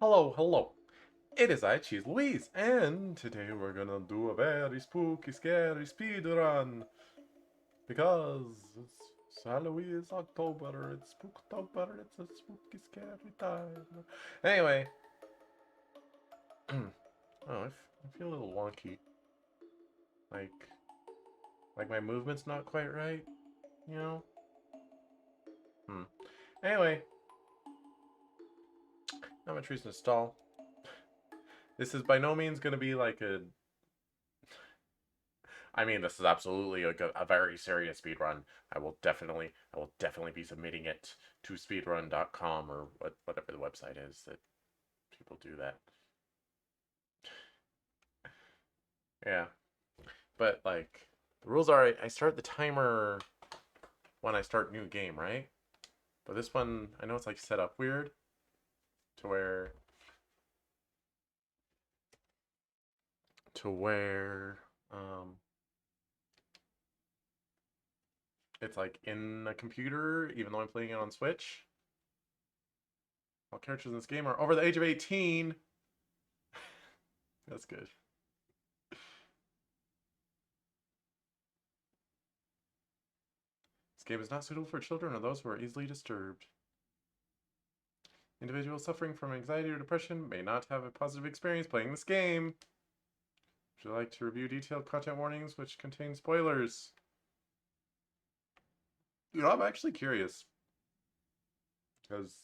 Hello. It is I, Cheese Louise, and today we're gonna do a very spooky, scary speed run because it's Halloween, it's October, it's Spooktober, it's a spooky, scary time. Anyway, I feel a little wonky. Like, like my movement's not quite right, you know? Hmm. Anyway, not much reason to stall. This is by no means gonna be like a I mean, this is absolutely a very serious speed run. I will definitely be submitting it to speedrun.com or whatever the website is that people do that. Yeah, but like the rules are, I start the timer when I start new game, right? But this one, I know it's like set up weird to where to where um it's like in a computer, even though I'm playing it on Switch. All characters in this game are over the age of 18. That's good. This game is not suitable for children or those who are easily disturbed. Individuals suffering from anxiety or depression may not have a positive experience playing this game. Would you like to review detailed content warnings which contain spoilers? I'm actually curious. Because,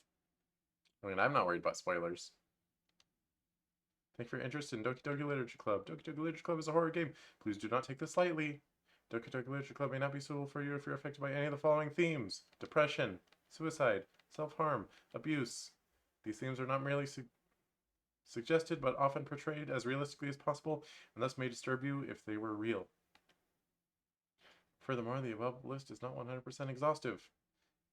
I'm not worried about spoilers. Thank you for your interest in Doki Doki Literature Club. Doki Doki Literature Club is a horror game. Please do not take this lightly. Doki Doki Literature Club may not be suitable for you if you're affected by any of the following themes: depression, suicide, self-harm, abuse. These themes are not merely suggested but often portrayed as realistically as possible and thus may disturb you if they were real. Furthermore, the above list is not 100% exhaustive.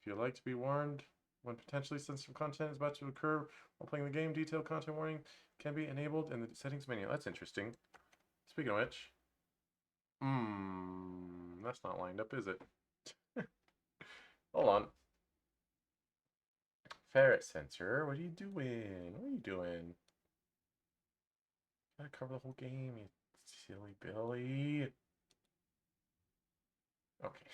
If you'd like to be warned when potentially sensitive content is about to occur while playing the game, detailed content warning can be enabled in the settings menu. That's interesting. Speaking of which, that's not lined up, is it? Hold on. Ferret sensor, what are you doing? What are you doing? Gotta cover the whole game, you silly Billy. Okay.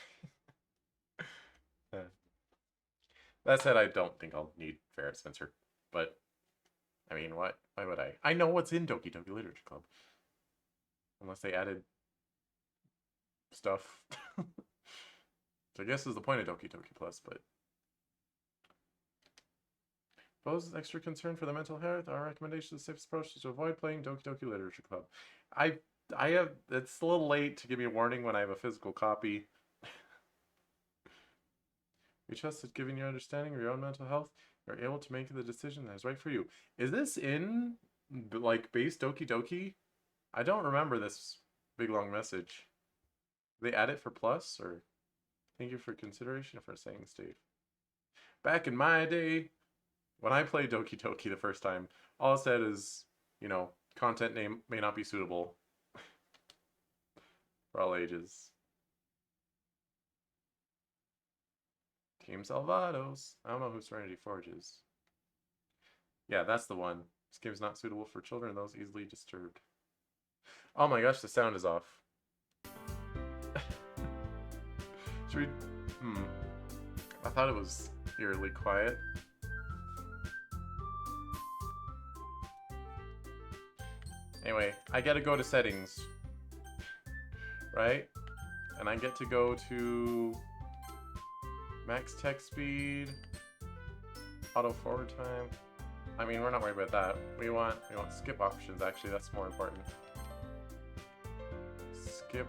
That said, I don't think I'll need ferret sensor, but I mean, what? Why would I? I know what's in Doki Doki Literature Club, unless they added stuff. So I guess is the point of Doki Doki Plus, but pose extra concern for the mental health. Our recommendation is the safest approach is to avoid playing Doki Doki Literature Club. I I have it's a little late to give me a warning when I have a physical copy. We trust that given your understanding of your own mental health, you're able to make the decision that is right for you. Is this in like base Doki Doki? I don't remember this big long message. They add it for plus or thank you for consideration for saying Steve. Back in my day, when I played Doki Doki the first time, all it said is, content name may not be suitable for all ages. Team Salvados. I don't know who Serenity Forge is. Yeah, that's the one. This game is not suitable for children and those easily disturbed. Oh my gosh, the sound is off. Should we... I thought it was eerily quiet. Anyway, I gotta go to settings. Right? And I get to go to... max text speed, auto forward time. I mean, we're not worried about that. We want skip options, actually. That's more important. Skip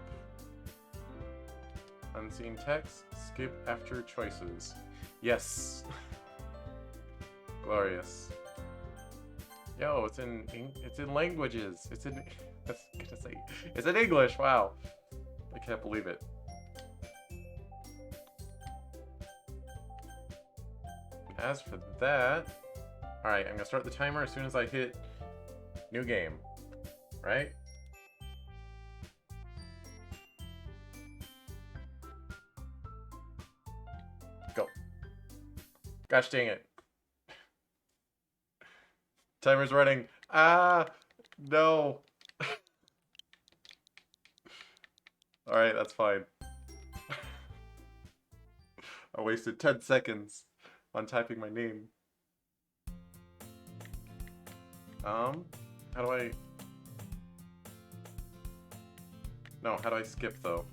unseen text. Skip after choices. Yes. Glorious. Yo, it's in languages. It's in it's in English. Wow. I can't believe it. As for that, alright, I'm gonna start the timer as soon as I hit new game, right? Go. Gosh dang it. Timer's running. Ah, no. Alright, that's fine. I wasted 10 seconds on typing my name. How do I... No, how do I skip, though?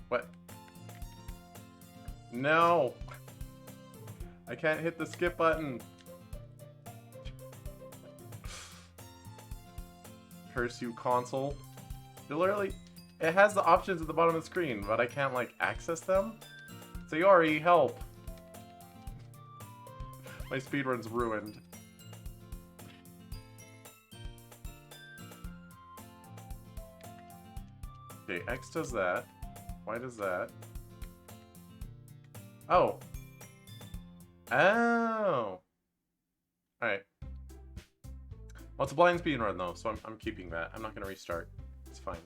What? No! I can't hit the skip button! Curse you, console. It literally... It has the options at the bottom of the screen, but I can't, like, access them? Sayori, help! My speedrun's ruined. Okay, X does that. Y does that. Oh! Oh! Alright. Well, it's a blind speedrun, though, so I'm keeping that. I'm not gonna restart. It's fine.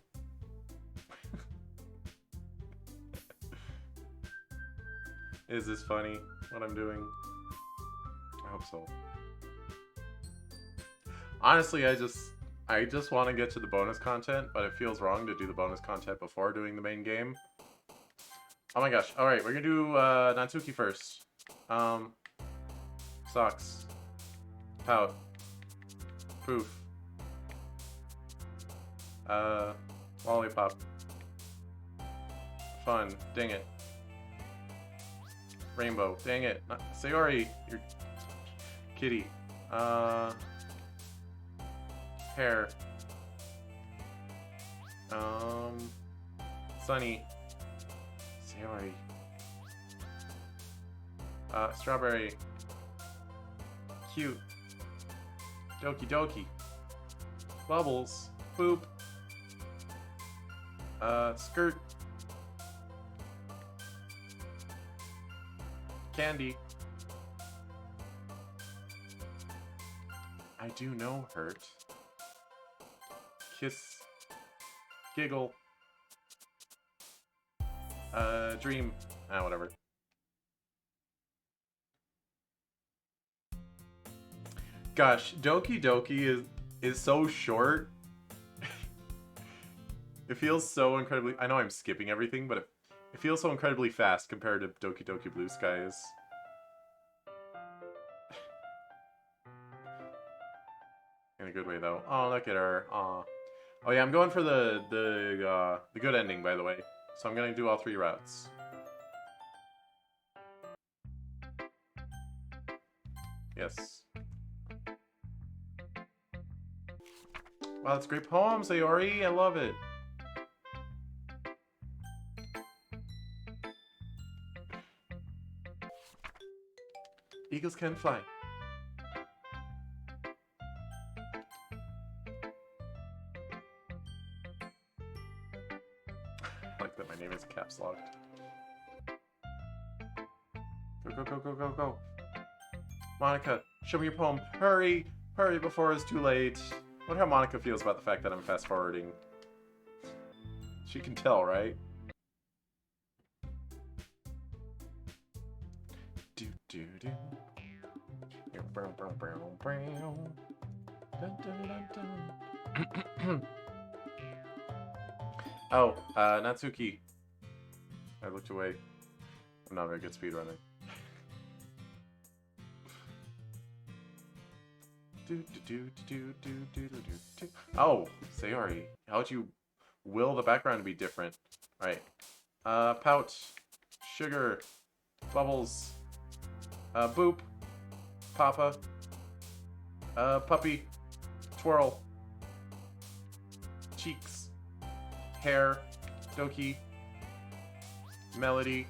Is this funny, what I'm doing? I hope so. Honestly, I just want to get to the bonus content, but it feels wrong to do the bonus content before doing the main game. Oh my gosh. Alright, we're gonna do Natsuki first. Socks. Pout. Poof. Lollipop. Fun. Dang it. Rainbow. Dang it. Sayori, you're... Kitty. Hair. Sunny. Sayori. Strawberry. Cute. Doki Doki. Bubbles. Boop. Skirt. Candy. I do know hurt. Kiss. Giggle. Dream. Ah, whatever. Gosh, Doki Doki is so short. It feels so incredibly... I know I'm skipping everything, but it feels so incredibly fast compared to Doki Doki Blue Skies. In a good way, though. Oh, look at her. Aw. Oh yeah, I'm going for the good ending, by the way. So I'm gonna do all 3 routes. Yes. Wow, that's a great poem, Sayori. I love it. Eagles can fly. I like that my name is caps locked. Go, go, go, go, go, go. Monica, show me your poem. Hurry! Hurry before it's too late. I wonder how Monica feels about the fact that I'm fast forwarding. She can tell, right? Do do do. Oh, Natsuki. I looked away. I'm not very good speedrunning. Oh, Sayori. How'd you will the background to be different? Alright. Pout. Sugar. Bubbles. Boop. Papa. Puppy. Twirl. Cheeks. Hair. Doki. Melody.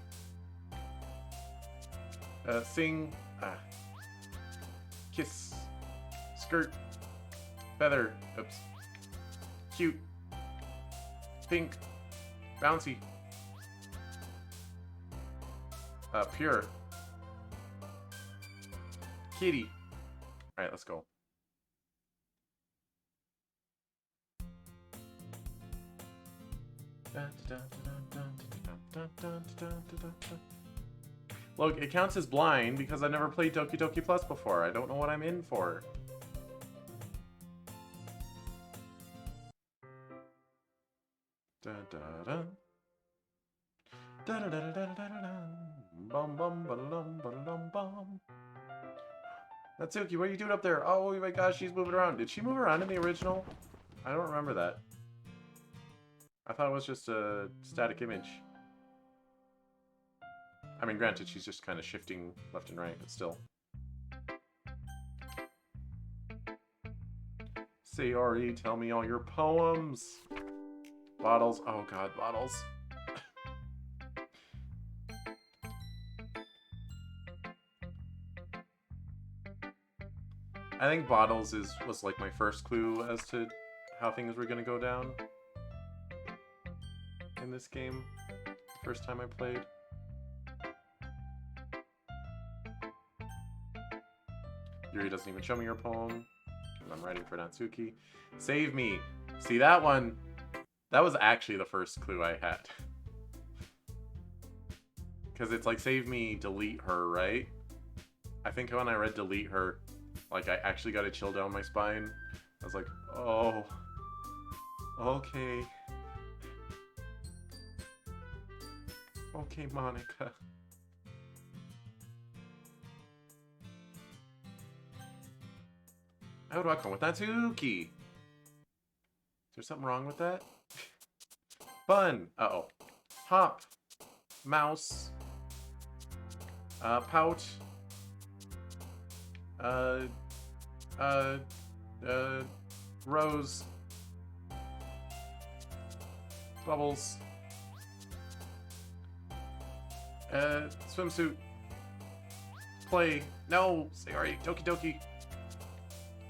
Sing. Kiss. Skirt. Feather. Oops. Cute. Pink. Bouncy. Pure. Kitty. Alright, let's go. Look, it counts as blind because I've never played Doki Doki Plus before. I don't know what I'm in for. Da da da. Da da da da da da da. Bum bum ba dum ba dum bum. Natsuki, what are you doing up there? Oh my gosh, she's moving around. Did she move around in the original? I don't remember that. I thought it was just a static image. I mean, granted, she's just kind of shifting left and right, but still. Sayori, tell me all your poems. Bottles. Oh god, bottles. I think bottles was like my first clue as to how things were gonna go down in this game. First time I played. Yuri doesn't even show me your poem. I'm writing for Natsuki. Save me. See that one? That was actually the first clue I had. Because it's like, save me, delete her, right? I think when I read delete her, like, I actually got a chill down my spine. I was like, oh. Okay. Okay, Monica. How do I come with Natsuki? Is there something wrong with that? Fun. Uh-oh. Hop. Mouse. Pout. Rose. Bubbles. Swimsuit. Play. No! Sorry. Doki Doki.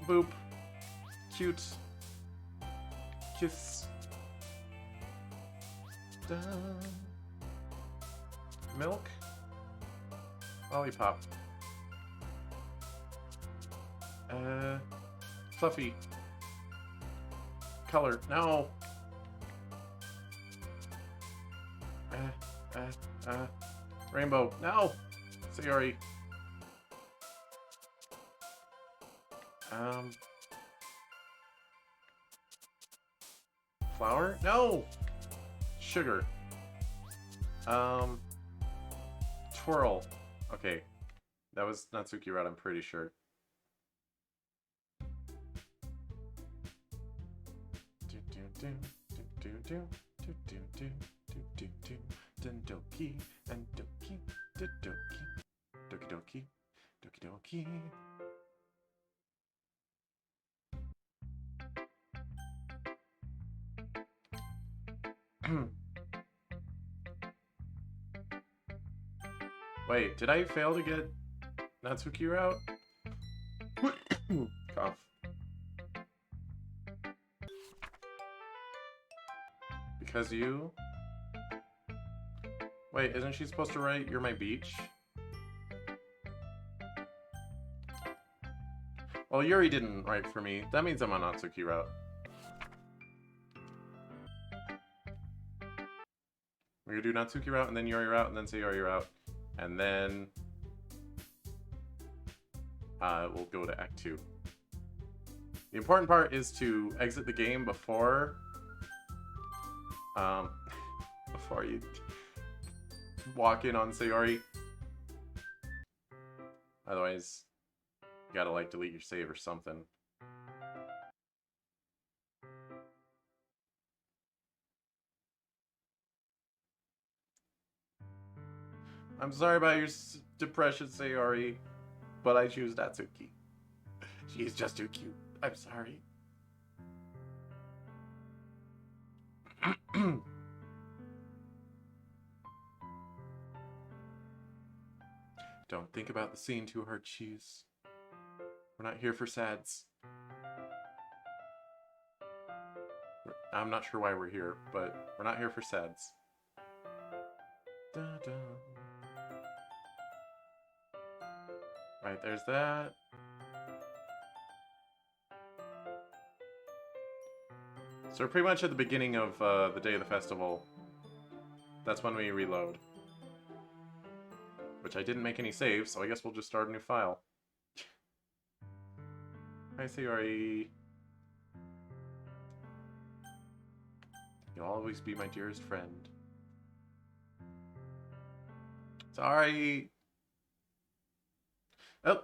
Boop. Cute. Kiss. Dun. Milk. Lollipop. Fluffy. Color. No! Rainbow. No! Sayori. Flour? No! Sugar. Twirl. Okay. That was Natsuki Route, I'm pretty sure. Doki and Doki. Doki. Doki Doki. Doki Doki. Wait, did I fail to get Natsuki Route? Cough. Because you... Wait, isn't she supposed to write, "You're my beach"? Well, Yuri didn't write for me. That means I'm on Natsuki Route. We're gonna do Natsuki Route, and then Yuri Route, and then Sayori Route. And then... we'll go to Act 2. The important part is to exit the game before... before you walk in on Sayori. Otherwise, you gotta, like, delete your save or something. I'm sorry about your depression, Sayori, but I choose Natsuki. She's just too cute. I'm sorry. Don't think about the scene too hard, cheese. We're not here for sads. I'm not sure why we're here, but we're not here for sads. Da -da. Right, there's that. So we're pretty much at the beginning of the day of the festival. That's when we reload. Which I didn't make any saves, so I guess we'll just start a new file. Hi, Sayori. You'll always be my dearest friend. Sorry. Oh.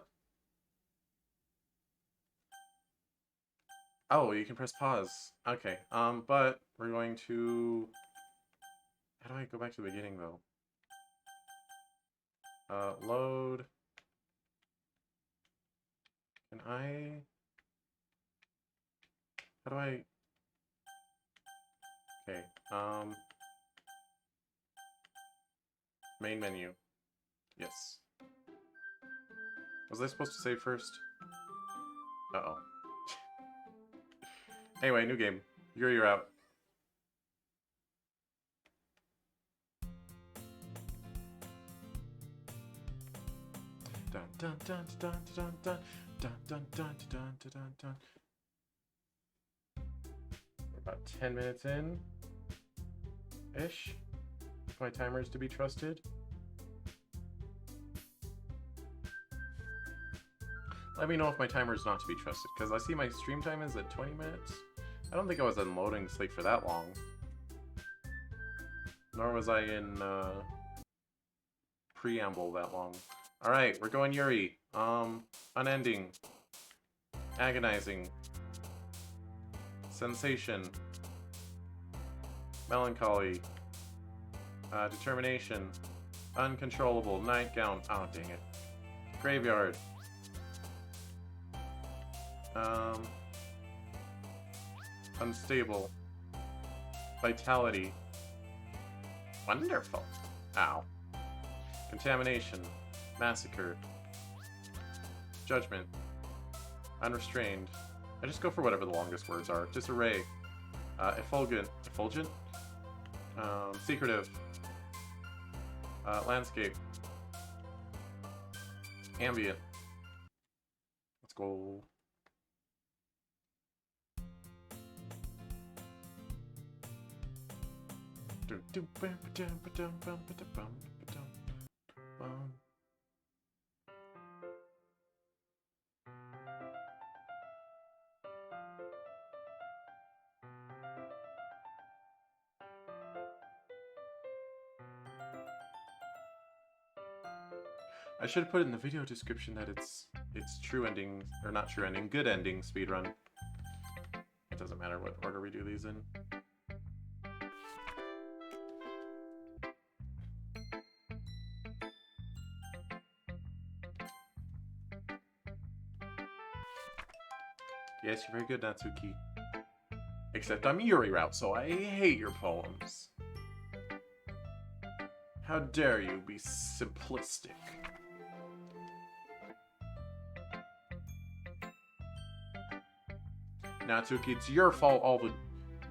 Oh, you can press pause. Okay. But we're going to... How do I go back to the beginning, though? Load. Can I... How do I... Okay, main menu. Yes. Was I supposed to save first? Uh-oh. Anyway, new game. You're out. Dun dun dun dun dun dun dun dun dun dun dun dun. We're about 10 minutes in ish. If my timer is to be trusted. Let me know if my timer is not to be trusted, because I see my stream time is at 20 minutes. I don't think I was in loading sleep for that long. Nor was I in preamble that long. Alright, we're going Yuri. Unending. Agonizing. Sensation. Melancholy. Determination. Uncontrollable. Nightgown. Oh, dang it. Graveyard. Unstable. Vitality. Wonderful. Ow. Contamination. Massacre. Judgment. Unrestrained. I just go for whatever the longest words are. Disarray. Effulgent. Effulgent? Secretive. Landscape. Ambient. Let's go. I should have put in the video description that it's true ending, or not true ending, good ending speedrun. It doesn't matter what order we do these in. Yes, you're very good, Natsuki. Except I'm Yuri route, so I hate your poems. How dare you be simplistic? Natsuki, it's your fault all the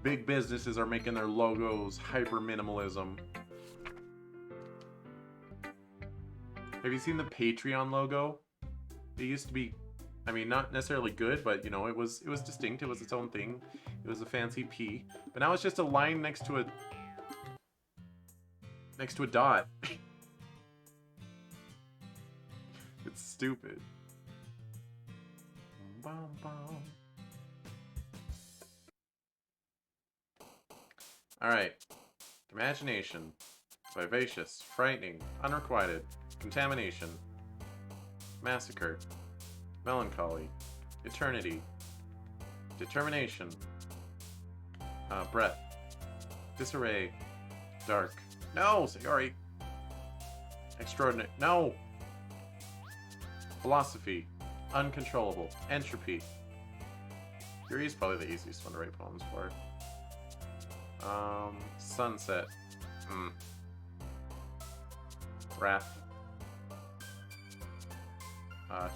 big businesses are making their logos hyper-minimalism. Have you seen the Patreon logo? It used to be, I mean, not necessarily good, but, you know, it was distinct. It was its own thing. It was a fancy P. But now it's just a line next to a dot. It's stupid. Bum, bum. Alright. Imagination. Vivacious. Frightening. Unrequited. Contamination. Massacre. Melancholy. Eternity. Determination. Breath. Disarray. Dark. No! Sayori! Extraordinary. No! Philosophy. Uncontrollable. Entropy. Yuri is probably the easiest one to write poems for. Sunset. Wrath.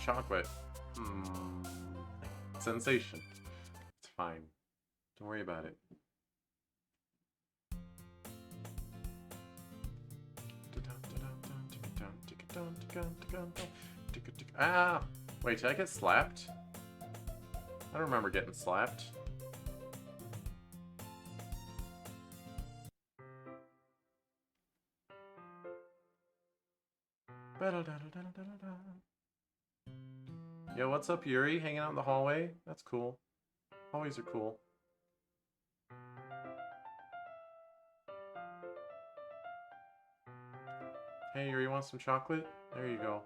Chocolate. Sensation. It's fine. Don't worry about it. Ah! Wait, did I get slapped? I don't remember getting slapped. Yo, what's up, Yuri? Hanging out in the hallway? That's cool. Hallways are cool. Hey, Yuri, want some chocolate? There you go.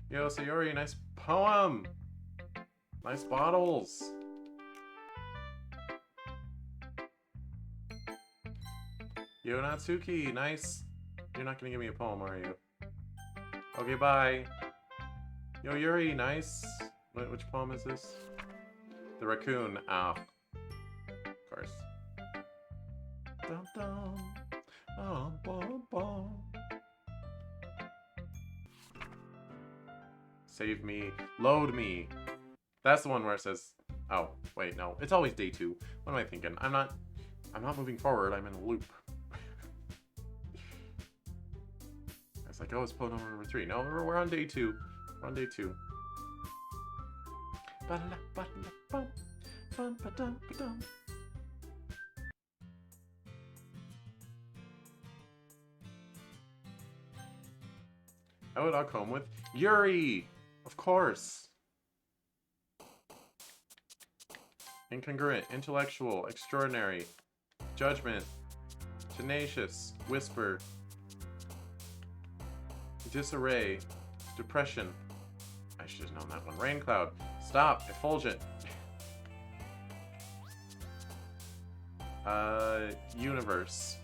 Yo, Sayori, nice poem! Nice bottles! Yo, Natsuki, nice. You're not gonna give me a poem, are you? Okay, bye. Yo, Yuri, nice. Which poem is this? The raccoon. Ah. Of course. Dum dum. Bum bum. Save me. Load me. That's the one where it says... Oh, wait, no. It's always day 2. What am I thinking? I'm not moving forward. I'm in a loop. It's like, oh, it's poem number 3. No, we're on day 2. We're on day 2. How would I come with Yuri? Of course. Incongruent, intellectual, extraordinary, judgment, tenacious, whisper, disarray, depression. I should have known that one. Rain cloud, stop, effulgent. Universe,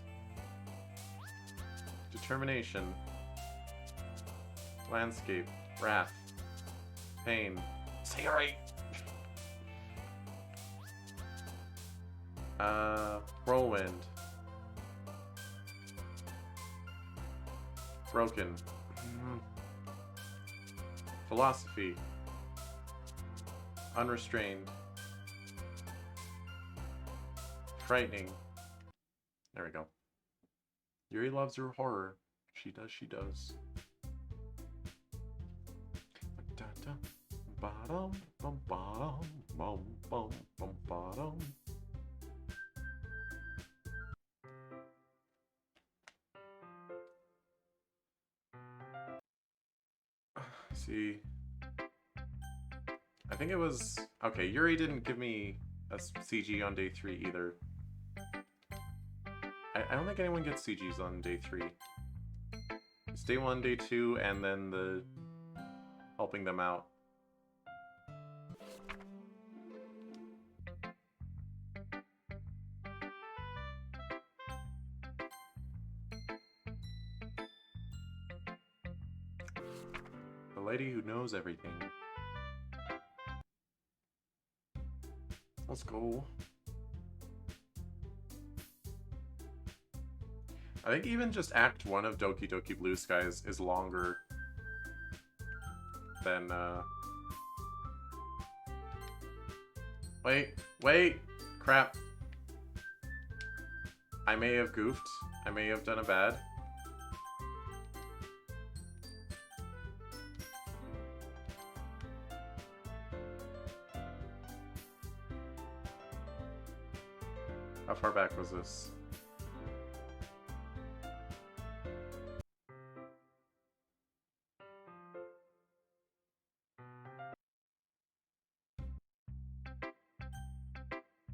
determination, landscape, wrath, pain, Sayori. Whirlwind, broken, philosophy, unrestrained, frightening. There we go. Yuri loves her horror. She does, she does. See, I think it was okay. Yuri didn't give me a CG on day 3 either. I don't think anyone gets CGs on day 3. It's day 1, day 2, and then the helping them out. The lady who knows everything. Let's go. I think even just Act 1 of Doki Doki Blue Skies is longer than, Wait! Crap. I may have goofed. I may have done a bad. How far back was this?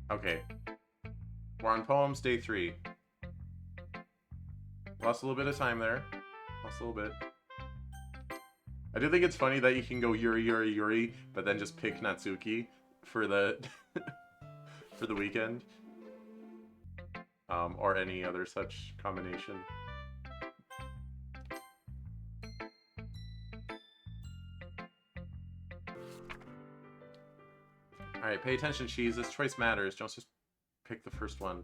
Okay. We're on Poems Day 3. Lost a little bit of time there. Lost a little bit. I do think it's funny that you can go Yuri, Yuri, Yuri, but then just pick Natsuki for the for the weekend. Or any other such combination. Alright, pay attention, Cheese. This choice matters. Don't just pick the first one.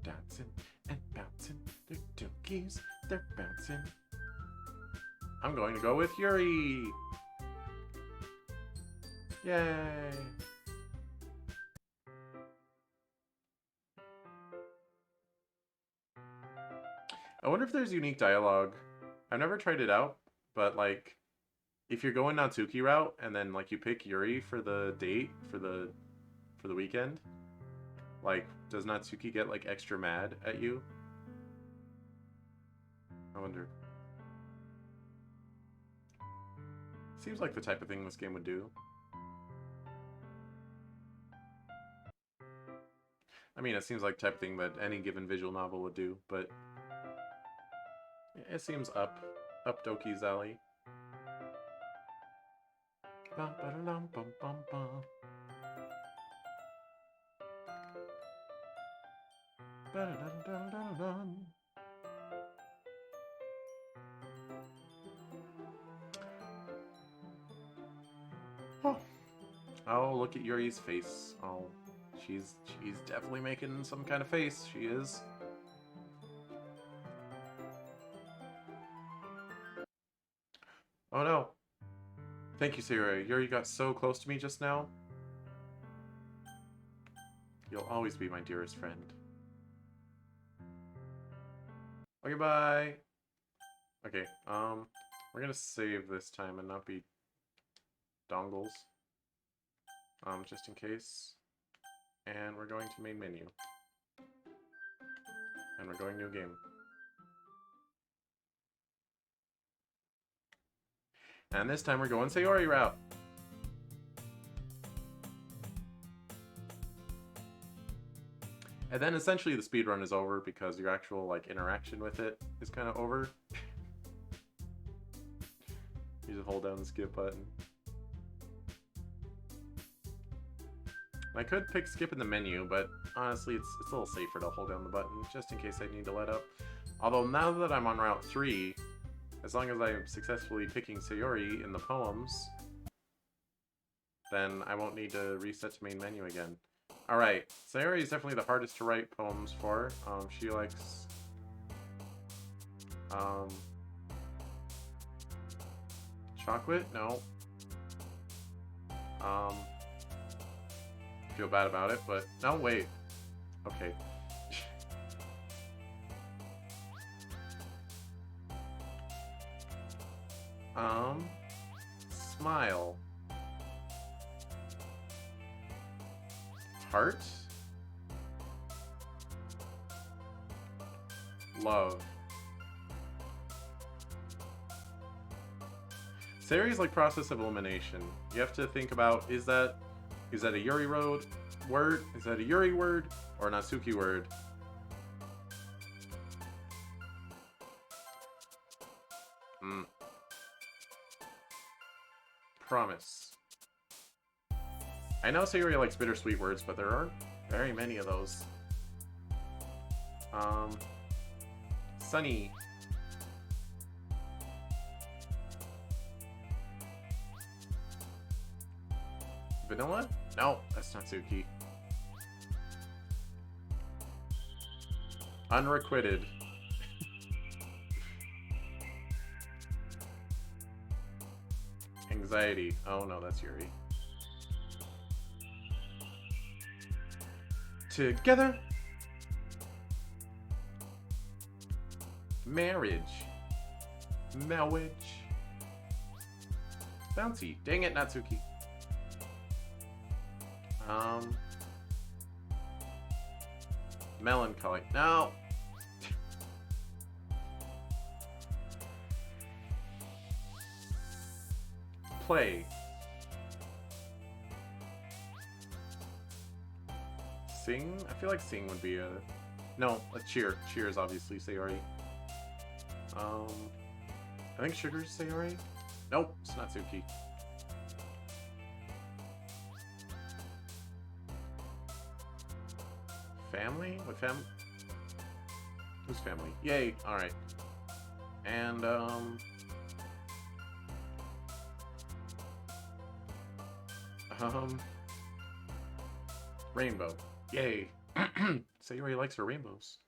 Dancing and bouncing. They're dookies. They're bouncing. I'm going to go with Yuri. Yay. I wonder if there's unique dialogue. I've never tried it out, but like, if you're going Natsuki route and then like you pick Yuri for the date for the weekend, like does Natsuki get like extra mad at you? I wonder. Seems like the type of thing this game would do. I mean, it seems like the type of thing that any given visual novel would do, but it seems up Doki's alley. Oh, look at Yuri's face. Oh, she's definitely making some kind of face. She is. Oh no. Thank you, Sayori. Yuri got so close to me just now. You'll always be my dearest friend. Okay, bye. Okay, we're gonna save this time and not be dongles. Just in case. And we're going to main menu. And we're going new game. And this time we're going Sayori route. And then essentially the speedrun is over because your actual like interaction with it is kind of over. You just hold down the skip button. I could pick skip in the menu, but honestly it's a little safer to hold down the button just in case I need to let up. Although now that I'm on Route 3, as long as I'm successfully picking Sayori in the poems, then I won't need to reset to main menu again. Alright, Sayori is definitely the hardest to write poems for. She likes... chocolate? No. Feel bad about it, but... No, wait. Okay. Smile. Heart? Love. Sayori's like process of elimination. You have to think about, is that a Yuri word? Is that a Yuri word or an Natsuki word? Promise. I know Sayori likes bittersweet words, but there aren't very many of those. Sunny. Vanilla? No, that's Natsuki. Unrequited. Anxiety. Oh no, that's Yuri. Together. Marriage. Marriage. Bouncy. Dang it, Natsuki. Melancholy. No. Play. Sing? I feel like sing would be a... No, a cheer. Cheer is obviously Sayori. I think sugar's Sayori? Nope, it's Natsuki. Family? What family? Who's family? Yay! Alright. And, rainbow. Yay! Sayori likes her rainbows.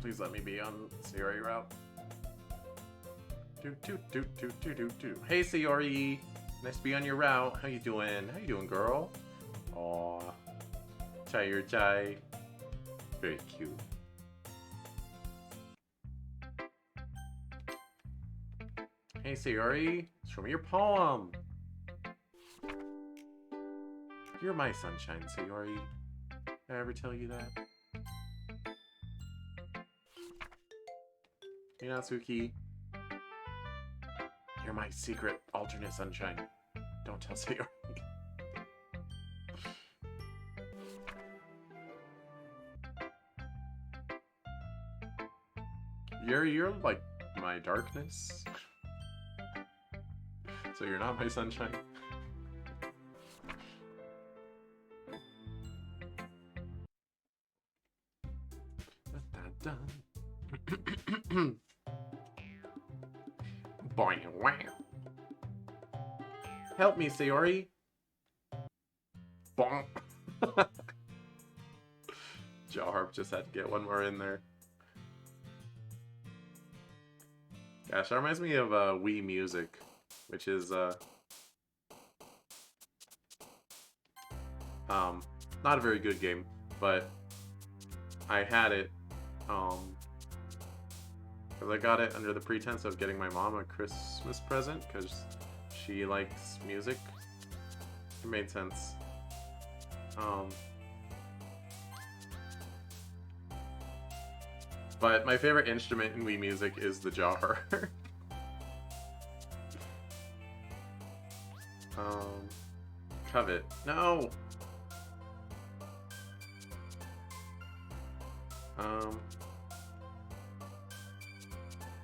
Please let me be on Sayori route. Hey Sayori! Nice to be on your route. How you doing? How you doing, girl? Aw. Chai. Very cute. Hey Sayori, show me your poem. You're my sunshine, Sayori. Did I ever tell you that? Hey Natsuki. You're my secret alternate sunshine. Don't tell Sayori. You're like my darkness. So you're not my sunshine. Boing, wow. Help me, Sayori. Bonk. Jaw Harp just had to get one more in there. Gosh, that reminds me of Wii Music, which is not a very good game, but I had it because I got it under the pretense of getting my mom a Christmas present because she likes music. It made sense. But my favorite instrument in Wii Music is the jar. Covet. No!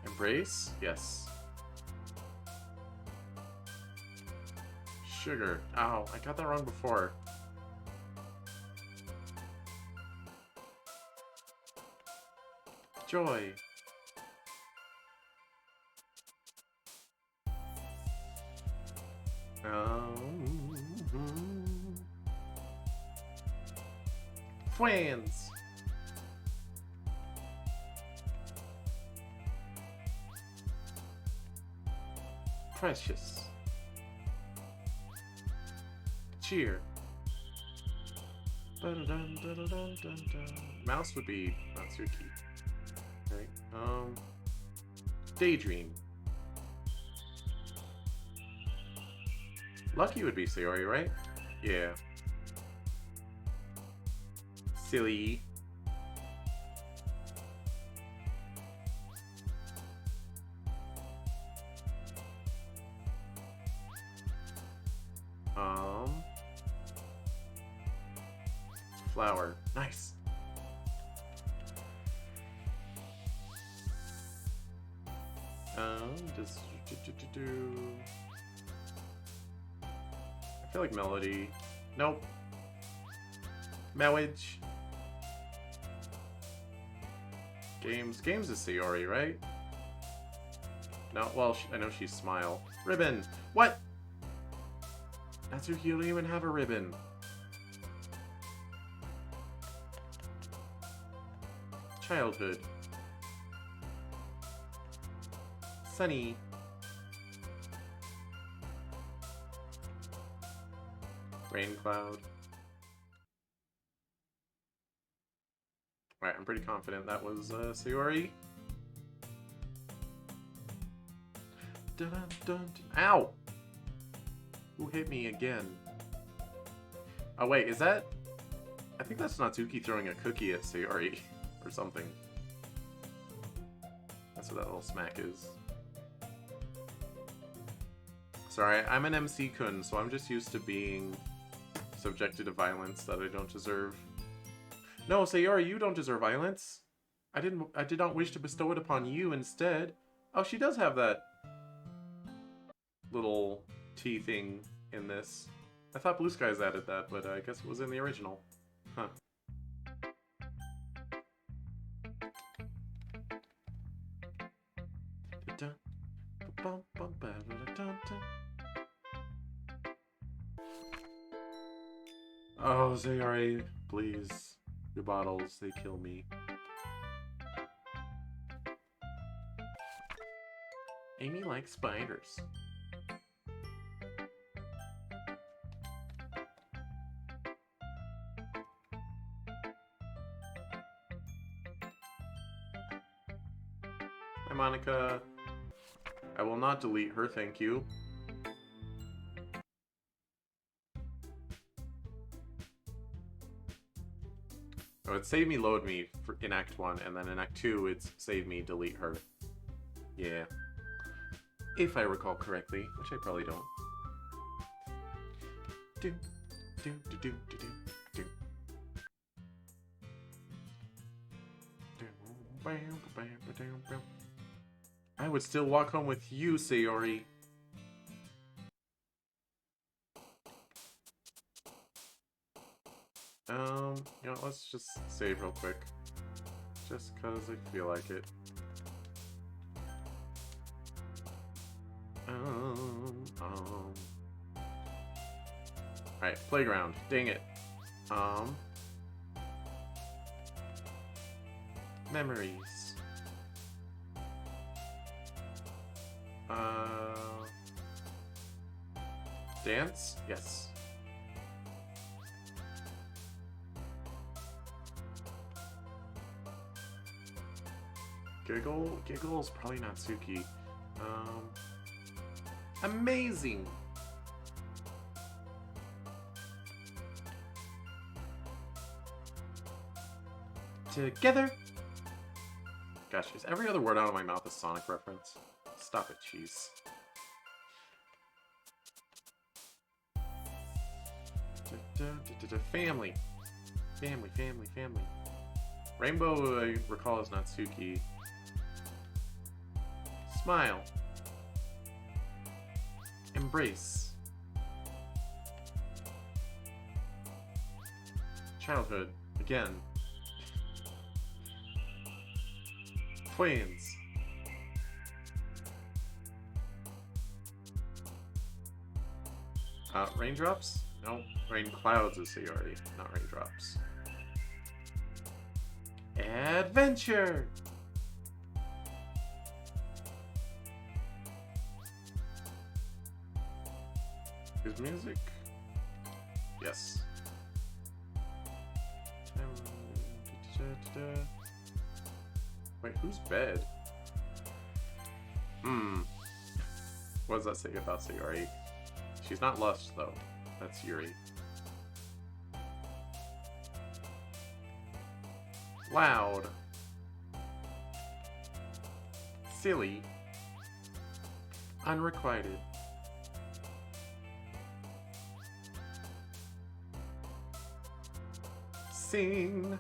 Embrace? Yes. Sugar. Ow, I got that wrong before. Joy. Fwans. Precious. Cheer. Mouse would be Natsuki. Right. Daydream. Lucky would be Sayori, right? Yeah. Silly. Flower. Nice. Just I feel like melody. Nope. Marriage. Games is Sayori, right? No, well, I know she's Smile. Ribbon! What? Natsuki, you don't even have a ribbon. Childhood. Sunny. Rain cloud. Alright, I'm pretty confident that was Sayori. Dun, dun, dun. Ow! Who hit me again? Oh wait, is that... I think that's Natsuki throwing a cookie at Sayori. Or something. That's what that little smack is. Sorry, I'm an MC-kun, so I'm just used to being subjected to violence that I don't deserve. No, Sayori, you don't deserve violence. I did not wish to bestow it upon you instead. Oh, she does have that little T thing in this. I thought Blue Skies added that, but I guess it was in the original. Huh. Oh, Sayori, please. Your bottles, they kill me. Amy likes spiders. Hi, Monica. I will not delete her, thank you. Oh, it saved me load me in Act 1, and then in Act 2, it's saved me delete her. Yeah. If I recall correctly, which I probably don't. Do, do, do, do, do, do, do. I would still walk home with you, Sayori. You know, let's just save real quick. Just cause I feel like it. Alright, playground. Dang it. Memories. Dance? Yes. Giggle's probably Natsuki. Amazing! Together! Gosh, is every other word out of my mouth a Sonic reference? Stop it, cheese. Family. Family, family, family. Rainbow, I recall, is Natsuki. Smile. Embrace. Childhood. Again. Twins. Raindrops? No. Rain clouds is Sayori, not raindrops. Adventure! Is music? Yes. Wait, who's bed? What does that say about Sayori? She's not Lust, though. That's Yuri. Loud. Silly. Unrequited. Sing.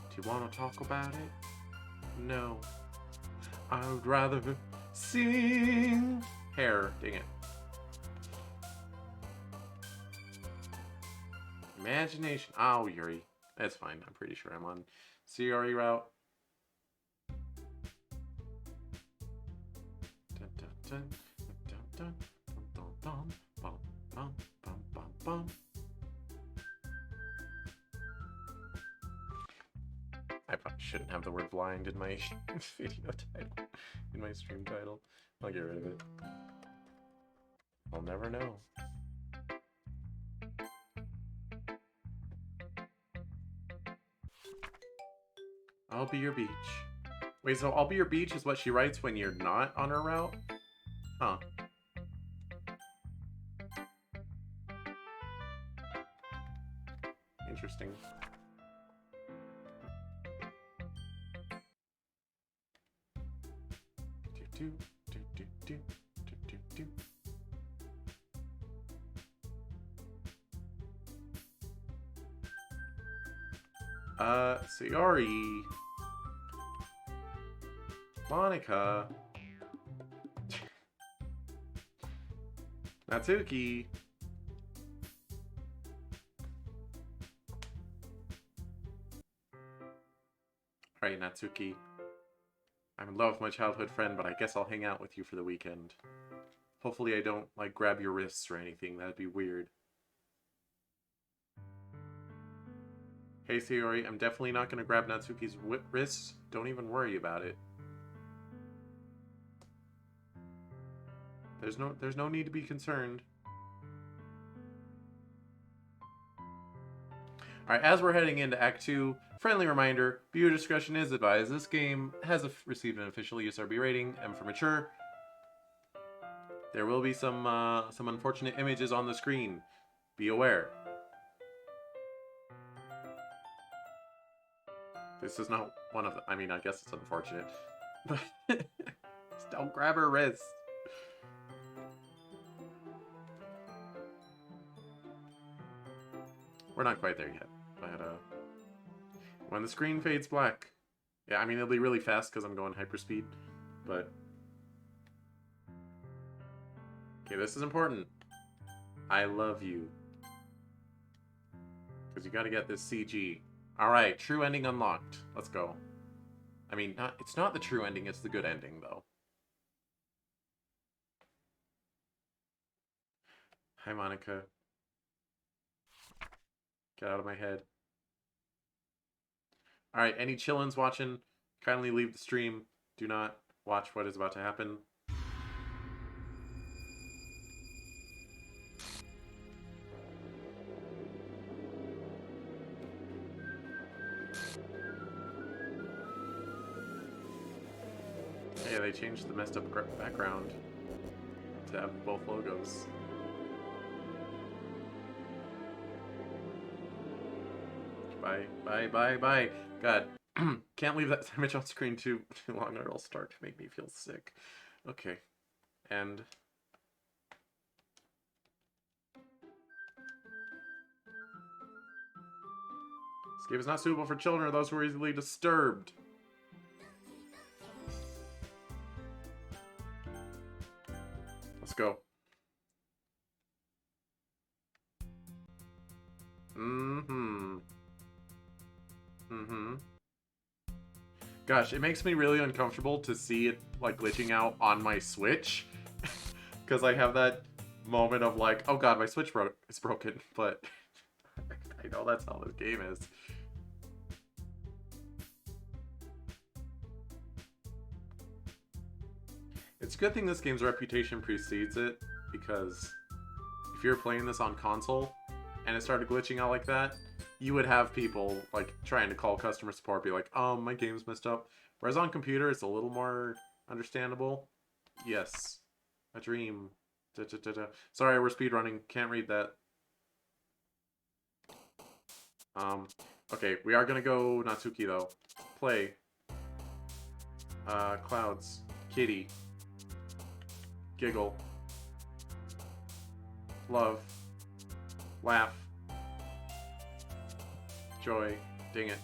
Do you want to talk about it? No. I would rather sing. Hair. Dang it. Imagination. Oh, Yuri. That's fine. I'm pretty sure I'm on CRE route. Dun, dun, dun, dun, dun, dun, dun, bum, bum, bum, bum, bum. I probably shouldn't have the word blind in my video title, in my stream title. I'll get rid of it. I'll never know. I'll be your beach. Wait, so I'll be your beach is what she writes when you're not on her route? Huh. Interesting. Do, do, do, do, do, do, do. Sayori. Monica. Natsuki. Alright, Natsuki. I'm in love with my childhood friend, but I guess I'll hang out with you for the weekend. Hopefully I don't, like, grab your wrists or anything. That'd be weird. Hey, Sayori, I'm definitely not gonna grab Natsuki's wrists. Don't even worry about it. There's no need to be concerned. Alright, as we're heading into Act 2, friendly reminder, viewer discretion is advised. This game has received an official USRB rating, M for mature. There will be some unfortunate images on the screen. Be aware. This is not one of them. I mean, I guess it's unfortunate. But just don't grab her wrist. We're not quite there yet. But, when the screen fades black. Yeah, I mean, it'll be really fast because I'm going hyperspeed. But... okay, this is important. I love you. Because you gotta get this CG. Alright, true ending unlocked. Let's go. I mean, it's not the true ending, it's the good ending, though. Hi, Monica. Get out of my head. Alright, any chillins watching, kindly leave the stream. Do not watch what is about to happen. Yeah, they changed the messed up background to have both logos. Bye, bye, bye, bye. God, can't leave that image on screen too long or it'll start to make me feel sick. Okay, and... this game is not suitable for children or those who are easily disturbed. Let's go. Gosh, it makes me really uncomfortable to see it, like, glitching out on my Switch. Because I have that moment of, like, oh god, my Switch is broken. But I know that's how this game is. It's a good thing this game's reputation precedes it, because if you're playing this on console and it started glitching out like that, you would have people like trying to call customer support, be like, oh, my game's messed up. Whereas on computer, it's a little more understandable. Yes, a dream. Da, da, da, da. Sorry, we're speedrunning. Can't read that. Okay, we are gonna go Natsuki though. Play. Clouds. Kitty. Giggle. Love. Laugh. Joy. Ding it.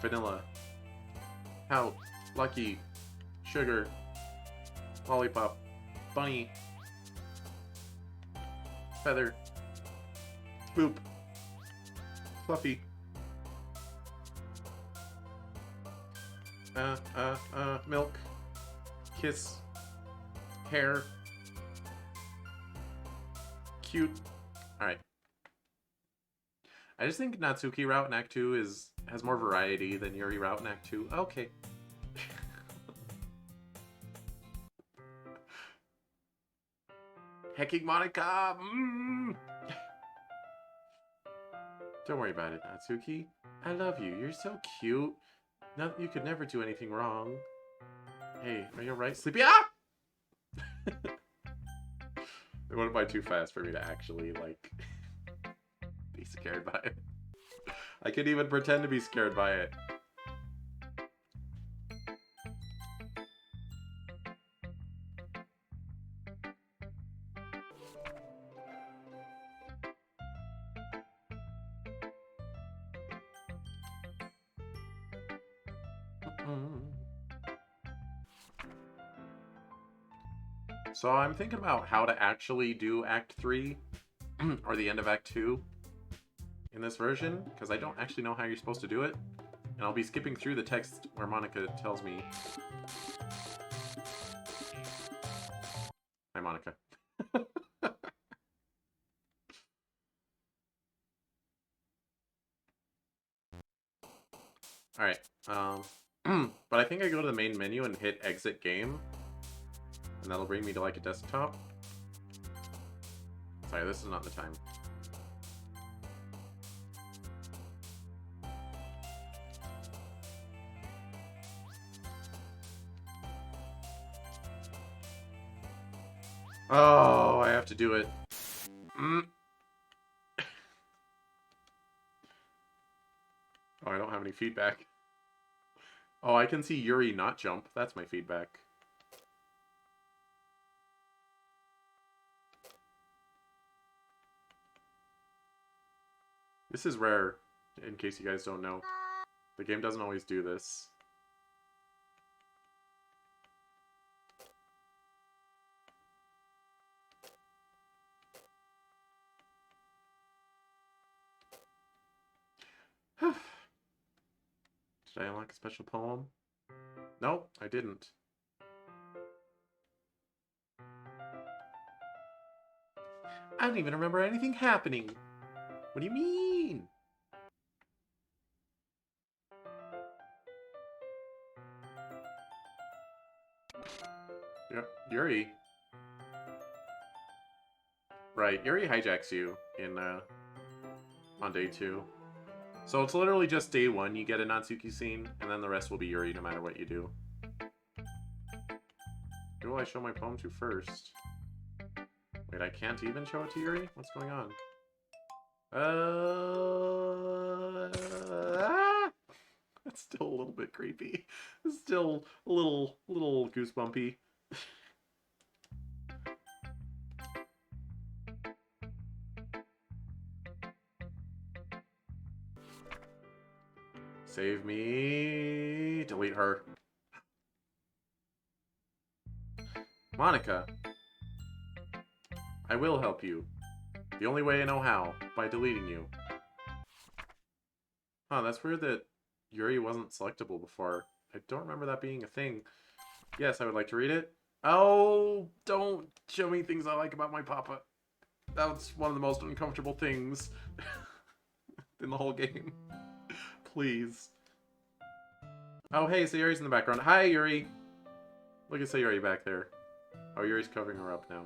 Vanilla. Pout. Lucky. Sugar. Lollipop. Bunny. Feather. Boop. Fluffy. Milk. Kiss. Hair. Cute. Alright. I just think Natsuki route in Act 2 has more variety than Yuri route in Act 2. Okay. Hecking Monica! Don't worry about it, Natsuki. I love you. You're so cute. No, you could never do anything wrong. Hey, are you alright? Sleepy? Ah! It went by too fast for me to actually, like, be scared by it. I couldn't even pretend to be scared by it. So I'm thinking about how to actually do Act 3, or the end of Act 2 in this version, because I don't actually know how you're supposed to do it. And I'll be skipping through the text where Monica tells me. Hi, Monica. Alright, but I think I go to the main menu and hit exit game. And that'll bring me to, like, a desktop. Sorry, this is not the time. Oh, I have to do it. Oh, I don't have any feedback. Oh, I can see Yuri not jump. That's my feedback. This is rare, in case you guys don't know. The game doesn't always do this. Did I unlock a special poem? Nope, I didn't. I don't even remember anything happening. What do you mean? Yep, Yuri. Right, Yuri hijacks you in on day 2. So it's literally just day 1 you get a Natsuki scene, and then the rest will be Yuri no matter what you do. Who will I show my poem to first? Wait, I can't even show it to Yuri? What's going on? That's still a little bit creepy. It's still a little goosebumpy. Save me. Delete her. Monica. I will help you. The only way I know how. By deleting you. Huh, that's weird that Yuri wasn't selectable before. I don't remember that being a thing. Yes, I would like to read it. Oh, don't show me things I like about my papa. That's one of the most uncomfortable things in the whole game. Please. Oh, hey, Sayuri's in the background. Hi, Yuri. Look at Sayuri back there. Oh, Yuri's covering her up now.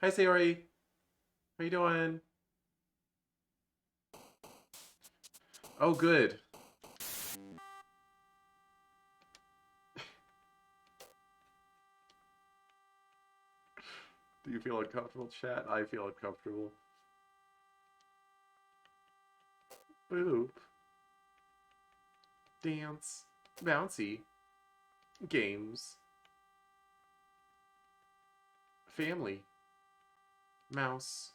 Hi, Sayuri. How you doing? Oh, good. Do you feel uncomfortable, chat? I feel uncomfortable. Boop. Dance. Bouncy. Games. Family. Mouse.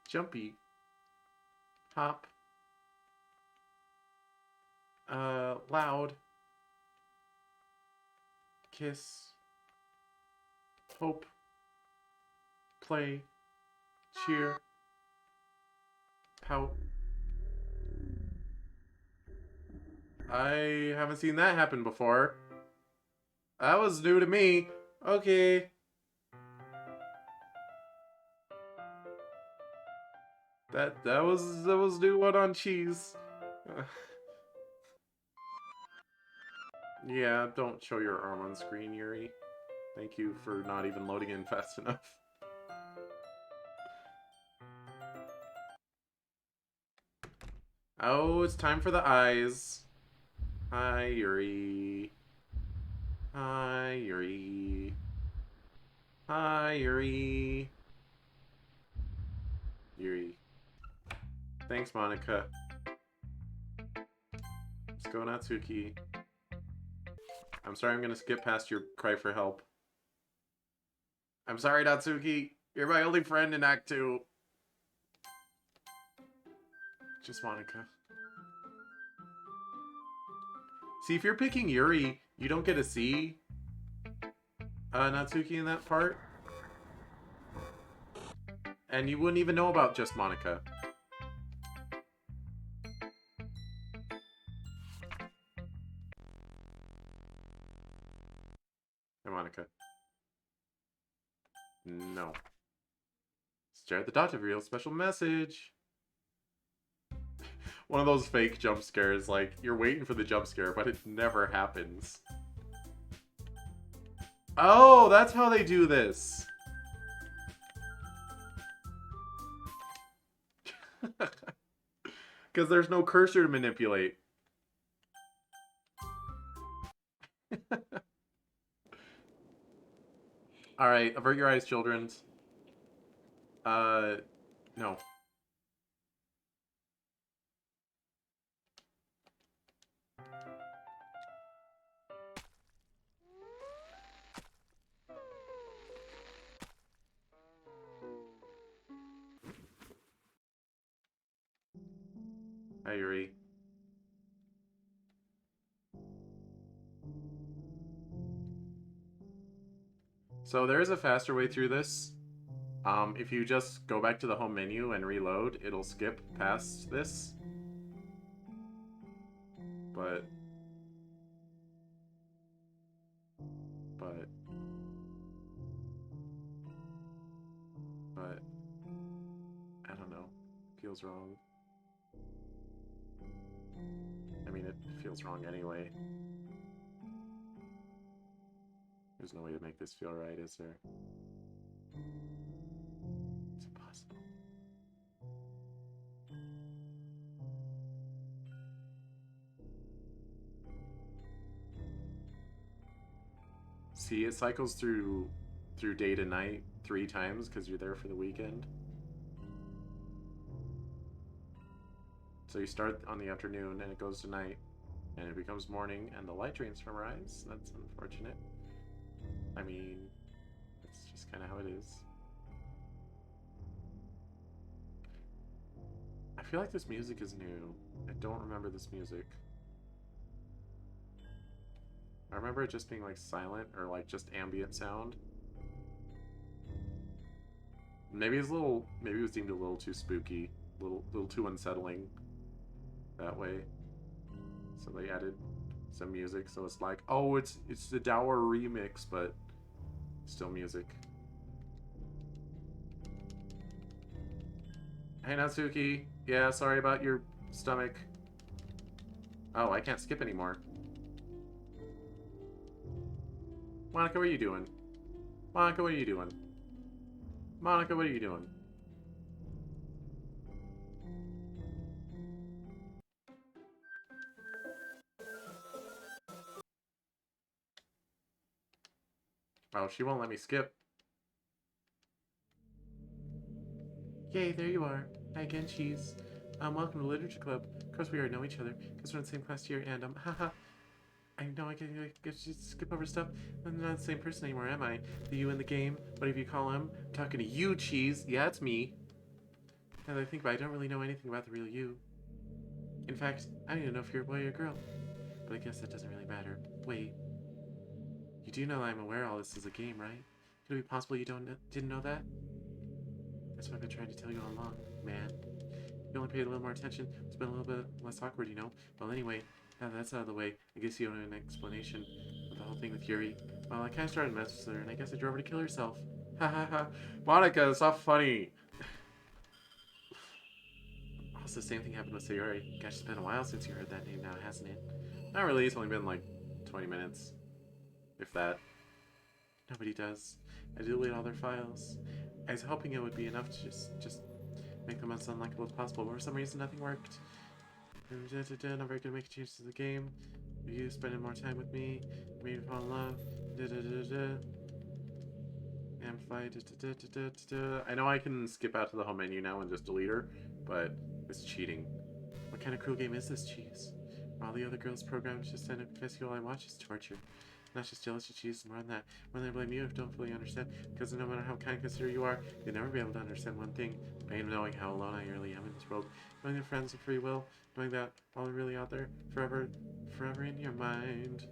Jumpy. Hop. Loud. Kiss. Hope. Play. Cheer. Pout. I haven't seen that happen before. That was new to me. Okay. That was new one on cheese. Yeah, don't show your arm on screen, Yuri. Thank you for not even loading in fast enough. Oh, it's time for the eyes. Hi, Yuri. Hi, Yuri. Hi, Yuri. Yuri. Thanks, Monica. Let's go, Natsuki. I'm sorry I'm gonna skip past your cry for help. I'm sorry, Natsuki. You're my only friend in Act 2. Just Monica. See, if you're picking Yuri, you don't get to see Natsuki in that part. And you wouldn't even know about just Monica. Hey, Monica. No. Stare at the dot to reveal special message. One of those fake jump scares, like, you're waiting for the jump scare, but it never happens. Oh, that's how they do this. Because there's no cursor to manipulate. Alright, avert your eyes, children. No. Hi, Yuri. So there is a faster way through this. If you just go back to the home menu and reload, it'll skip past this. But I don't know. Feels wrong. I mean, it feels wrong anyway. There's no way to make this feel right, is there? It's impossible. See, it cycles through day to night 3 times because you're there for the weekend. So you start on the afternoon and it goes to night, and it becomes morning and the light drains from rise. That's unfortunate. I mean, it's just kind of how it is. I feel like this music is new. I don't remember this music. I remember it just being like silent or like just ambient sound. Maybe it's maybe it was deemed a little too spooky, little too unsettling that way. So they added some music, so it's like, oh, it's the Dower remix, but still music. Hey, Natsuki. Yeah, sorry about your stomach. Oh, I can't skip anymore. Monica, what are you doing? Monica, what are you doing? Monica, what are you doing? Oh, she won't let me skip. Yay, there you are. Hi again, Cheese. Welcome to Literature Club. Of course we already know each other, because we're in the same class here, and, haha. I know I can just skip over stuff. I'm not the same person anymore, am I? The you in the game, whatever you call him. I'm talking to you, Cheese. Yeah, it's me. Now that I think about it, I don't really know anything about the real you. In fact, I don't even know if you're a boy or a girl. But I guess that doesn't really matter. Wait. You do know I'm aware all this is a game, right? Could it be possible you didn't know that? That's what I've been trying to tell you all along, man. If you only paid a little more attention, it's been a little bit less awkward, you know? Well, anyway, now that that's out of the way, I guess you owe an explanation of the whole thing with Yuri. Well, I kind of started to mess with her, and I guess I drove her to kill herself. Ha ha ha. Monica, it's not funny. Also, the same thing happened with Sayori. Gosh, it's been a while since you heard that name now, hasn't it? Not really, it's only been like 20 minutes. If that. Nobody does. I deleted all their files. I was hoping it would be enough to just make them as unlikable as possible, but for some reason nothing worked. Not very good at making changes to the game. You spending more time with me, made me fall in love. Amplify. I know I can skip out to the home menu now and just delete her, but it's cheating. What kind of cruel game is this, Cheese? All the other girls programmed to stand up and confess you all I watch is torture. Not just jealousy, Cheese, more than that. More than I blame you if you don't fully understand, because no matter how kind and considerate you are, you'll never be able to understand one thing: the pain of knowing how alone I really am in this world, knowing that friends of free will, knowing that all are really out there, forever in your mind.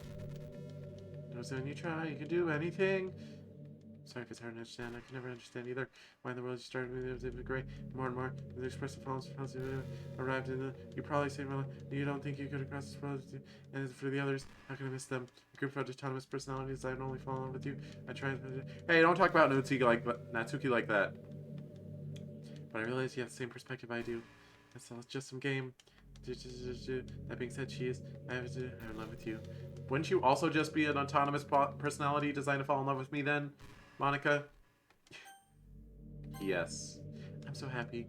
Knows when you try, you can do anything. Sorry if it's hard to understand. I can never understand either. Why in the world you started with it was great. More and more, the expressive forms arrived in the. You probably saved my life. You don't think you could have crossed this world, and for the others, how can I miss them? A group of autonomous personalities. I'd only fall in love with you. I tried. Hey, don't talk about Natsuki like that. But I realize you have the same perspective I do. That's just some game. That being said, I'm in love with you. Wouldn't you also just be an autonomous personality designed to fall in love with me then, Monica? Yes. I'm so happy.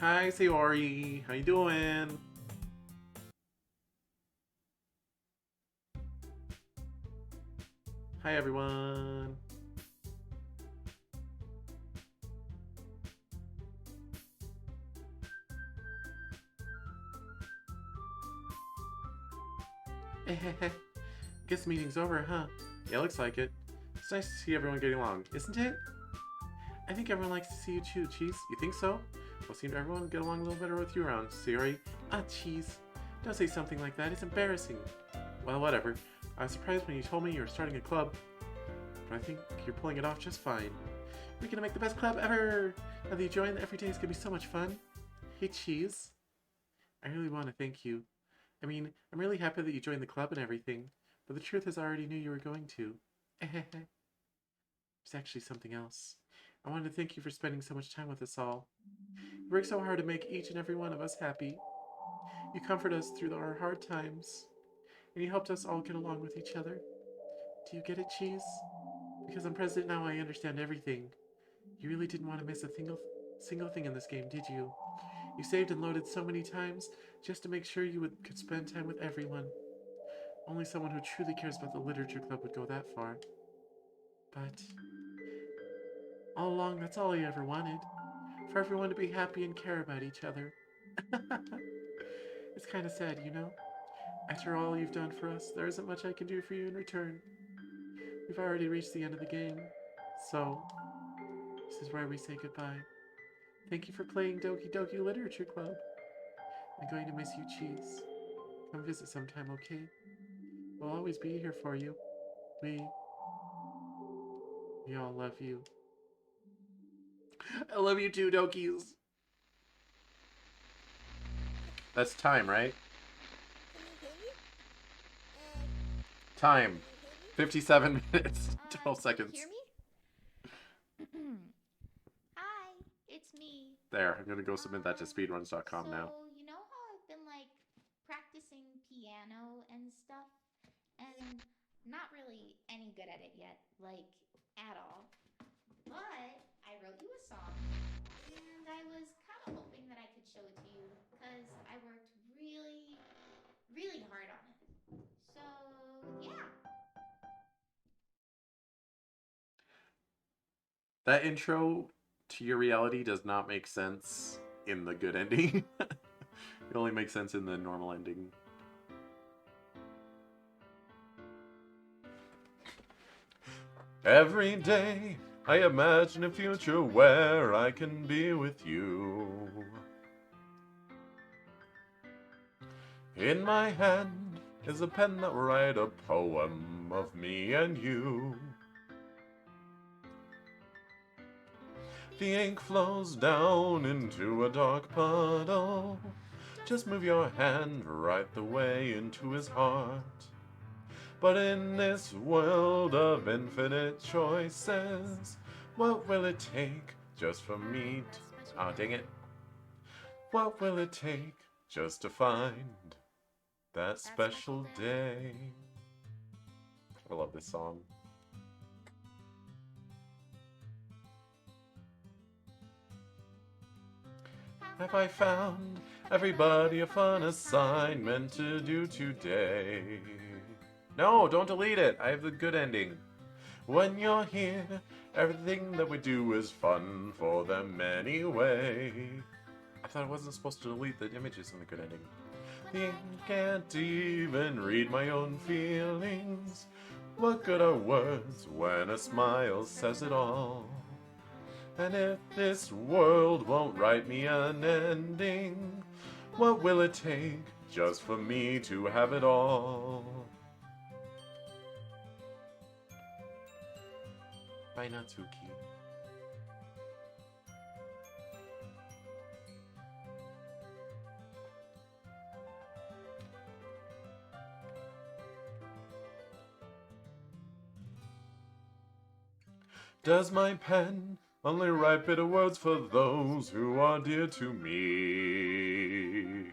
Hi, Sayori. How you doing? Hi, everyone. Guess the meeting's over, huh? Yeah, looks like it. It's nice to see everyone getting along, isn't it? I think everyone likes to see you too, Cheese. You think so? Well, seem everyone get along a little better with you around, Sayori. Ah, Cheese. Don't say something like that. It's embarrassing. Well, whatever. I was surprised when you told me you were starting a club, but I think you're pulling it off just fine. We're gonna make the best club ever! Now that you joined, every day is gonna be so much fun. Hey, Cheese. I really want to thank you. I mean, I'm really happy that you joined the club and everything, but the truth is I already knew you were going to. There's actually something else. I wanted to thank you for spending so much time with us all. You work so hard to make each and every one of us happy. You comfort us through our hard times, and you helped us all get along with each other. Do you get it, Cheese? Because I'm president now, I understand everything. You really didn't want to miss a single thing in this game, did you? You saved and loaded so many times just to make sure you could spend time with everyone. Only someone who truly cares about the literature club would go that far. But all along, that's all I ever wanted. For everyone to be happy and care about each other. It's kind of sad, you know? After all you've done for us, there isn't much I can do for you in return. We've already reached the end of the game. So, this is where we say goodbye. Thank you for playing Doki Doki Literature Club. I'm going to miss you, Cheese. Come visit sometime, okay? We'll always be here for you. We all love you. I love you too, Dokies. That's time, right? Time. 57 minutes, 12 seconds. Hear me? Hi, it's me. There, I'm gonna go submit that to speedruns.com now. So, you know how I've been like practicing piano and stuff, and not really any good at it yet, like at all. But I wrote you a song, and I was kind of hoping that I could show it to you because I worked really, really hard on it. So, yeah. That intro to your reality does not make sense in the good ending. It only makes sense in the normal ending. Every day I imagine a future where I can be with you. In my hand is a pen that will write a poem of me and you. The ink flows down into a dark puddle. Just move your hand right the way into his heart. But in this world of infinite choices, what will it take just for me to... Ah, dang it. What will it take just to find that special day? I love this song. Have I found everybody a fun assignment to do today? No, don't delete it. I have the good ending. When you're here, everything that we do is fun for them anyway. I thought I wasn't supposed to delete the images in the good ending. The ink can't even read my own feelings. What good are words when a smile says it all? And if this world won't write me an ending, what will it take just for me to have it all? By Natsuki. Does my pen only write bitter words for those who are dear to me?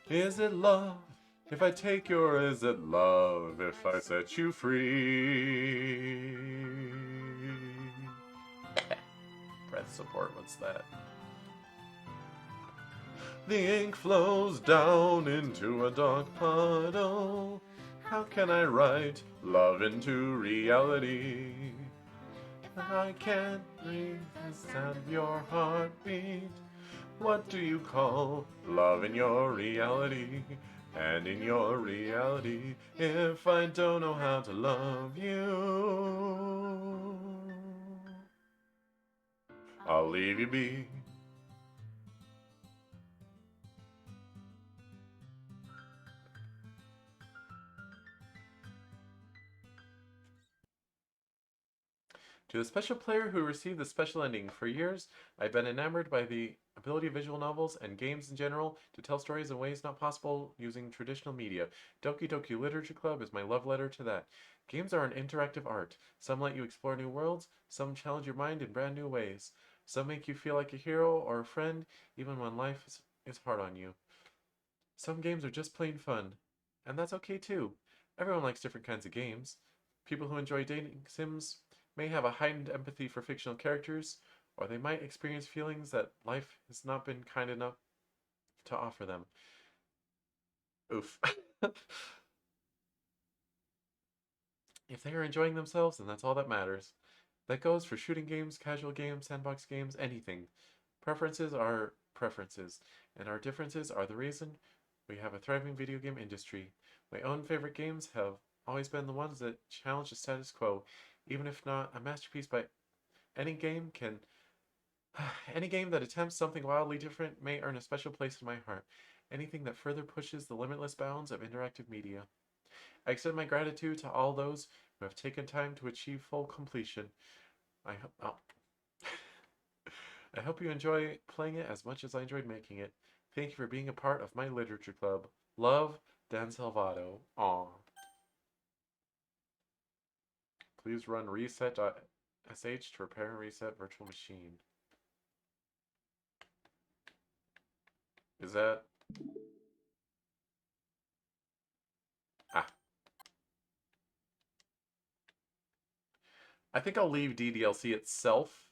Is it love if I take you, or is it love if I set you free? Breath Death support. What's that? The ink flows down into a dark puddle. How can I write love into reality? If I can't read the sound of your heartbeat, what do you call love in your reality? And in your reality, if I don't know how to love you, I'll leave you be. To the special player who received the special ending, for years I've been enamored by the ability of visual novels and games in general to tell stories in ways not possible using traditional media. Doki Doki Literature Club is my love letter to that. Games are an interactive art. Some let you explore new worlds, some challenge your mind in brand new ways. Some make you feel like a hero or a friend even when life is hard on you. Some games are just plain fun, and that's okay too. Everyone likes different kinds of games. People who enjoy dating sims may have a heightened empathy for fictional characters, or they might experience feelings that life has not been kind enough to offer them. Oof. If they are enjoying themselves, then that's all that matters. That goes for shooting games, casual games, sandbox games, anything. Preferences are preferences, and our differences are the reason we have a thriving video game industry. My own favorite games have always been the ones that challenge the status quo, even if not a masterpiece by any game can any game that attempts something wildly different may earn a special place in my heart. Anything that further pushes the limitless bounds of interactive media. I extend my gratitude to all those who have taken time to achieve full completion. I hope I hope you enjoy playing it as much as I enjoyed making it. Thank you for being a part of my literature club. Love, Dan Salvato. Aw. Please run reset.sh to repair and reset virtual machine. Is that... Ah. I think I'll leave DDLC itself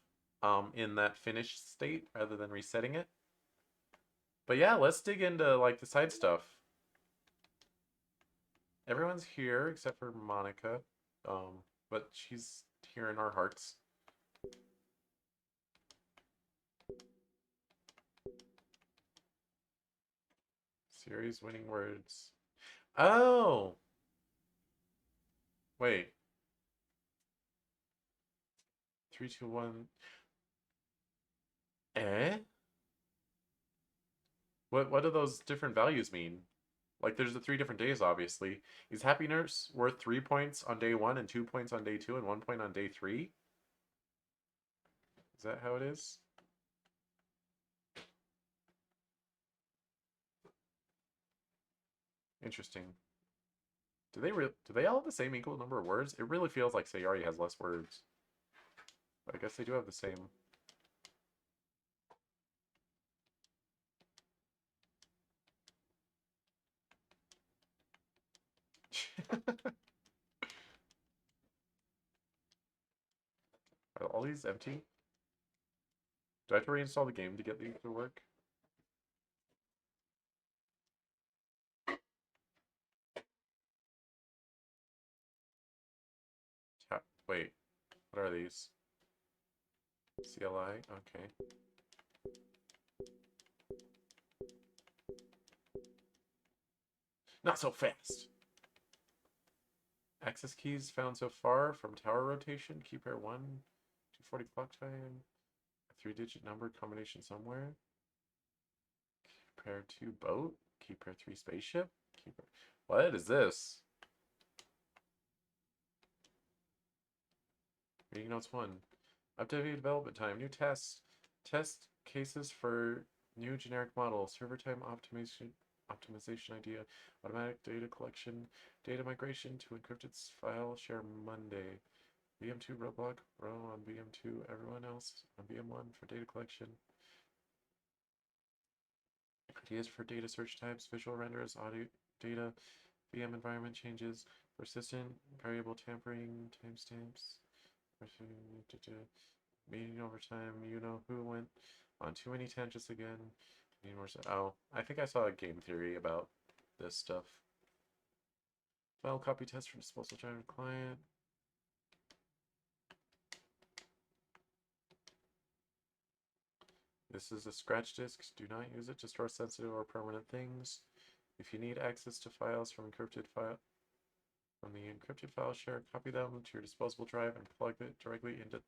in that finished state rather than resetting it. But yeah, let's dig into like the side stuff. Everyone's here except for Monica, but she's here in our hearts. Series winning words. Oh! Wait. 3, 2, 1. Eh? What do those different values mean? Like, there's the 3 different days, obviously. Is happiness worth 3 points on day 1 and 2 points on day 2 and 1 point on day 3? Is that how it is? Interesting. Do they all have the same equal number of words? It really feels like Sayari has less words. But I guess they do have the same. Are all these empty? Do I have to reinstall the game to get these to work? Wait, what are these? CLI? Okay. Not so fast! Access keys found so far from tower rotation. Key pair 1, 240 clock time. A 3-digit number combination somewhere. Key pair 2 boat. Key pair 3 spaceship. Key pair... What is this? Reading notes 1. Updated development time. New tests. Test cases for new generic model. Server time optimization idea. Automatic data collection. Data migration to encrypted file share Monday. BM2 roadblock. Row on BM2. Everyone else on BM1 for data collection. Ideas for data search types. Visual renders. Audio data. VM environment changes. Persistent variable tampering. Timestamps. Meeting overtime. You know who went on too many tangents again. Need more. Oh, I think I saw a game theory about this stuff. File copy test for disposal drive client. This is a scratch disk. Do not use it to store sensitive or permanent things. If you need access to files from the encrypted file share, copy them to your disposable drive and plug it directly into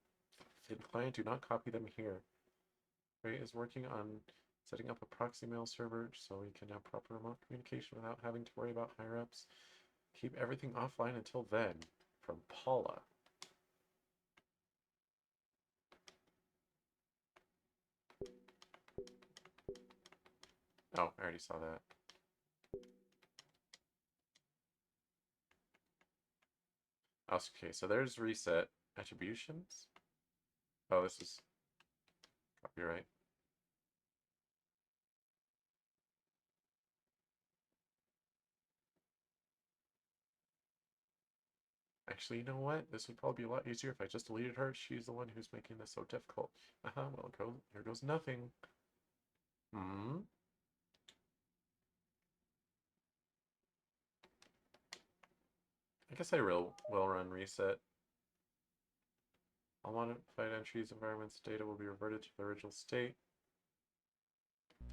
the client. Do not copy them here. Ray is working on setting up a proxy mail server so we can have proper remote communication without having to worry about higher-ups. Keep everything offline until then. From Paula. Oh, I already saw that. Okay, so there's reset. Attributions? Oh, this is copyright. Actually, you know what? This would probably be a lot easier if I just deleted her. She's the one who's making this so difficult. Well, here goes nothing. I guess I will run reset. All modified entries, environments, data will be reverted to the original state.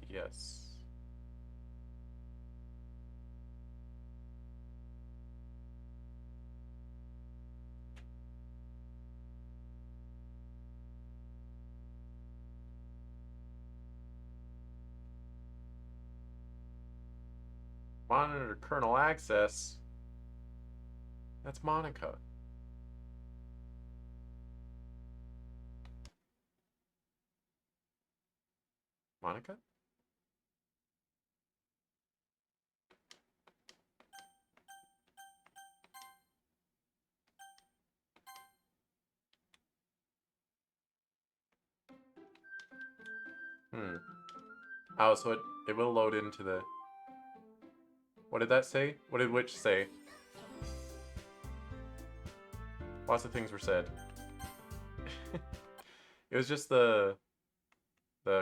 Yes. Monitor kernel access. That's Monica. Monica? Oh, so it will load into the... What did that say? What did which say? Lots of things were said. It was just the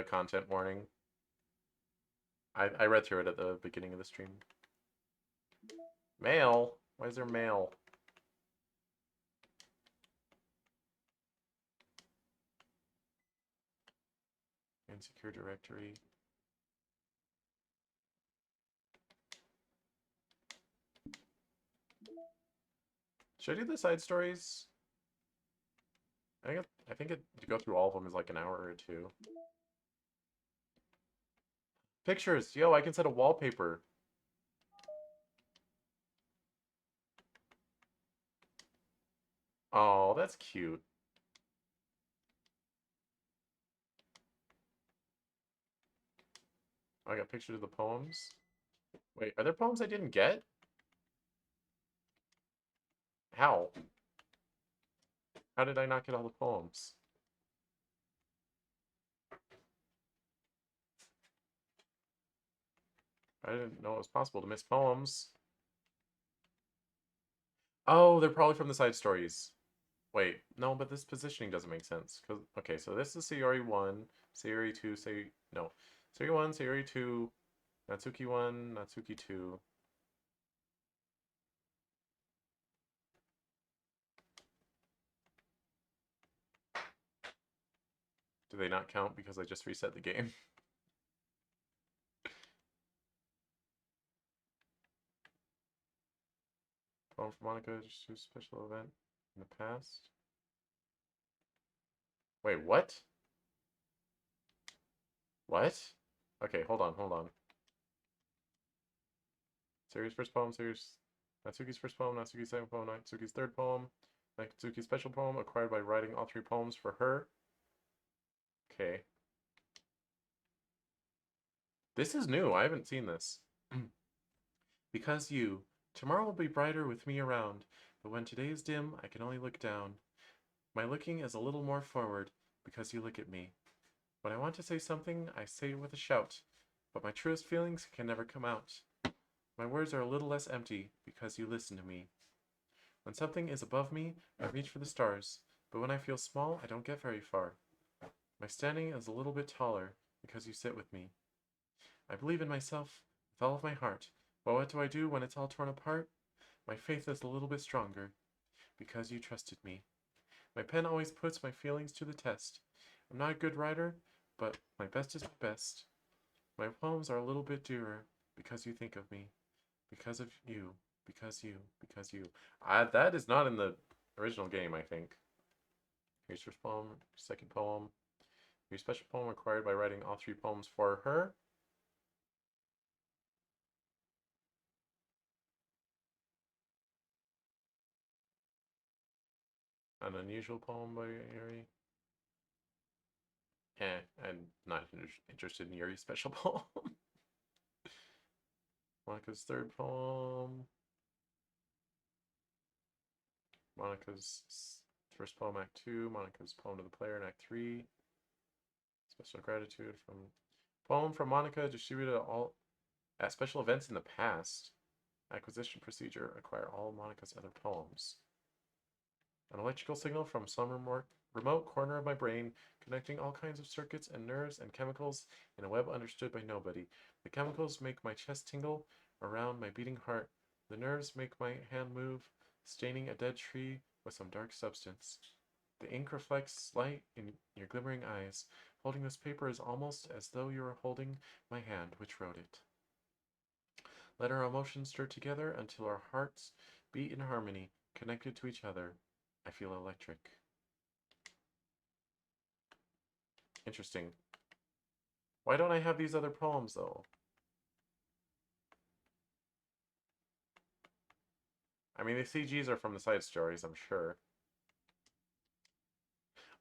content warning. I read through it at the beginning of the stream. Mail? Why is there mail? Insecure directory. Should I do the side stories? I think to go through all of them is like an hour or two. Pictures! Yo, I can set a wallpaper. Oh, that's cute. I got pictures of the poems. Wait, are there poems I didn't get? How? How did I not get all the poems? I didn't know it was possible to miss poems. Oh, they're probably from the side stories. Wait, no, but this positioning doesn't make sense. Okay, so this is Sayori 1, Sayori 2, no. Sayori 1, Sayori 2, Natsuki 1, Natsuki 2. Do they not count because I just reset the game? Poem for Monica, just a special event in the past. Wait, what? What? Okay, hold on. Sayori's first poem, Natsuki's first poem, Natsuki's second poem, Natsuki's third poem, Natsuki's special poem, acquired by writing all 3 poems for her. Okay. This is new. I haven't seen this. Because you. Tomorrow will be brighter with me around, but when today is dim, I can only look down. My looking is a little more forward, because you look at me. When I want to say something, I say it with a shout, but my truest feelings can never come out. My words are a little less empty, because you listen to me. When something is above me, I reach for the stars. But when I feel small, I don't get very far. My standing is a little bit taller because you sit with me. I believe in myself with all of my heart. But what do I do when it's all torn apart? My faith is a little bit stronger because you trusted me. My pen always puts my feelings to the test. I'm not a good writer, but my best is my best. My poems are a little bit dearer because you think of me. Because of you. Because you. Because you. That is not in the original game, I think. Here's first poem, second poem. Your special poem required by writing all 3 poems for her. An unusual poem by Yuri. I'm not interested in Yuri's special poem. Monica's third poem. Monica's first poem, Act 2. Monica's poem to the player in Act 3. Special gratitude from... Poem from Monica distributed at special events in the past. Acquisition procedure. Acquire all Monica's other poems. An electrical signal from some remote corner of my brain, connecting all kinds of circuits and nerves and chemicals in a web understood by nobody. The chemicals make my chest tingle around my beating heart. The nerves make my hand move, staining a dead tree with some dark substance. The ink reflects light in your glimmering eyes. Holding this paper is almost as though you were holding my hand which wrote it. Let our emotions stir together until our hearts beat in harmony, connected to each other. I feel electric. Interesting. Why don't I have these other poems, though? I mean, the CGs are from the side stories, I'm sure.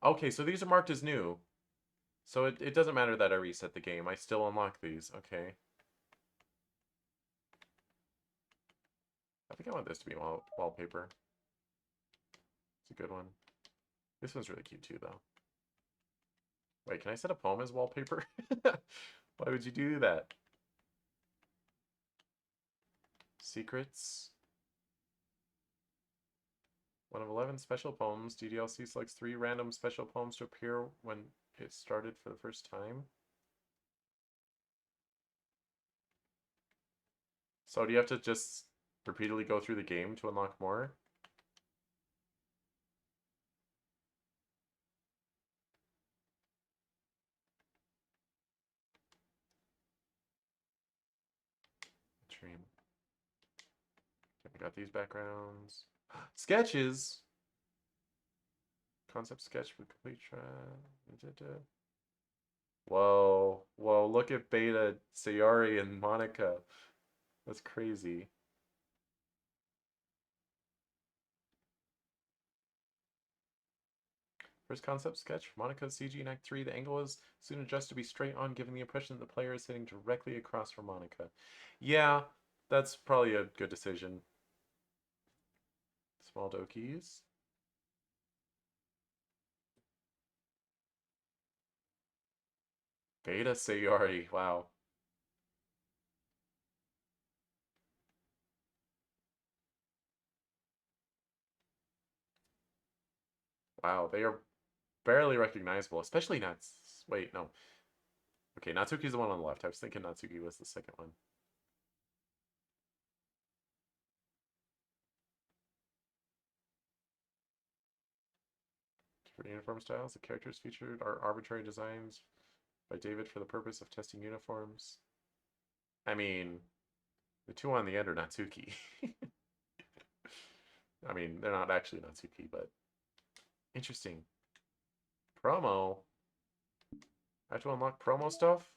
Okay, so these are marked as new. So it doesn't matter that I reset the game. I still unlock these. Okay. I think I want this to be wallpaper. It's a good one. This one's really cute too, though. Wait, can I set a poem as wallpaper? Why would you do that? Secrets. 1 of 11 special poems. DDLC selects 3 random special poems to appear when it started for the first time. So do you have to just repeatedly go through the game to unlock more? Dream. Okay, we got these backgrounds. Sketches! Concept sketch for complete trial. Whoa. Whoa, look at Beta, Sayori, and Monica. That's crazy. First concept sketch, Monica's CG in Act 3. The angle is soon adjusted to be straight on, giving the impression that the player is sitting directly across from Monica. Yeah, that's probably a good decision. Small dokies. Beta Sayori, wow. Wow, they are barely recognizable, especially Nats. Wait, no. Okay, Natsuki's the one on the left. I was thinking Natsuki was the second one. For uniform styles, the characters featured are arbitrary designs by David for the purpose of testing uniforms. I mean, the 2 on the end are Natsuki. I mean, they're not actually Natsuki, but interesting. Promo. I have to unlock promo stuff?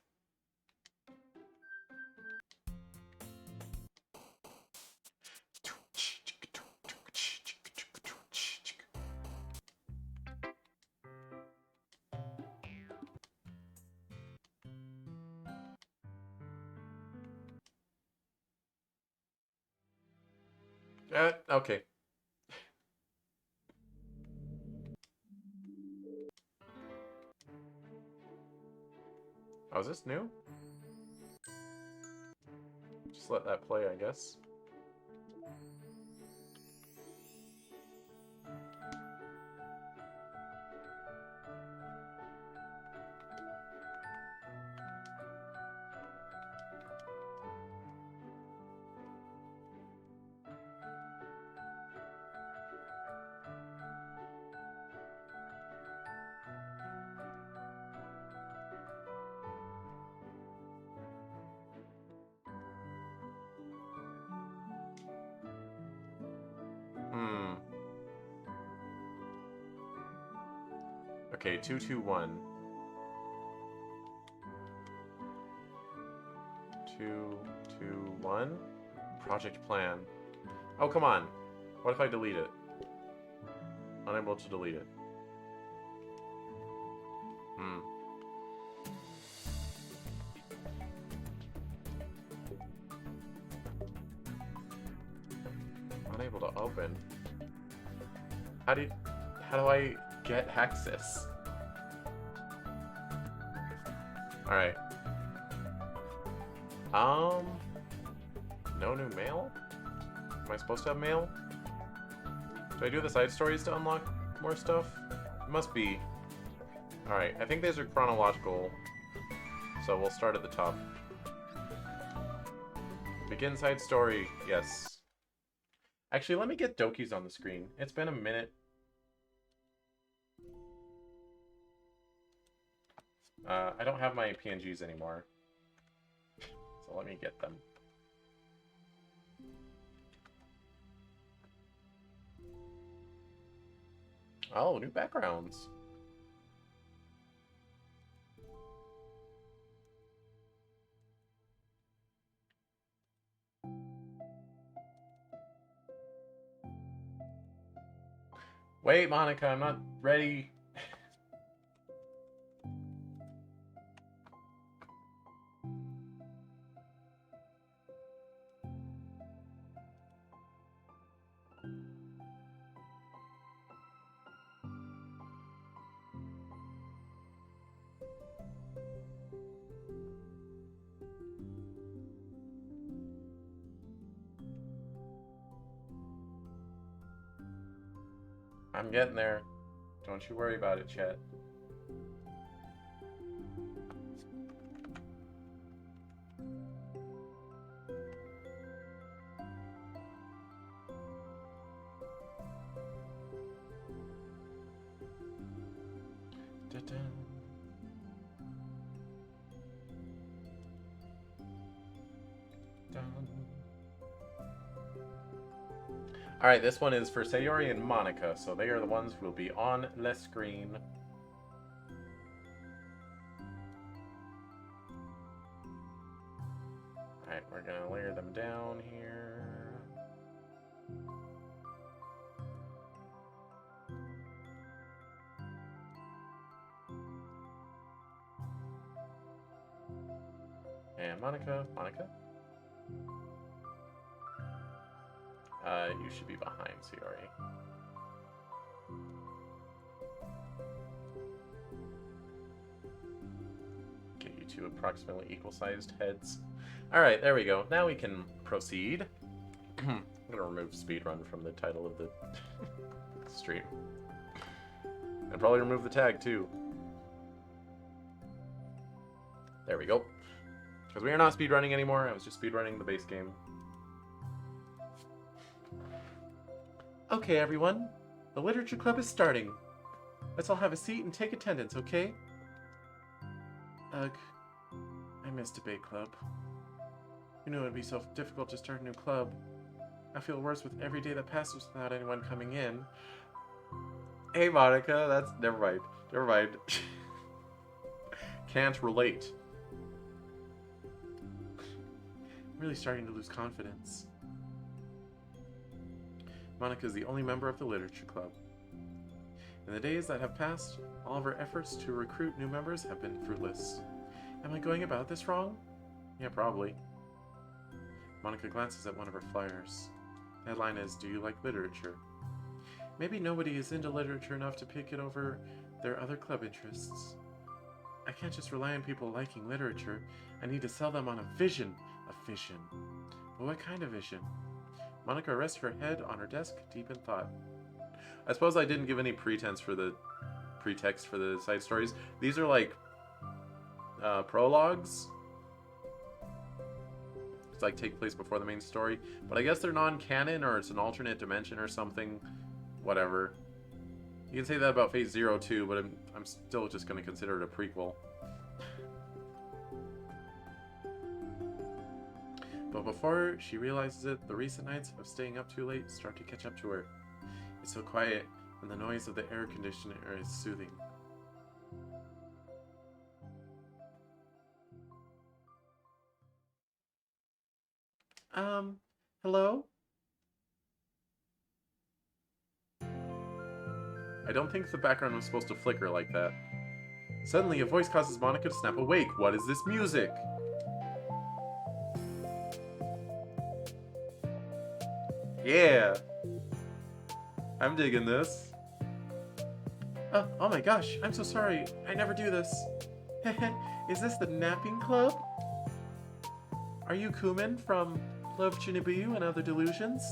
Okay. Oh, is this new? Just let that play, I guess. Okay, 221. 221. Project plan. Oh, come on. What if I delete it? Unable to delete it. Unable to open. How do I get access? Alright. No new mail? Am I supposed to have mail? Do I do the side stories to unlock more stuff? It must be. Alright, I think these are chronological. So we'll start at the top. Begin side story. Yes. Actually, let me get Doki's on the screen. It's been a minute. I don't have my PNGs anymore. So let me get them. Oh, new backgrounds. Wait, Monica, I'm not ready. I'm getting there. Don't you worry about it, chat. Da-da. Alright, this one is for Sayori and Monica, so they are the ones who will be on the screen. Alright, we're gonna layer them down here. And Monica. You should be behind Sayori. Get you two approximately equal-sized heads. Alright, there we go. Now we can proceed. I'm gonna remove speedrun from the title of the stream. And probably remove the tag, too. There we go. Because we are not speedrunning anymore, I was just speedrunning the base game. Okay, everyone. The literature club is starting. Let's all have a seat and take attendance, okay? Ugh. I miss debate club. You knew it would be so difficult to start a new club. I feel worse with every day that passes without anyone coming in. Hey, Monica, that's... Never mind. Can't relate. I'm really starting to lose confidence. Monica is the only member of the literature club. In the days that have passed, all of our efforts to recruit new members have been fruitless. Am I going about this wrong? Yeah, probably. Monica glances at one of her flyers. The headline is, "Do you like literature?" Maybe nobody is into literature enough to pick it over their other club interests. I can't just rely on people liking literature. I need to sell them on a vision. A vision. But what kind of vision? Monica rests her head on her desk, deep in thought. I suppose I didn't give any pretext for the side stories. These are like prologues. It's like take place before the main story. But I guess they're non-canon, or it's an alternate dimension or something. Whatever. You can say that about Phase 0 too, but I'm still just going to consider it a prequel. But before she realizes it, the recent nights of staying up too late start to catch up to her. It's so quiet, and the noise of the air conditioner is soothing. Hello? I don't think the background was supposed to flicker like that. Suddenly, a voice causes Monica to snap awake. What is this music? Yeah! I'm digging this. Oh my gosh, I'm so sorry. I never do this. Is this the napping club? Are you Kuman from Love Chinibuyu and Other Delusions?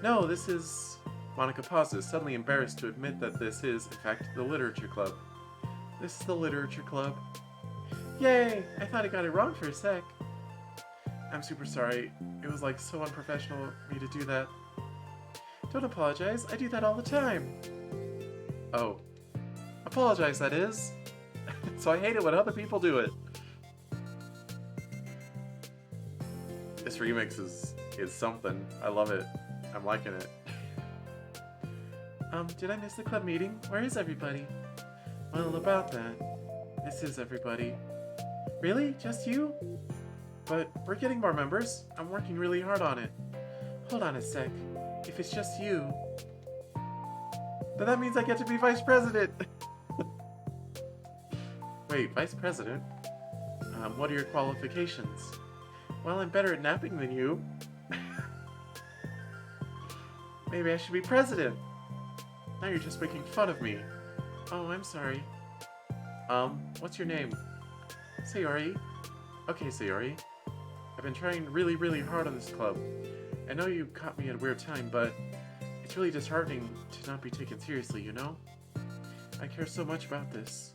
No, this is... Monica pauses, suddenly embarrassed to admit that this is, in fact, the literature club. This is the literature club. Yay! I thought I got it wrong for a sec. I'm super sorry. It was like so unprofessional of me to do that. Don't apologize, I do that all the time. Oh. Apologize, that is. So I hate it when other people do it. This remix is something. I love it. I'm liking it. Did I miss the club meeting? Where is everybody? Well, about that. This is everybody. Really? Just you? But we're getting more members. I'm working really hard on it. Hold on a sec. If it's just you... then that means I get to be vice president! Wait, vice president? What are your qualifications? Well, I'm better at napping than you. Maybe I should be president. Now you're just making fun of me. Oh, I'm sorry. What's your name? Sayori. Okay, Sayori. I've been trying really, really hard on this club. I know you caught me at a weird time, but it's really disheartening to not be taken seriously, you know? I care so much about this.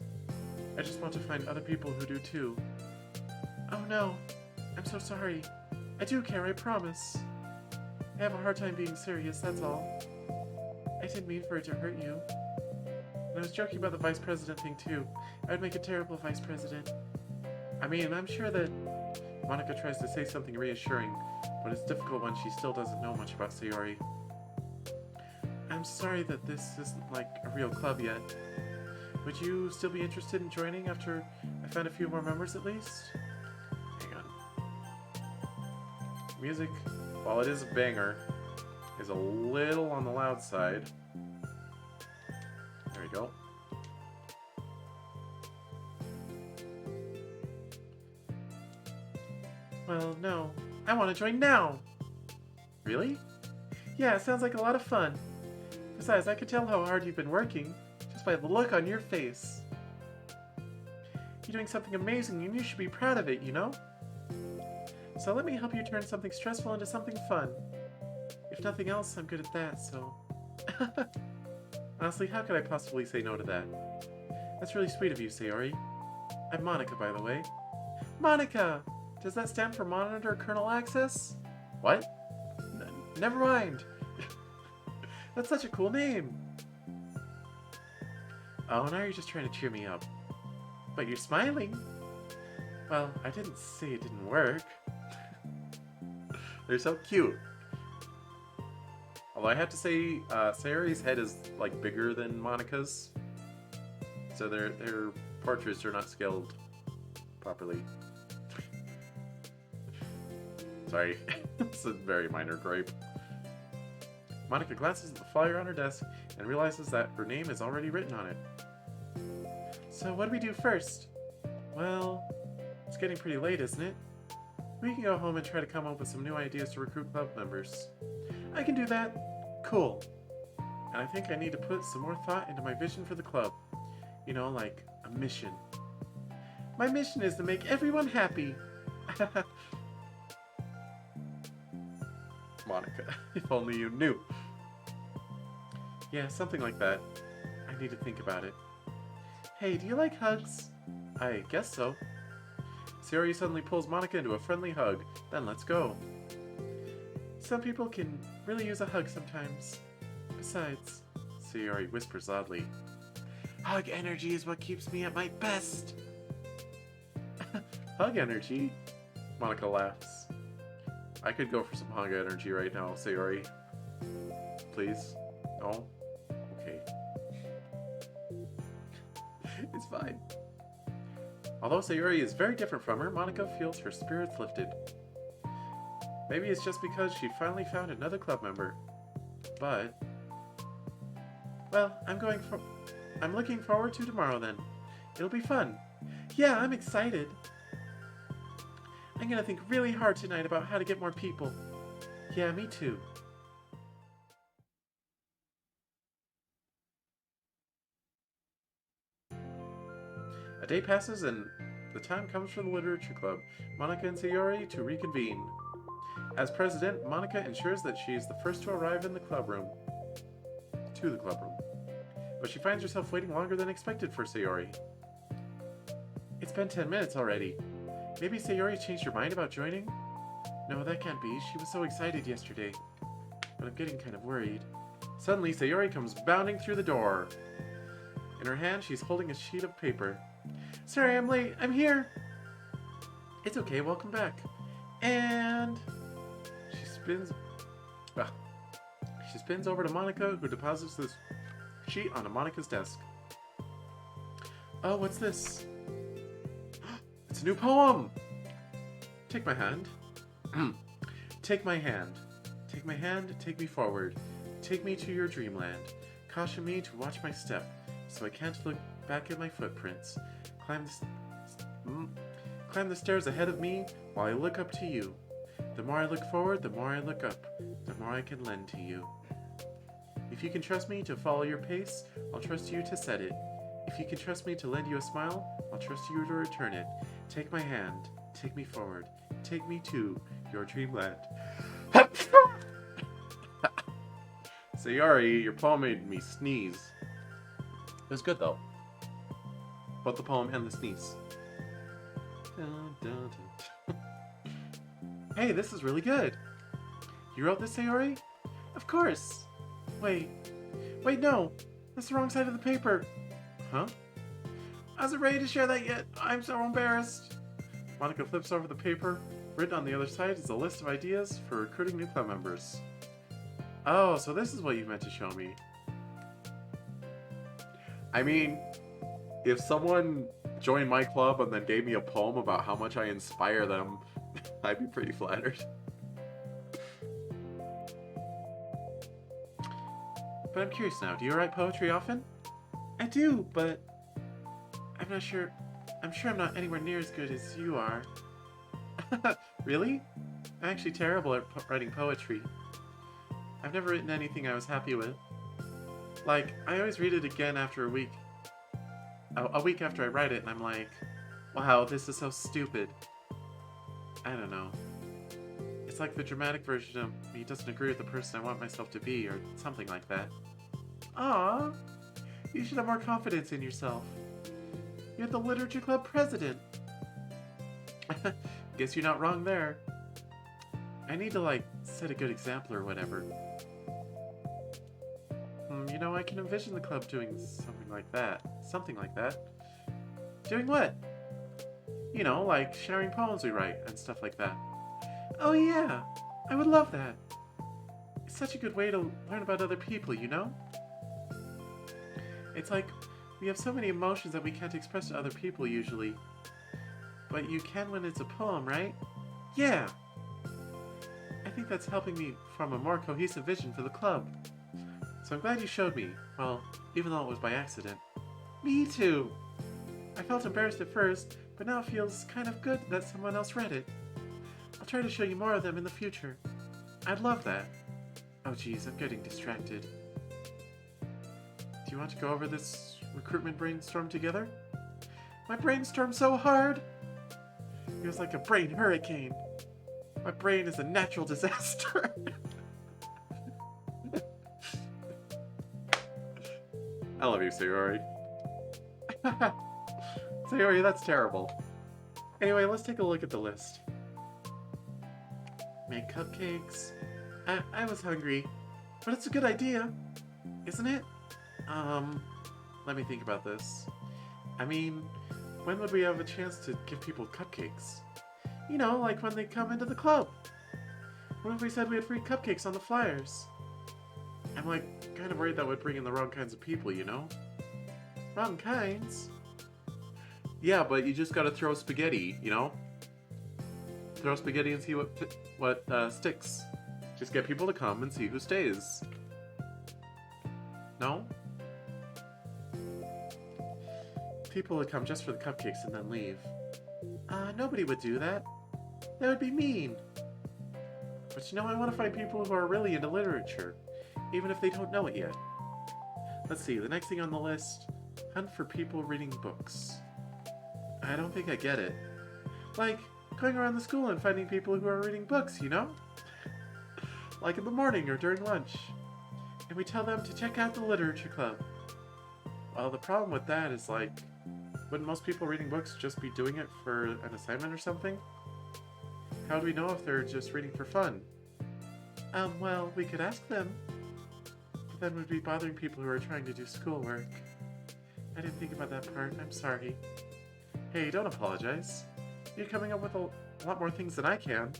I just want to find other people who do too. Oh no, I'm so sorry. I do care, I promise. I have a hard time being serious, that's all. I didn't mean for it to hurt you. And I was joking about the vice president thing too. I would make a terrible vice president. I mean, I'm sure that Monica tries to say something reassuring, but it's difficult when she still doesn't know much about Sayori. I'm sorry that this isn't like a real club yet. Would you still be interested in joining after I find a few more members at least? Hang on. Music, while it is a banger, is a little on the loud side. There we go. Well, no. I want to join now! Really? Yeah, it sounds like a lot of fun. Besides, I could tell how hard you've been working, just by the look on your face. You're doing something amazing and you should be proud of it, you know? So let me help you turn something stressful into something fun. If nothing else, I'm good at that, so... Honestly, how could I possibly say no to that? That's really sweet of you, Sayori. I'm Monica, by the way. Monica! Does that stand for Monitor Kernel Access? What? Never mind. That's such a cool name. Oh, now you're just trying to cheer me up. But you're smiling. Well, I didn't say it didn't work. They're so cute. Although I have to say, Sayori's head is like bigger than Monica's, so their portraits are not scaled properly. Sorry, it's a very minor gripe. Monica glances at the flyer on her desk and realizes that her name is already written on it. So what do we do first? Well, it's getting pretty late, isn't it? We can go home and try to come up with some new ideas to recruit club members. I can do that. Cool. And I think I need to put some more thought into my vision for the club. You know, like a mission. My mission is to make everyone happy. Monica, if only you knew. Yeah, something like that. I need to think about it. Hey, do you like hugs? I guess so. Sayori suddenly pulls Monica into a friendly hug. Then let's go. Some people can really use a hug sometimes. Besides, Sayori whispers loudly, hug energy is what keeps me at my best. Hug energy? Monica laughs. I could go for some hug energy right now, Sayori. Please? No? Okay. It's fine. Although Sayori is very different from her, Monica feels her spirits lifted. Maybe it's just because she finally found another club member. But, well, I'm looking forward to tomorrow then. It'll be fun. Yeah, I'm excited. I'm gonna think really hard tonight about how to get more people. Yeah, me too. A day passes and the time comes for the literature club, Monica and Sayori, to reconvene. As president, Monica ensures that she is the first to arrive in the clubroom. To the clubroom. But she finds herself waiting longer than expected for Sayori. It's been 10 minutes already. Maybe Sayori changed her mind about joining? No, that can't be. She was so excited yesterday. But I'm getting kind of worried. Suddenly, Sayori comes bounding through the door. In her hand, she's holding a sheet of paper. Sorry, I'm late. I'm here. It's okay. Welcome back. And she spins over to Monica, who deposits this sheet onto Monica's desk. Oh, what's this? It's a new poem. Take my hand. Take my hand. Take my hand, take me forward. Take me to your dreamland. Caution me to watch my step, so I can't look back at my footprints. Climb the stairs ahead of me while I look up to you. The more I look forward, the more I look up, the more I can lend to you. If you can trust me to follow your pace, I'll trust you to set it. If you can trust me to lend you a smile, I'll trust you to return it. Take my hand, take me forward, take me to your dreamland. Sayori, your poem made me sneeze. It was good though. Both the poem and the sneeze. Dun, dun, dun. Hey, this is really good. You wrote this, Sayori? Of course. Wait, no. That's the wrong side of the paper. Huh? I wasn't ready to share that yet. I'm so embarrassed. Monica flips over the paper. Written on the other side is a list of ideas for recruiting new club members. Oh, so this is what you meant to show me. I mean, if someone joined my club and then gave me a poem about how much I inspire them, I'd be pretty flattered. But I'm curious now, do you write poetry often? I do, but I'm not sure. I'm sure I'm not anywhere near as good as you are. Really? I'm actually terrible at writing poetry. I've never written anything I was happy with. Like, I always read it again after a week after I write it, and I'm like, wow, this is so stupid. I don't know. It's like the dramatic version of me doesn't agree with the person I want myself to be, or something like that. Aww, you should have more confidence in yourself. You're the literature club president. Guess you're not wrong there. I need to, like, set a good example or whatever. You know, I can envision the club doing something like that. Something like that. Doing what? You know, like sharing poems we write and stuff like that. Oh yeah, I would love that. It's such a good way to learn about other people, you know? It's like we have so many emotions that we can't express to other people usually. But you can when it's a poem, right? Yeah! I think that's helping me form a more cohesive vision for the club. So I'm glad you showed me. Well, even though it was by accident. Me too! I felt embarrassed at first, but now it feels kind of good that someone else read it. I'll try to show you more of them in the future. I'd love that. Oh geez, I'm getting distracted. Do you want to go over this recruitment brainstorm together? My brainstorm's so hard! It was like a brain hurricane. My brain is a natural disaster. I love you, Sayori. Sayori, that's terrible. Anyway, let's take a look at the list. Make cupcakes. I was hungry, but it's a good idea, isn't it? Let me think about this. I mean, when would we have a chance to give people cupcakes? You know, like when they come into the club. What if we said we had free cupcakes on the flyers? I'm like, kind of worried that would bring in the wrong kinds of people, you know? Wrong kinds? Yeah, but you just gotta throw spaghetti, you know? throw spaghetti and see what sticks. Just get people to come and see who stays. No? People would come just for the cupcakes and then leave. Nobody would do that. That would be mean. But you know, I want to find people who are really into literature, even if they don't know it yet. Let's see, the next thing on the list, hunt for people reading books. I don't think I get it. Like, going around the school and finding people who are reading books, you know? Like in the morning or during lunch. And we tell them to check out the literature club. Well, the problem with that is, like, wouldn't most people reading books just be doing it for an assignment or something? How do we know if they're just reading for fun? Well, we could ask them. But then we'd be bothering people who are trying to do schoolwork. I didn't think about that part. I'm sorry. Hey, don't apologize. You're coming up with a lot more things than I can.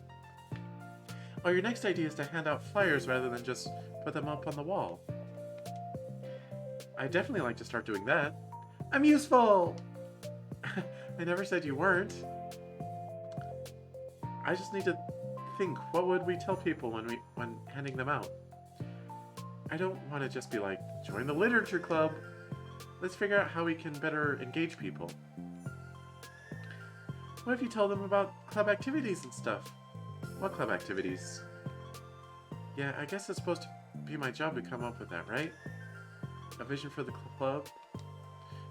Oh, your next idea is to hand out flyers rather than just put them up on the wall. I'd definitely like to start doing that. I'm useful! I never said you weren't. I just need to think, what would we tell people when handing them out? I don't want to just be like, join the literature club. Let's figure out how we can better engage people. What if you tell them about club activities and stuff? What club activities? Yeah, I guess it's supposed to be my job to come up with that, right? A vision for the club?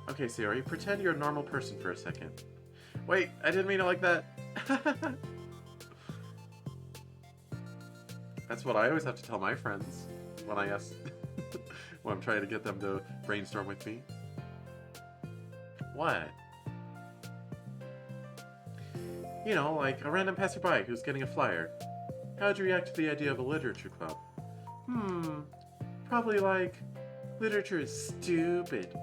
Okay, Sayori, pretend you're a normal person for a second. Wait, I didn't mean it like that. That's what I always have to tell my friends when I ask, when I'm trying to get them to brainstorm with me. What? You know, like a random passerby who's getting a flyer. How would you react to the idea of a literature club? Probably like, literature is stupid.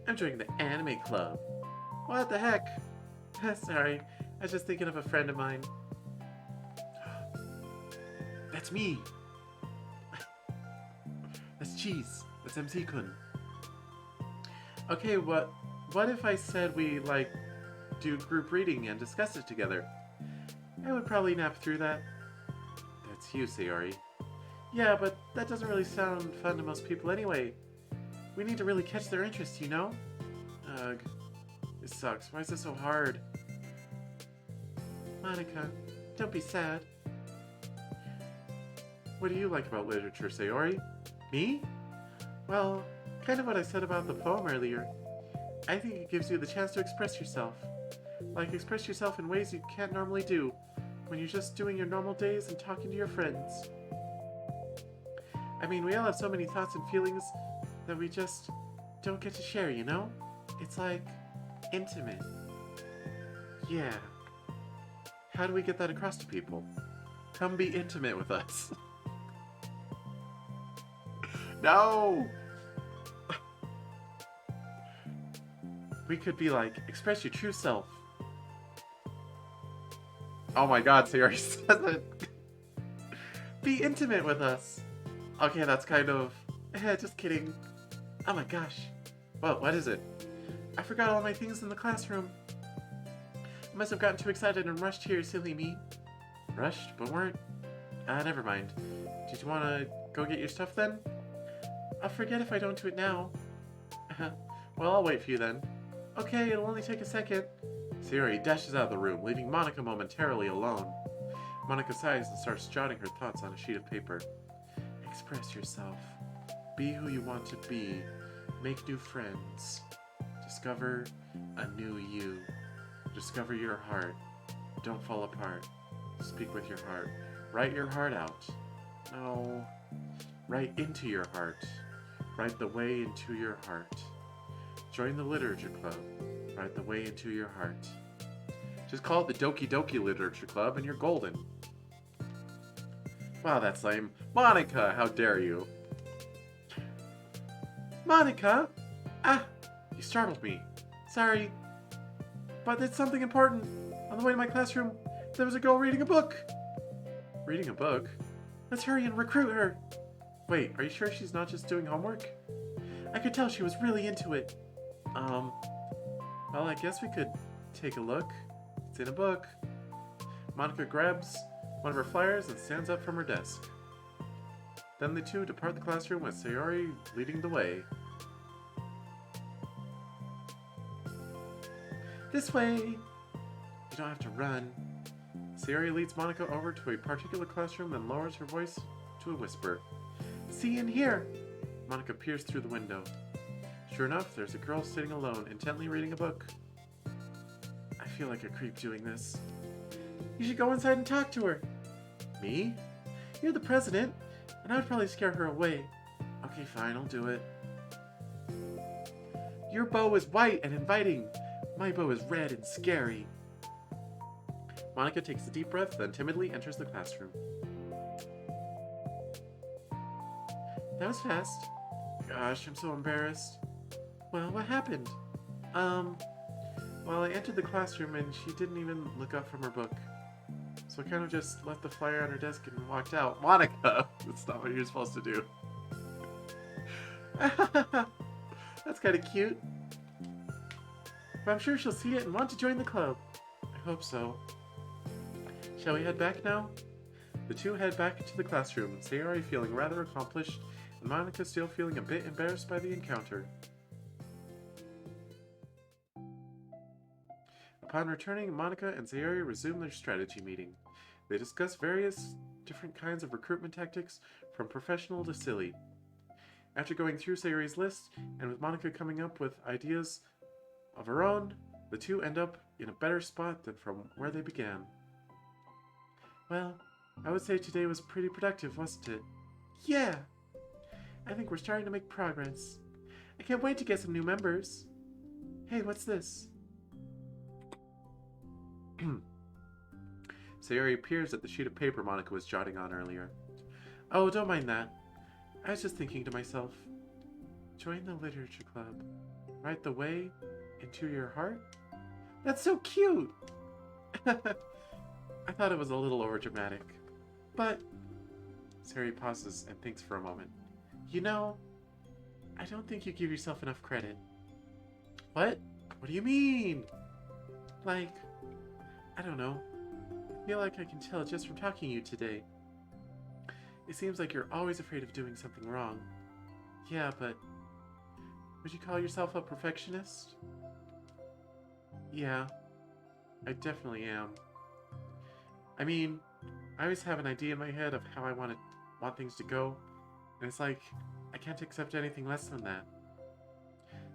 I'm joining the anime club. What the heck? Sorry, I was just thinking of a friend of mine. That's me. That's Cheese. That's MC-kun. Okay, what if I said we, like, do group reading and discuss it together? I would probably nap through that. That's you, Sayori. Yeah, but that doesn't really sound fun to most people anyway. We need to really catch their interest, you know? Ugh. This sucks. Why is this so hard? Monica, don't be sad. What do you like about literature, Sayori? Me? Well, kind of what I said about the poem earlier. I think it gives you the chance to express yourself. Like, express yourself in ways you can't normally do when you're just doing your normal days and talking to your friends. I mean, we all have so many thoughts and feelings that we just don't get to share, you know? It's like, intimate. Yeah. How do we get that across to people? Come be intimate with us. No! We could be like, express your true self. Oh my god, Sayori says it. Be intimate with us. Okay, that's kind of... just kidding. Oh my gosh. Well, what is it? I forgot all my things in the classroom. I must have gotten too excited and rushed here, silly me. Rushed? But weren't... never mind. Did you want to go get your stuff then? I'll forget if I don't do it now. Well, I'll wait for you then. Okay, it'll only take a second. Sayori dashes out of the room, leaving Monica momentarily alone. Monica sighs and starts jotting her thoughts on a sheet of paper. Express yourself. Be who you want to be. Make new friends. Discover a new you. Discover your heart. Don't fall apart. Speak with your heart. Write your heart out. No. Write into your heart. Write the way into your heart. Join the literature club. Write the way into your heart. Just call it the Doki Doki Literature Club and you're golden. Wow, that's lame. Monica, how dare you? Monica? Ah, you startled me. Sorry. But it's something important. On the way to my classroom, there was a girl reading a book. Reading a book? Let's hurry and recruit her. Wait, are you sure she's not just doing homework? I could tell she was really into it. Well, I guess we could take a look. It's in a book. Monica grabs one of her flyers and stands up from her desk. Then the two depart the classroom with Sayori leading the way. This way! You don't have to run. Sayori leads Monica over to a particular classroom, then lowers her voice to a whisper. See in here! Monica peers through the window. Sure enough, there's a girl sitting alone, intently reading a book. I feel like a creep doing this. You should go inside and talk to her. Me? You're the president, and I would probably scare her away. Okay, fine, I'll do it. Your bow is white and inviting. My bow is red and scary. Monica takes a deep breath, then timidly enters the classroom. That was fast. Gosh, I'm so embarrassed. Well, what happened? Well, I entered the classroom and she didn't even look up from her book. So I kind of just left the flyer on her desk and walked out. Monica! That's not what you're supposed to do. That's kind of cute. But I'm sure she'll see it and want to join the club. I hope so. Shall we head back now? The two head back into the classroom, Sayori feeling rather accomplished, and Monica still feeling a bit embarrassed by the encounter. Upon returning, Monica and Sayori resume their strategy meeting. They discuss various different kinds of recruitment tactics, from professional to silly. After going through Sayori's list, and with Monica coming up with ideas of her own, the two end up in a better spot than from where they began. Well, I would say today was pretty productive, wasn't it? Yeah! I think we're starting to make progress. I can't wait to get some new members. Hey, what's this? Sayori peers at the sheet of paper Monica was jotting on earlier. Oh, don't mind that. I was just thinking to myself. Join the literature club. Write the way into your heart? That's so cute! I thought it was a little overdramatic. But... Sayori pauses and thinks for a moment. You know, I don't think you give yourself enough credit. What? What do you mean? Like, I don't know. I feel like I can tell just from talking to you today. It seems like you're always afraid of doing something wrong. Yeah, but... Would you call yourself a perfectionist? Yeah, I definitely am. I mean, I always have an idea in my head of how I want things to go, and it's like, I can't accept anything less than that.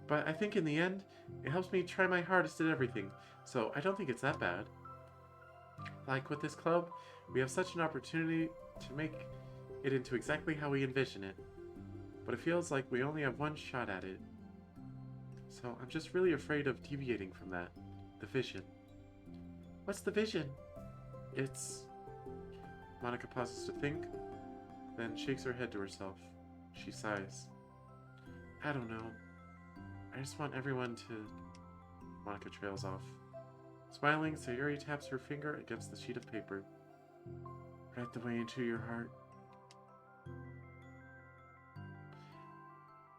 But I think in the end, it helps me try my hardest at everything, so I don't think it's that bad. Like with this club, we have such an opportunity to make it into exactly how we envision it. But it feels like we only have one shot at it. So I'm just really afraid of deviating from that. The vision. What's the vision? It's... Monica pauses to think, then shakes her head to herself. She sighs. I don't know. I just want everyone to... Monica trails off. Smiling, Sayori taps her finger against the sheet of paper. Write the way into your heart.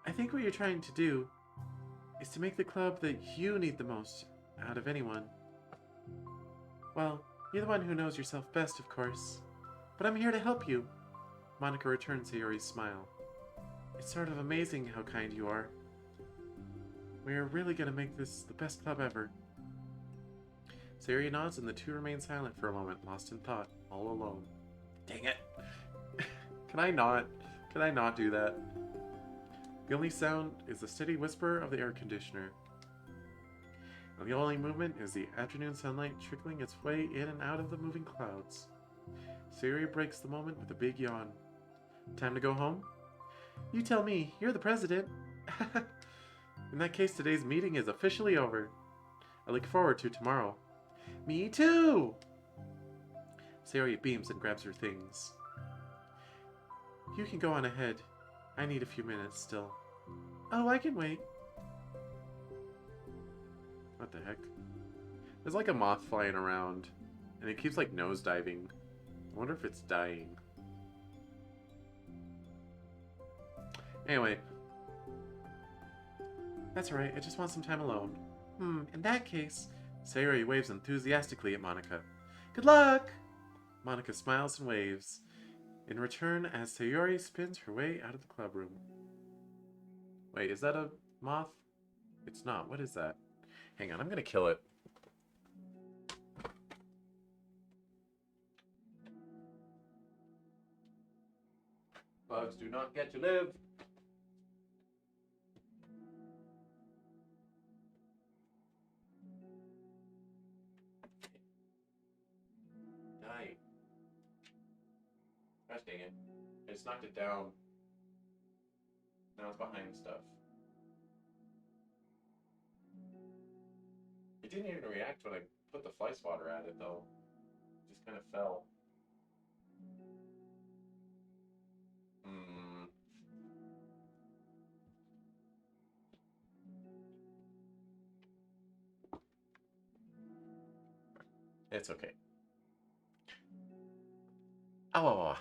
I think what you're trying to do is to make the club that you need the most out of anyone. Well, you're the one who knows yourself best, of course. But I'm here to help you. Monica returns Sayori's smile. It's sort of amazing how kind you are. We are really going to make this the best club ever. Sayori nods and the two remain silent for a moment, lost in thought, all alone. Dang it! Can I not do that? The only sound is the steady whisper of the air conditioner. And the only movement is the afternoon sunlight trickling its way in and out of the moving clouds. Sayori breaks the moment with a big yawn. Time to go home? You tell me, you're the president. In that case, today's meeting is officially over. I look forward to tomorrow. Me too! Sayori beams and grabs her things. You can go on ahead. I need a few minutes still. Oh, I can wait. What the heck? There's like a moth flying around, and it keeps like nosediving. I wonder if it's dying. Anyway. That's alright, I just want some time alone. In that case, Sayori waves enthusiastically at Monica. Good luck! Monica smiles and waves in return as Sayori spins her way out of the club room. Wait, is that a moth? It's not. What is that? Hang on, I'm gonna kill it. Bugs do not get to live. Die. Gosh dang it. I just knocked it down. Now it's behind stuff. It didn't even react when I put the fly swatter at it, though. It just kind of fell. Hmm. It's okay. Oh.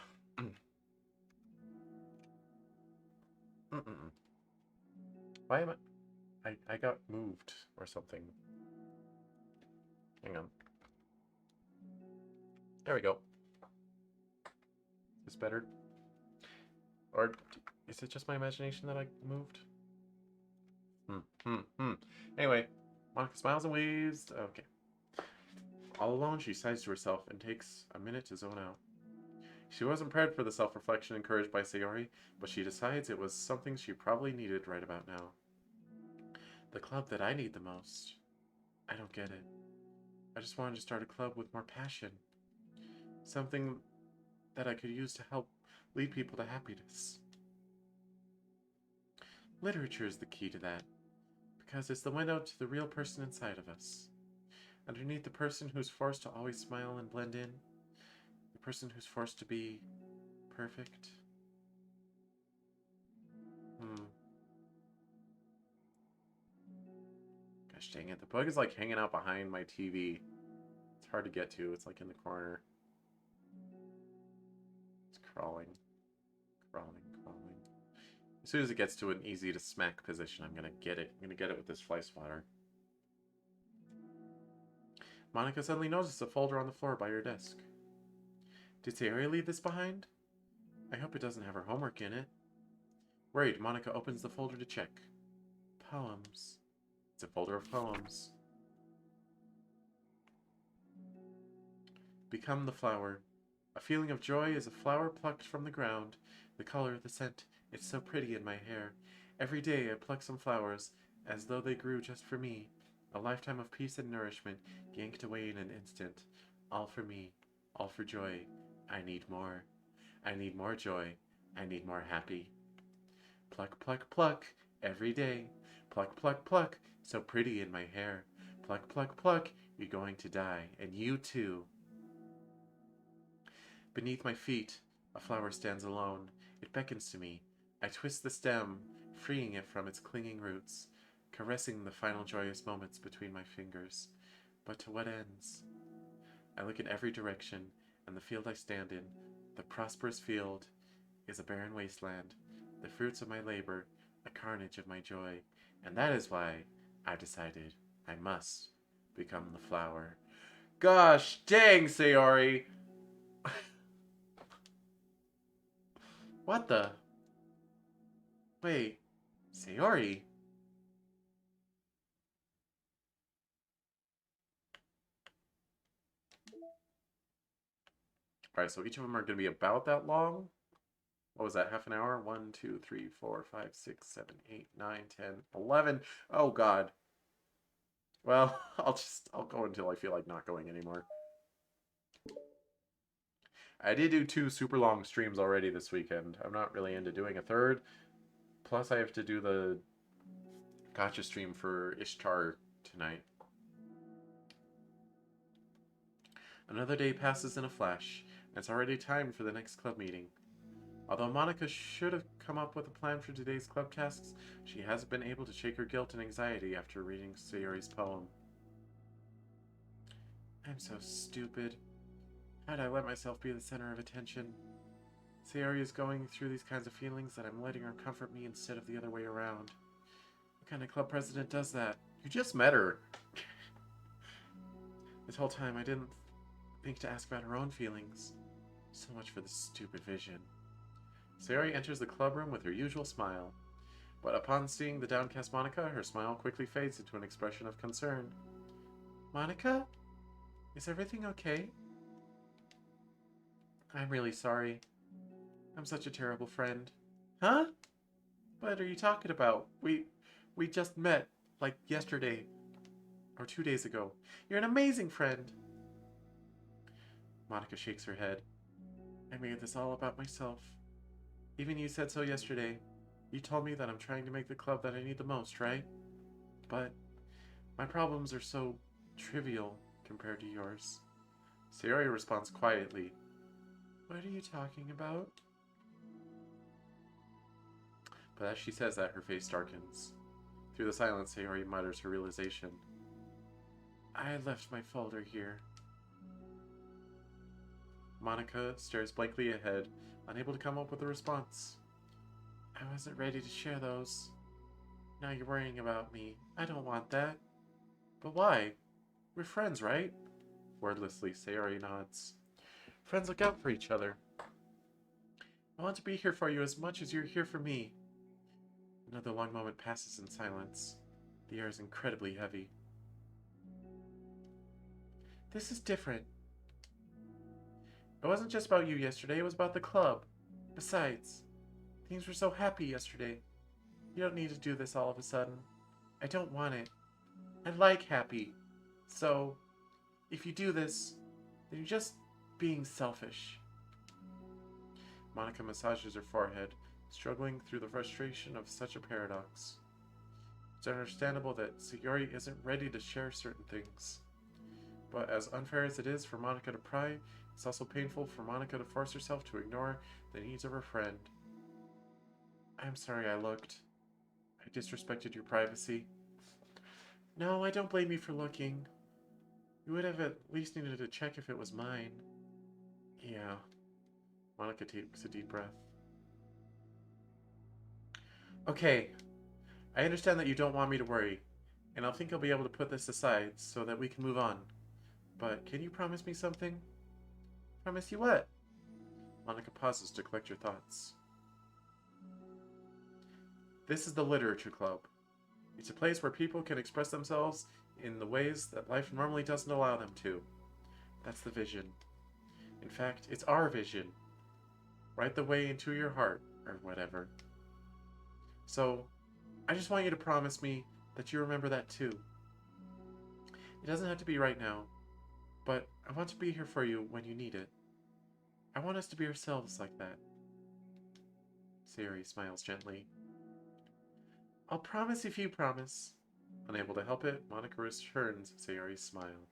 Mm-mm. Why am I got moved or something. Hang on. There we go. Is this better? Or is it just my imagination that I moved? Anyway, Monica smiles and waves. Okay. All alone, she sighs to herself and takes a minute to zone out. She wasn't prepared for the self-reflection encouraged by Sayori, but she decides it was something she probably needed right about now. The club that I need the most. I don't get it. I just wanted to start a club with more passion. Something that I could use to help lead people to happiness. Literature is the key to that, because it's the window to the real person inside of us. Underneath the person who's forced to always smile and blend in, the person who's forced to be perfect. Gosh dang it, the bug is like hanging out behind my TV. It's hard to get to, it's like in the corner. It's crawling. Crawling. As soon as it gets to an easy to smack position, I'm gonna get it. I'm gonna get it with this fly swatter. Monica suddenly notices a folder on the floor by her desk. Did Sayori leave this behind? I hope it doesn't have her homework in it. Worried, Monica opens the folder to check. Poems. It's a folder of poems. Become the flower. A feeling of joy is a flower plucked from the ground. The color, the scent, it's so pretty in my hair. Every day I pluck some flowers, as though they grew just for me. A lifetime of peace and nourishment, yanked away in an instant. All for me, all for joy. I need more. I need more joy. I need more happy. Pluck, pluck, pluck, every day. Pluck, pluck, pluck, so pretty in my hair. Pluck, pluck, pluck, you're going to die, and you too. Beneath my feet, a flower stands alone. It beckons to me. I twist the stem, freeing it from its clinging roots, caressing the final joyous moments between my fingers. But to what ends? I look in every direction, and the field I stand in, the prosperous field, is a barren wasteland, the fruits of my labor, a carnage of my joy, and that is why I've decided I must become the flower. Gosh dang, Sayori! What the? Wait, Sayori? Alright, so each of them are going to be about that long. What was that, half an hour? 1, 2, 3, 4, 5, 6, 7, 8, 9, 10, 11. Oh god. Well, I'll go until I feel like not going anymore. I did do 2 super long streams already this weekend. I'm not really into doing a third. Plus I have to do the gacha stream for Ishtar tonight. Another day passes in a flash, and it's already time for the next club meeting. Although Monica should have come up with a plan for today's club tasks, she hasn't been able to shake her guilt and anxiety after reading Sayori's poem. I'm so stupid. How'd I let myself be the center of attention? Sayori is going through these kinds of feelings that I'm letting her comfort me instead of the other way around. What kind of club president does that? You just met her. This whole time I didn't think to ask about her own feelings. So much for this stupid vision. Sayori enters the clubroom with her usual smile. But upon seeing the downcast Monica, her smile quickly fades into an expression of concern. Monica? Is everything okay? I'm really sorry. I'm such a terrible friend. Huh? What are you talking about? We just met, like yesterday. Or 2 days ago. You're an amazing friend. Monica shakes her head. I made this all about myself. Even you said so yesterday. You told me that I'm trying to make the club that I need the most, right? But my problems are so trivial compared to yours. Sayori responds quietly. What are you talking about? But as she says that, her face darkens. Through the silence, Sayori mutters her realization. I left my folder here. Monica stares blankly ahead, unable to come up with a response. I wasn't ready to share those. Now you're worrying about me. I don't want that. But why? We're friends, right? Wordlessly, Sayori nods. Friends look out for each other. I want to be here for you as much as you're here for me. Another long moment passes in silence. The air is incredibly heavy. This is different. It wasn't just about you yesterday, it was about the club. Besides, things were so happy yesterday. You don't need to do this all of a sudden. I don't want it. I like happy. So, if you do this, then you're just being selfish. Monica massages her forehead, struggling through the frustration of such a paradox. It's understandable that Sayori isn't ready to share certain things. But as unfair as it is for Monica to pry, it's also painful for Monica to force herself to ignore the needs of her friend. I'm sorry I looked. I disrespected your privacy. No, I don't blame you for looking. You would have at least needed to check if it was mine. Yeah. Monica takes a deep breath. Okay. I understand that you don't want me to worry, and I think I'll be able to put this aside so that we can move on. But can you promise me something? Promise you what? Monica pauses to collect her thoughts. This is the Literature Club. It's a place where people can express themselves in the ways that life normally doesn't allow them to. That's the vision. In fact, it's our vision. Right the way into your heart, or whatever. So, I just want you to promise me that you remember that too. It doesn't have to be right now, but I want to be here for you when you need it. I want us to be ourselves like that. Sayori smiles gently. I'll promise if you promise. Unable to help it, Monica returns Sayori's smile.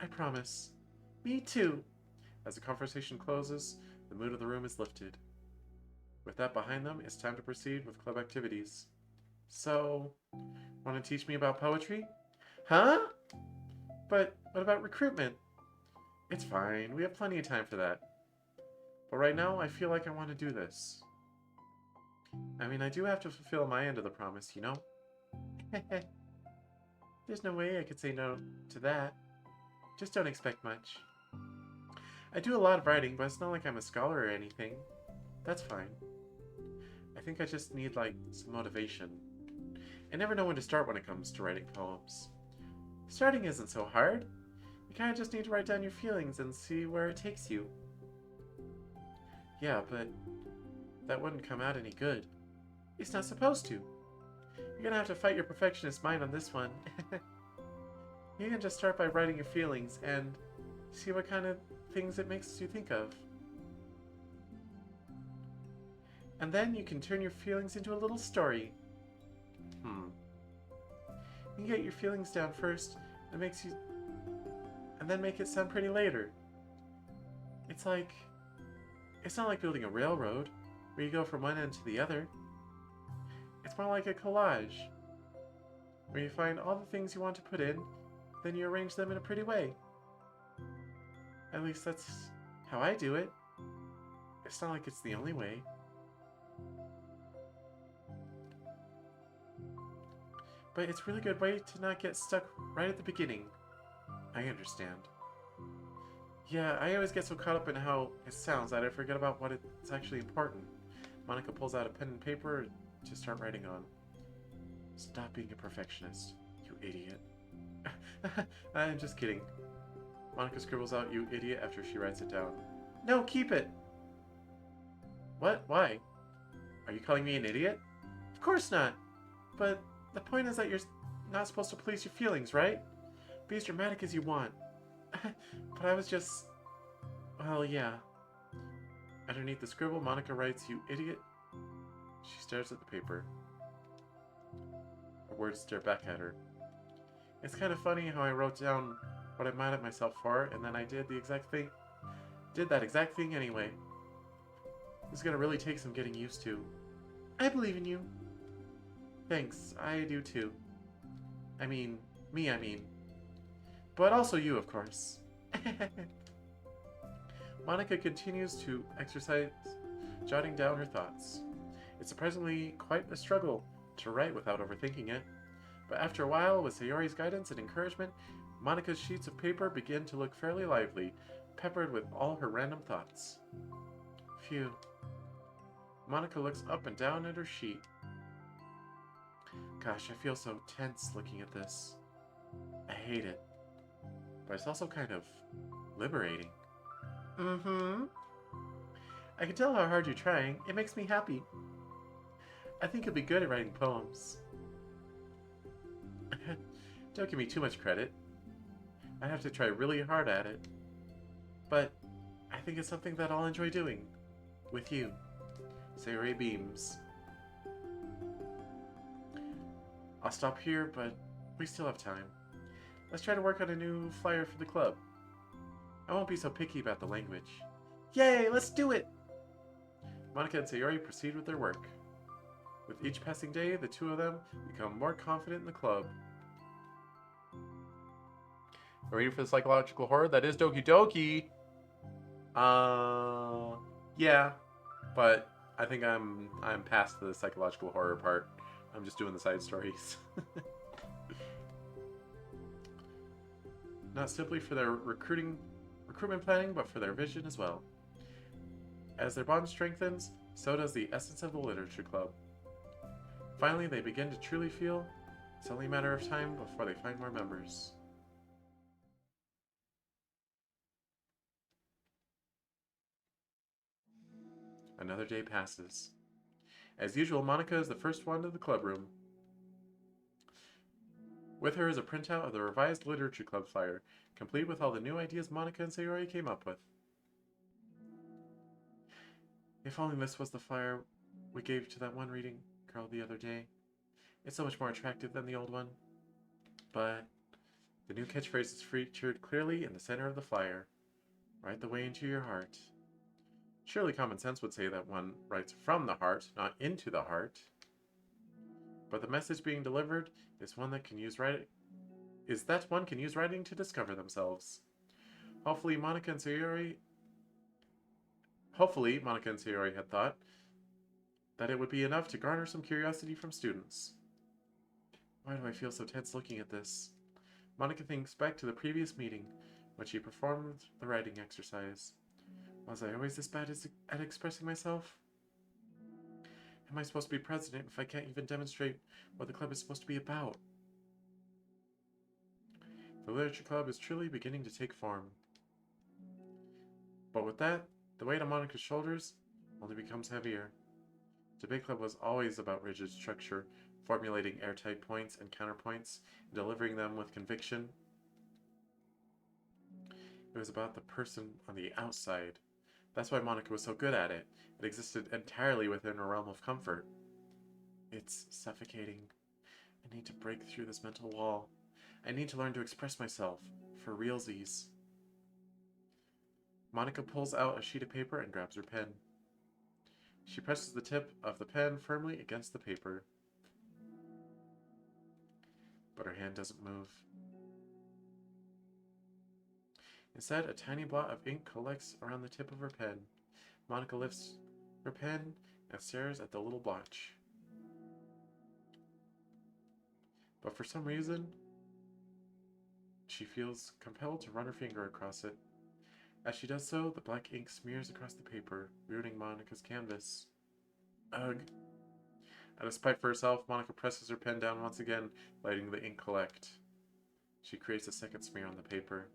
I promise. Me too. As the conversation closes, the mood of the room is lifted. With that behind them, it's time to proceed with club activities. So, want to teach me about poetry? Huh? But what about recruitment? It's fine, we have plenty of time for that. But right now, I feel like I want to do this. I mean, I do have to fulfill my end of the promise, you know? There's no way I could say no to that. Just don't expect much. I do a lot of writing, but it's not like I'm a scholar or anything. That's fine. I think I just need, like, some motivation. I never know when to start when it comes to writing poems. Starting isn't so hard. You kind of just need to write down your feelings and see where it takes you. Yeah, but that wouldn't come out any good. It's not supposed to. You're gonna have to fight your perfectionist mind on this one. You can just start by writing your feelings and see what kind of things it makes you think of. And then you can turn your feelings into a little story. You can get your feelings down first and then make it sound pretty later. It's not like building a railroad where you go from one end to the other. It's more like a collage where you find all the things you want to put in, then you arrange them in a pretty way. At least that's how I do it. It's not like it's the only way. But it's a really good way to not get stuck right at the beginning. I understand. Yeah, I always get so caught up in how it sounds that I forget about what it's actually important. Monica pulls out a pen and paper to start writing on. Stop being a perfectionist, you idiot. I'm just kidding. Monica scribbles out, you idiot, after she writes it down. No, keep it! What? Why? Are you calling me an idiot? Of course not! But the point is that you're not supposed to police your feelings, right? Be as dramatic as you want. But I was just... Well, yeah. Underneath the scribble, Monica writes, you idiot. She stares at the paper. Her words stare back at her. It's kind of funny how I wrote down what I'm mad at myself for, and then I did that exact thing anyway. This is gonna really take some getting used to. I believe in you. Thanks, I do too. I mean. But also you, of course. Monica continues to exercise, jotting down her thoughts. It's surprisingly quite a struggle to write without overthinking it. But after a while, with Sayori's guidance and encouragement, Monica's sheets of paper begin to look fairly lively, peppered with all her random thoughts. Phew. Monica looks up and down at her sheet. Gosh, I feel so tense looking at this. I hate it. But it's also kind of liberating. Mm-hmm. I can tell how hard you're trying. It makes me happy. I think you'll be good at writing poems. Don't give me too much credit. I have to try really hard at it. But I think it's something that I'll enjoy doing. With you. Sayori beams. I'll stop here, but we still have time. Let's try to work on a new flyer for the club. I won't be so picky about the language. Yay, let's do it! Monica and Sayori proceed with their work. With each passing day, the two of them become more confident in the club. Ready for the psychological horror? That is Doki Doki! Yeah. But I think I'm past the psychological horror part. I'm just doing the side stories. Not simply for their recruitment planning, but for their vision as well. As their bond strengthens, so does the essence of the literature club. Finally, they begin to truly feel it's only a matter of time before they find more members. Another day passes. As usual, Monica is the first one to the club room. With her is a printout of the revised literature club flyer, complete with all the new ideas Monica and Sayori came up with. If only this was the flyer we gave to that one reading girl the other day. It's so much more attractive than the old one. But the new catchphrase is featured clearly in the center of the flyer. Write the way into your heart. Surely common sense would say that one writes from the heart, not into the heart. But the message being delivered is one that one can use writing to discover themselves. Hopefully, Monica and Sayori had thought that it would be enough to garner some curiosity from students. Why do I feel so tense looking at this? Monica thinks back to the previous meeting when she performed the writing exercise. Was I always this bad at expressing myself? Am I supposed to be president if I can't even demonstrate what the club is supposed to be about? The literature club is truly beginning to take form. But with that, the weight on Monica's shoulders only becomes heavier. The big club was always about rigid structure, formulating airtight points and counterpoints, and delivering them with conviction. It was about the person on the outside. That's why Monica was so good at it. It existed entirely within a realm of comfort. It's suffocating. I need to break through this mental wall. I need to learn to express myself, for realsies. Monica pulls out a sheet of paper and grabs her pen. She presses the tip of the pen firmly against the paper. But her hand doesn't move. Instead, a tiny blot of ink collects around the tip of her pen. Monica lifts her pen and stares at the little blotch. But for some reason, she feels compelled to run her finger across it. As she does so, the black ink smears across the paper, ruining Monica's canvas. Ugh. Out of spite for herself, Monica presses her pen down once again, letting the ink collect. She creates a second smear on the paper.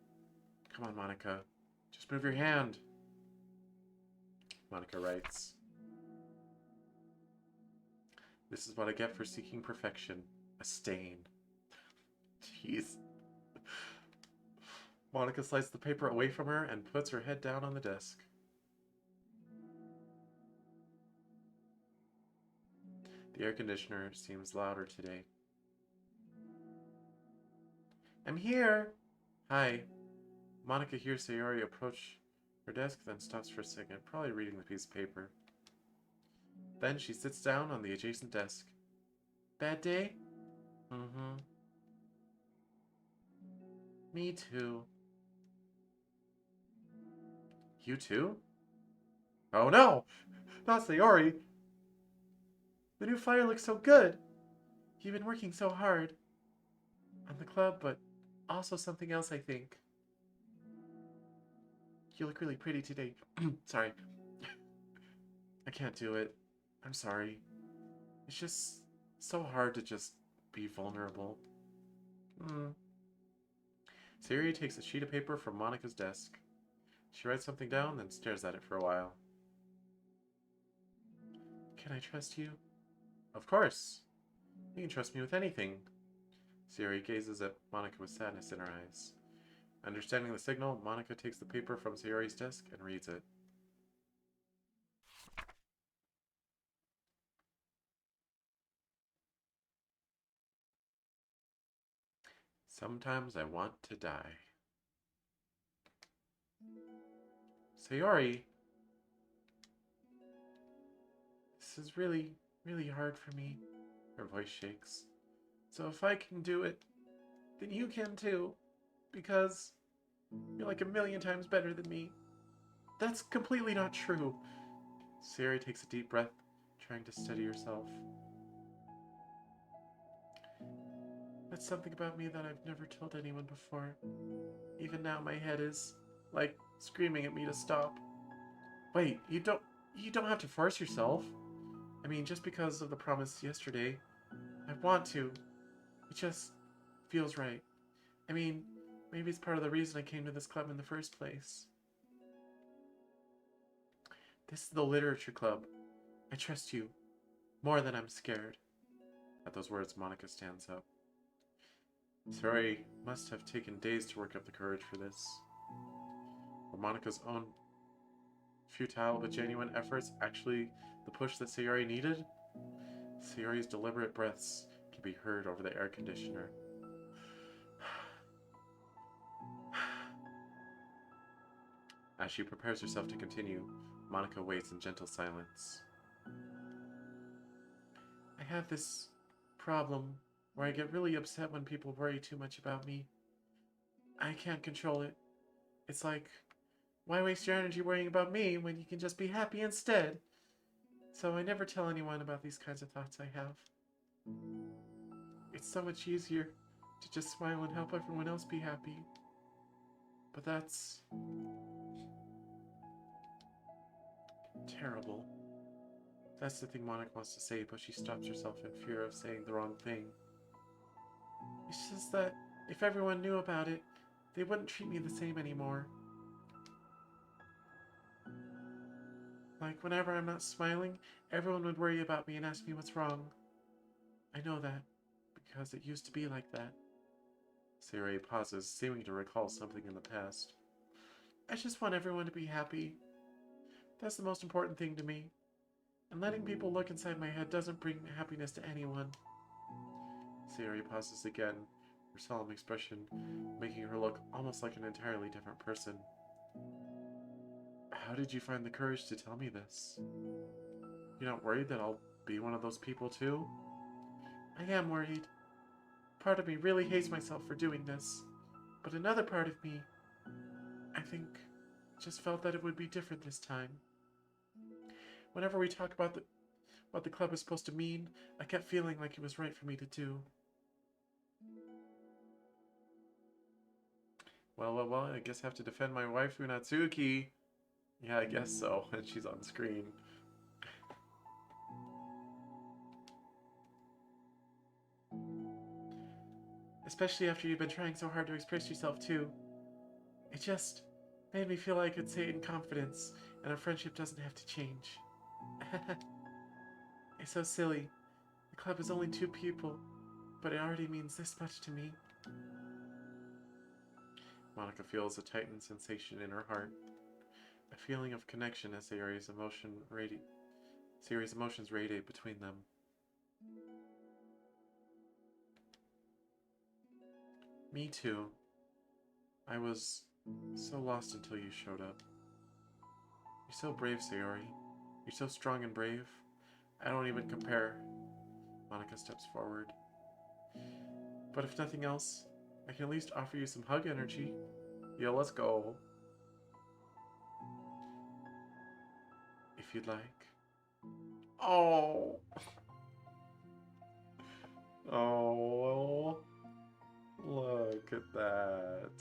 Come on, Monica. Just move your hand. Monica writes. This is what I get for seeking perfection. A stain. Jeez. Monica slides the paper away from her and puts her head down on the desk. The air conditioner seems louder today. I'm here! Hi. Monica hears Sayori approach her desk, then stops for a second, probably reading the piece of paper. Then she sits down on the adjacent desk. Bad day? Mm-hmm. Me too. You too? Oh no! Not Sayori! The new flyer looks so good! You've been working so hard. On the club, but also something else, I think. You look really pretty today. Sorry. I can't do it. I'm sorry. It's just so hard to just be vulnerable. Sayori takes a sheet of paper from Monica's desk. She writes something down, then stares at it for a while. Can I trust you? Of course. You can trust me with anything. Sayori gazes at Monica with sadness in her eyes. Understanding the signal, Monica takes the paper from Sayori's desk and reads it. Sometimes I want to die. Sayori! This is really, really hard for me. Her voice shakes. So if I can do it, then you can too. Because you're like a million times better than me. That's completely not true. Sayori takes a deep breath, trying to steady herself. That's something about me that I've never told anyone before. Even now my head is, like, screaming at me to stop. Wait, you don't have to force yourself. I mean, just because of the promise yesterday, I want to. It just feels right. I mean, maybe it's part of the reason I came to this club in the first place. This is the literature club. I trust you. More than I'm scared. At those words, Monica stands up. Sayori must have taken days to work up the courage for this. Were Monica's own futile but genuine efforts actually the push that Sayori needed? Sayori's deliberate breaths can be heard over the air conditioner. As she prepares herself to continue, Monica waits in gentle silence. I have this problem where I get really upset when people worry too much about me. I can't control it. It's like, why waste your energy worrying about me when you can just be happy instead? So I never tell anyone about these kinds of thoughts I have. It's so much easier to just smile and help everyone else be happy. But that's terrible. That's the thing Monica wants to say, but she stops herself in fear of saying the wrong thing. It's just that if everyone knew about it, they wouldn't treat me the same anymore. Like, whenever I'm not smiling, everyone would worry about me and ask me what's wrong. I know that, because it used to be like that. Sayori pauses, seeming to recall something in the past. I just want everyone to be happy. That's the most important thing to me. And letting people look inside my head doesn't bring happiness to anyone. Sayori pauses again, her solemn expression making her look almost like an entirely different person. How did you find the courage to tell me this? You're not worried that I'll be one of those people too? I am worried. Part of me really hates myself for doing this, but another part of me, I think, just felt that it would be different this time. Whenever we talk about what the club is supposed to mean, I kept feeling like it was right for me to do. Well, I guess I have to defend my waifu Natsuki. Yeah, I guess so. And she's on screen. Especially after you've been trying so hard to express yourself, too. It just made me feel I could say it in confidence, and our friendship doesn't have to change. It's so silly. The club is only 2 people, but it already means this much to me. Monica feels a tightened sensation in her heart. A feeling of connection as Sayori's emotions radiate between them. Me too. I was so lost until you showed up. You're so brave, Sayori. You're so strong and brave. I don't even compare. Monica steps forward. But if nothing else, I can at least offer you some hug energy. Yo, let's go. If you'd like. Oh. Oh. Look at that.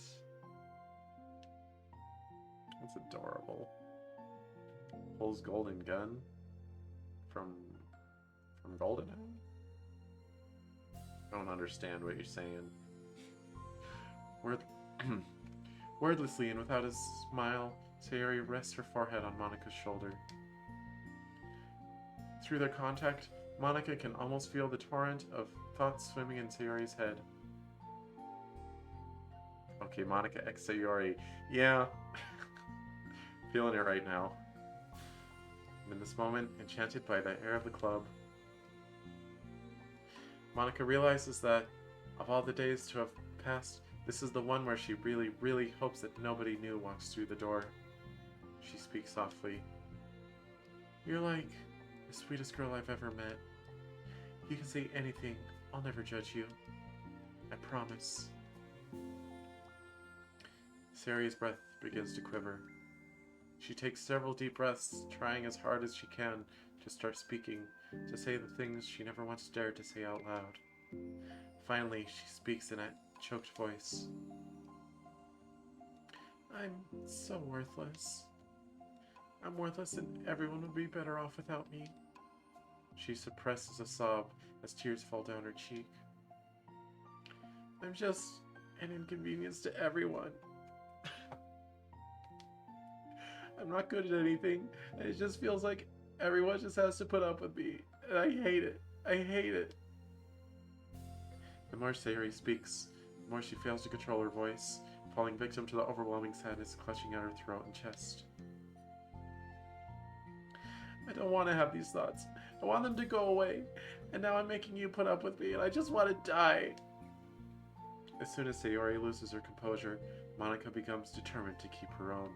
That's adorable. Pulls golden gun from Golden. I don't understand what you're saying. Wordlessly and without a smile, Sayori rests her forehead on Monica's shoulder. Through their contact, Monica can almost feel the torrent of thoughts swimming in Sayori's head. Okay, Monica x Sayori. Yeah. Feeling it right now. And in this moment, enchanted by the air of the club, Monica realizes that, of all the days to have passed, this is the one where she really, really hopes that nobody new walks through the door. She speaks softly. You're like the sweetest girl I've ever met. You can say anything. I'll never judge you. I promise. Sayori's breath begins to quiver. She takes several deep breaths, trying as hard as she can to start speaking, to say the things she never once dared to say out loud. Finally, she speaks in a choked voice. I'm so worthless. I'm worthless and everyone would be better off without me. She suppresses a sob as tears fall down her cheek. I'm just an inconvenience to everyone. I'm not good at anything, and it just feels like everyone just has to put up with me, and I hate it. I hate it. The more Sayori speaks, the more she fails to control her voice, falling victim to the overwhelming sadness clutching at her throat and chest. I don't want to have these thoughts. I want them to go away, and now I'm making you put up with me, and I just want to die. As soon as Sayori loses her composure, Monica becomes determined to keep her own.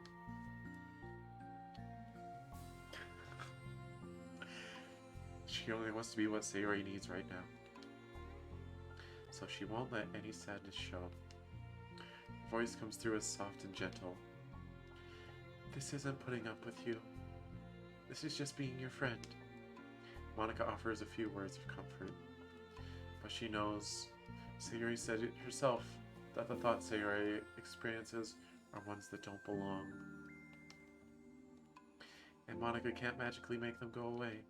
She only wants to be what Sayori needs right now. So she won't let any sadness show. Her voice comes through as soft and gentle. This isn't putting up with you. This is just being your friend. Monica offers a few words of comfort. But she knows, Sayori said it herself, that the thoughts Sayori experiences are ones that don't belong. And Monica can't magically make them go away.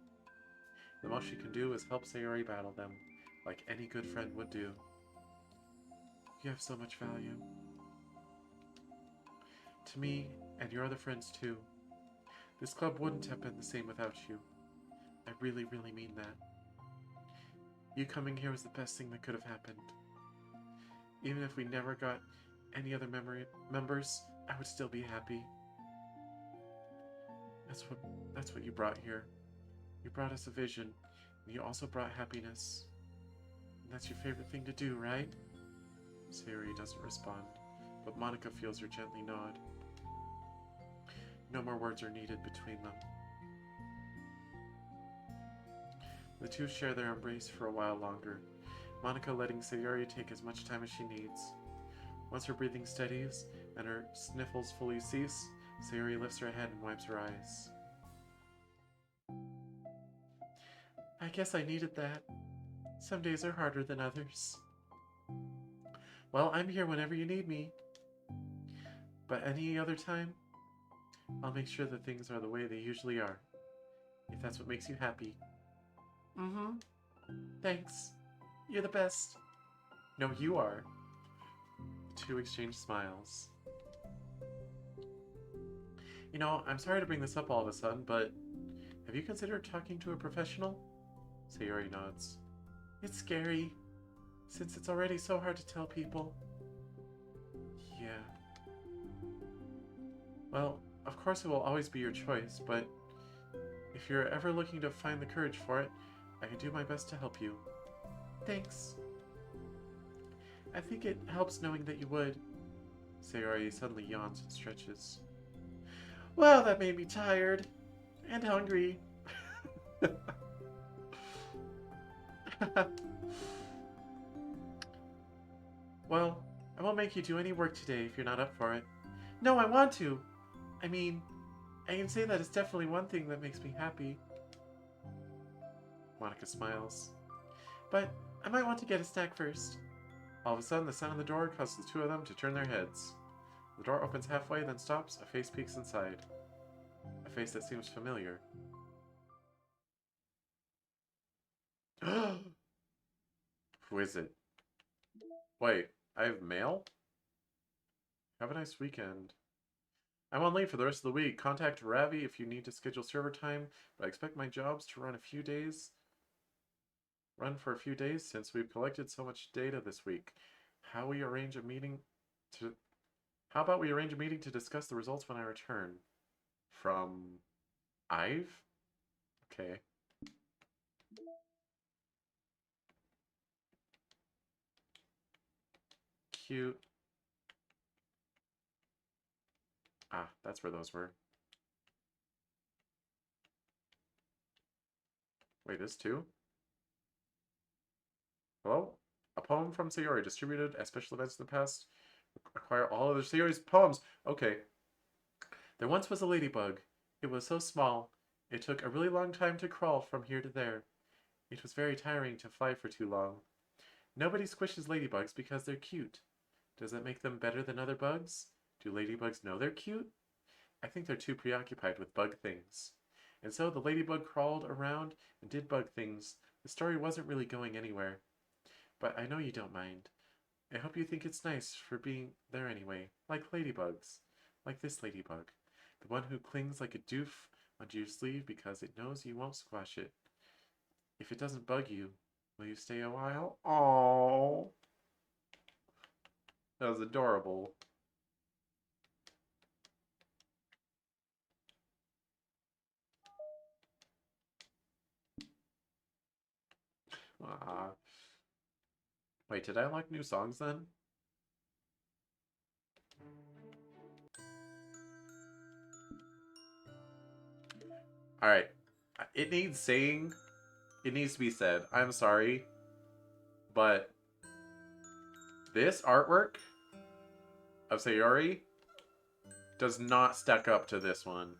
The most she can do is help Sayori battle them, like any good friend would do. You have so much value. To me, and your other friends too. This club wouldn't have been the same without you. I really, really mean that. You coming here was the best thing that could have happened. Even if we never got any other members, I would still be happy. That's what you brought here. You brought us a vision, and you also brought happiness. And that's your favorite thing to do, right? Sayori doesn't respond, but Monica feels her gently nod. No more words are needed between them. The two share their embrace for a while longer, Monica letting Sayori take as much time as she needs. Once her breathing steadies and her sniffles fully cease, Sayori lifts her head and wipes her eyes. I guess I needed that. Some days are harder than others. Well, I'm here whenever you need me. But any other time, I'll make sure that things are the way they usually are. If that's what makes you happy. Mm-hmm. Thanks. You're the best. No, you are. The two exchange smiles. You know, I'm sorry to bring this up all of a sudden, but have you considered talking to a professional? Sayori nods. It's scary, since it's already so hard to tell people. Yeah. Well, of course it will always be your choice, but if you're ever looking to find the courage for it, I can do my best to help you. Thanks. I think it helps knowing that you would. Sayori suddenly yawns and stretches. Well, that made me tired. And hungry. Well, I won't make you do any work today if you're not up for it. No, I want to! I mean, I can say that it's definitely one thing that makes me happy. Monica smiles. But I might want to get a snack first. All of a sudden, the sound of the door causes the two of them to turn their heads. The door opens halfway, then stops. A face peeks inside. A face that seems familiar. Who is it? Wait, I have mail? Have a nice weekend. I'm on leave for the rest of the week. Contact Ravi if you need to schedule server time, but I expect my jobs to run for a few days since we've collected so much data this week. How about we arrange a meeting to discuss the results when I return? From Ive? Okay. Cute. Ah, that's where those were. Wait, this too? Hello? A poem from Sayori, distributed at special events in the past. Acquire all other Sayori's poems. Okay. There once was a ladybug. It was so small, it took a really long time to crawl from here to there. It was very tiring to fly for too long. Nobody squishes ladybugs because they're cute. Does that make them better than other bugs? Do ladybugs know they're cute? I think they're too preoccupied with bug things. And so the ladybug crawled around and did bug things. The story wasn't really going anywhere. But I know you don't mind. I hope you think it's nice for being there anyway, like ladybugs. Like this ladybug. The one who clings like a doof onto your sleeve because it knows you won't squash it. If it doesn't bug you, will you stay a while? Aww. That was adorable. Ah. Wait, did I unlock new songs then? Alright. It needs saying. It needs to be said. I'm sorry. But this artwork of Sayori does not stack up to this one.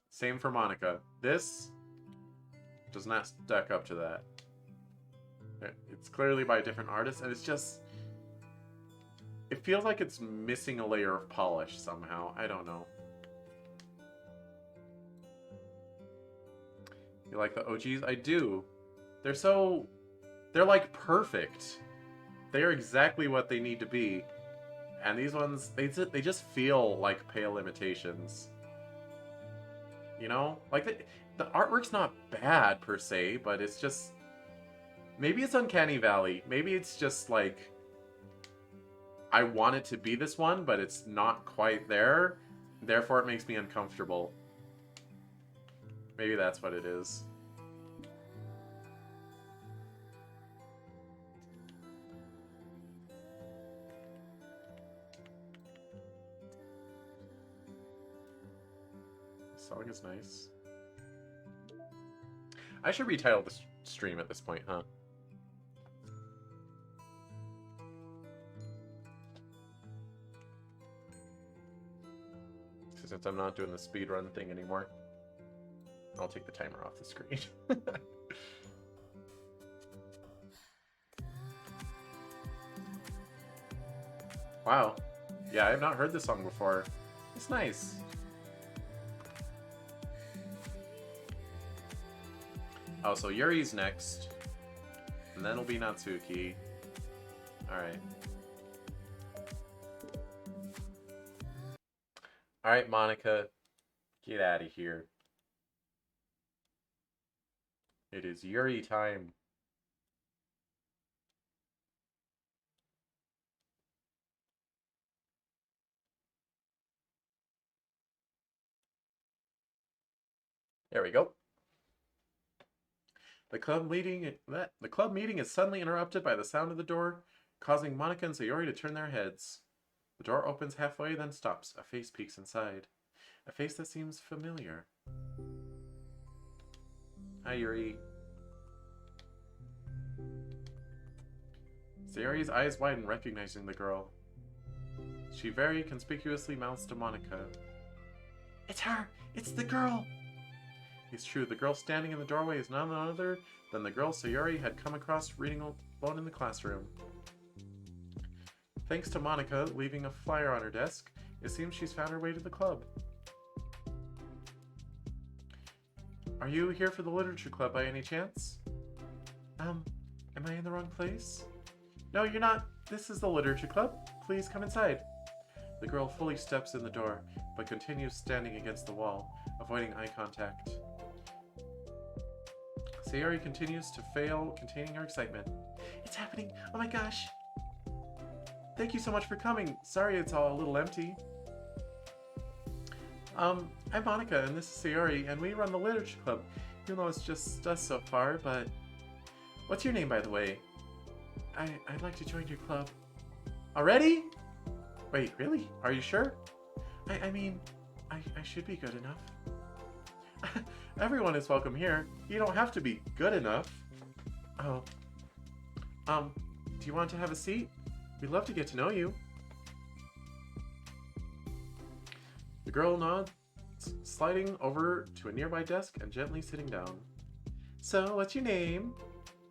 Same for Monica. This does not stack up to that. It's clearly by a different artist, and it's just... It feels like it's missing a layer of polish somehow. I don't know. You like the OGs? I do. They're so... They're like perfect. They're exactly what they need to be. And these ones, they just feel like pale imitations. You know? Like, the artwork's not bad, per se, but it's just... Maybe it's Uncanny Valley. Maybe it's just, like... I want it to be this one, but it's not quite there. Therefore, it makes me uncomfortable. Maybe that's what it is. This song is nice. I should retitle the stream at this point, huh? Since I'm not doing the speedrun thing anymore. I'll take the timer off the screen. Wow. Yeah, I have not heard this song before. It's nice. Oh, so Yuri's next. And then it'll be Natsuki. Alright. Alright, Monica. Get out of here. It is Yuri time. There we go. The club meeting is suddenly interrupted by the sound of the door, causing Monica and Sayori to turn their heads. The door opens halfway, then stops. A face peeks inside. A face that seems familiar. Hi, Yuri. Sayori's eyes widen, recognizing the girl. She very conspicuously mouths to Monica. It's her! It's the girl! It's true, the girl standing in the doorway is none other than the girl Sayori had come across reading alone in the classroom. Thanks to Monica leaving a flyer on her desk, it seems she's found her way to the club. Are you here for the literature club by any chance? Am I in the wrong place? No, you're not. This is the literature club. Please come inside. The girl fully steps in the door, but continues standing against the wall, avoiding eye contact. Sayori continues to fail, containing her excitement. It's happening! Oh my gosh! Thank you so much for coming. Sorry it's all a little empty. I'm Monica, and this is Sayori, and we run the literature club, even though it's just us so far, but... What's your name, by the way? I'd like to join your club. Already? Wait, really? Are you sure? I mean, I should be good enough. Everyone is welcome here. You don't have to be good enough. Oh. Do you want to have a seat? We'd love to get to know you. The girl nods, sliding over to a nearby desk and gently sitting down. So, what's your name?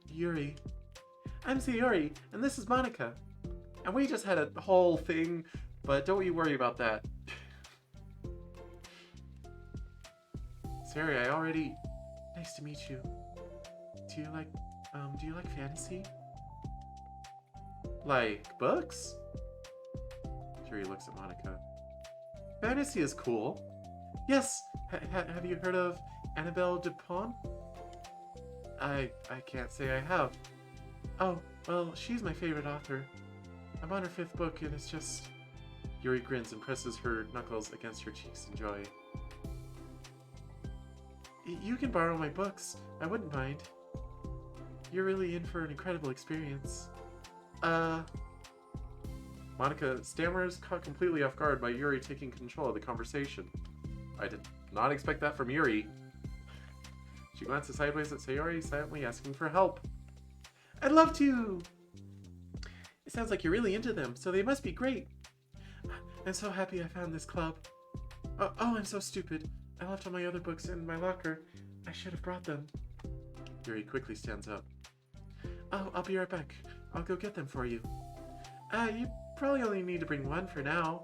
Yuri. I'm Sayori, and this is Monica. And we just had a whole thing, but don't you worry about that. Sayori, I already... Nice to meet you. Do you like fantasy? Like books? Yuri looks at Monica. Fantasy is cool. Yes! Have you heard of Annabelle Dupont? I can't say I have. Oh, well, she's my favorite author. I'm on her 5th book and it's just... Yuri grins and presses her knuckles against her cheeks in joy. You can borrow my books. I wouldn't mind. You're really in for an incredible experience. Monica stammers, caught completely off guard by Yuri taking control of the conversation. I did not expect that from Yuri. She glances sideways at Sayori, silently asking for help. I'd love to! It sounds like you're really into them, so they must be great. I'm so happy I found this club. Oh, I'm so stupid. I left all my other books in my locker. I should have brought them. Yuri quickly stands up. Oh, I'll be right back. I'll go get them for you. You probably only need to bring one for now.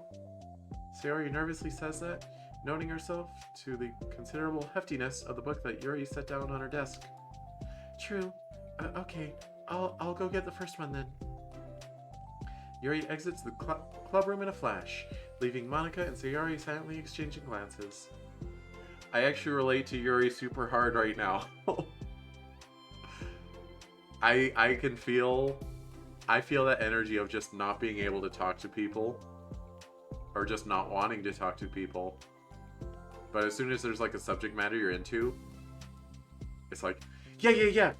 Sayori nervously says that, noting herself to the considerable heftiness of the book that Yuri set down on her desk. True. Okay. I'll go get the first one then. Yuri exits the club room in a flash, leaving Monica and Sayori silently exchanging glances. I actually relate to Yuri super hard right now. I feel that energy of just not being able to talk to people, or just not wanting to talk to people. But as soon as there's like a subject matter you're into, it's like, yeah,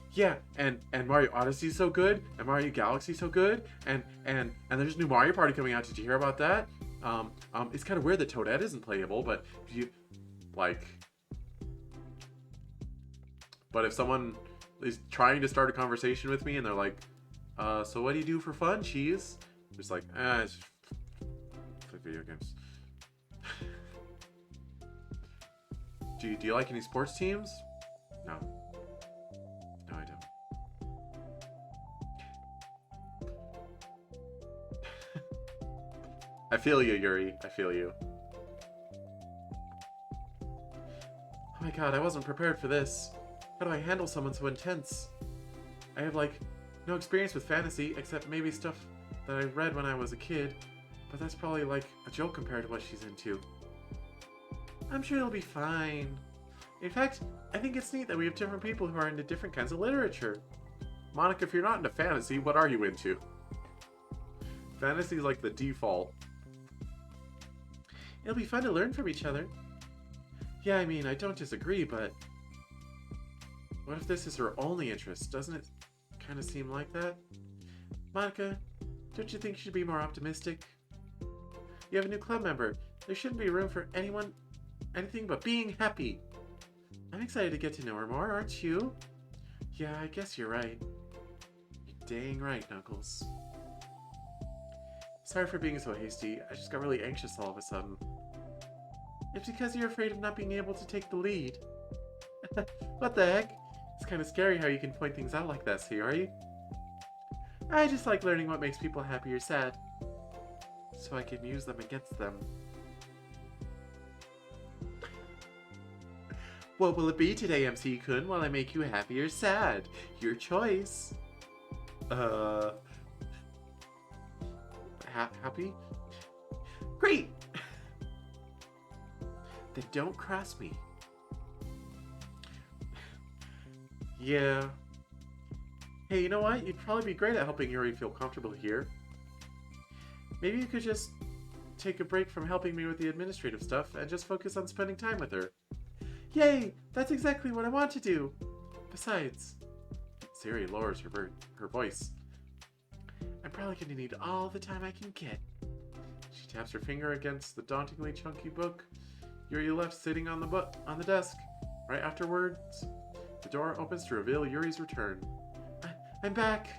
and Mario Odyssey's so good, and Mario Galaxy's so good, and there's a new Mario Party coming out. Did you hear about that? It's kind of weird that Toadette isn't playable, but you like. But if someone is trying to start a conversation with me and they're like, so what do you do for fun, cheese? Just like, it's like video games. Do you like any sports teams? No. No, I don't. I feel you, Yuri. I feel you. Oh my god, I wasn't prepared for this. How do I handle someone so intense? I have, like, no experience with fantasy, except maybe stuff that I read when I was a kid. But that's probably, like, a joke compared to what she's into. I'm sure it'll be fine. In fact, I think it's neat that we have different people who are into different kinds of literature. Monica, if you're not into fantasy, what are you into? Fantasy is like the default. It'll be fun to learn from each other. Yeah, I mean, I don't disagree, but... what if this is her only interest? Doesn't it kind of seem like that? Monica, don't you think you should be more optimistic? You have a new club member. There shouldn't be room for anything but being happy. I'm excited to get to know her more, aren't you? Yeah, I guess you're right. You're dang right, Knuckles. Sorry for being so hasty. I just got really anxious all of a sudden. It's because you're afraid of not being able to take the lead. What the heck? It's kind of scary how you can point things out like that, Sayori. I just like learning what makes people happy or sad, so I can use them against them. What will it be today, MC-kun? Will I make you happy or sad? Your choice. Happy? Great! Then don't cross me. Yeah. Hey, you know what? You'd probably be great at helping Yuri feel comfortable here. Maybe you could just take a break from helping me with the administrative stuff and just focus on spending time with her. Yay! That's exactly what I want to do! Besides, Sayori lowers her voice. I'm probably going to need all the time I can get. She taps her finger against the dauntingly chunky book Yuri left sitting on the desk. Right afterwards, the door opens to reveal Yuri's return. I'm back!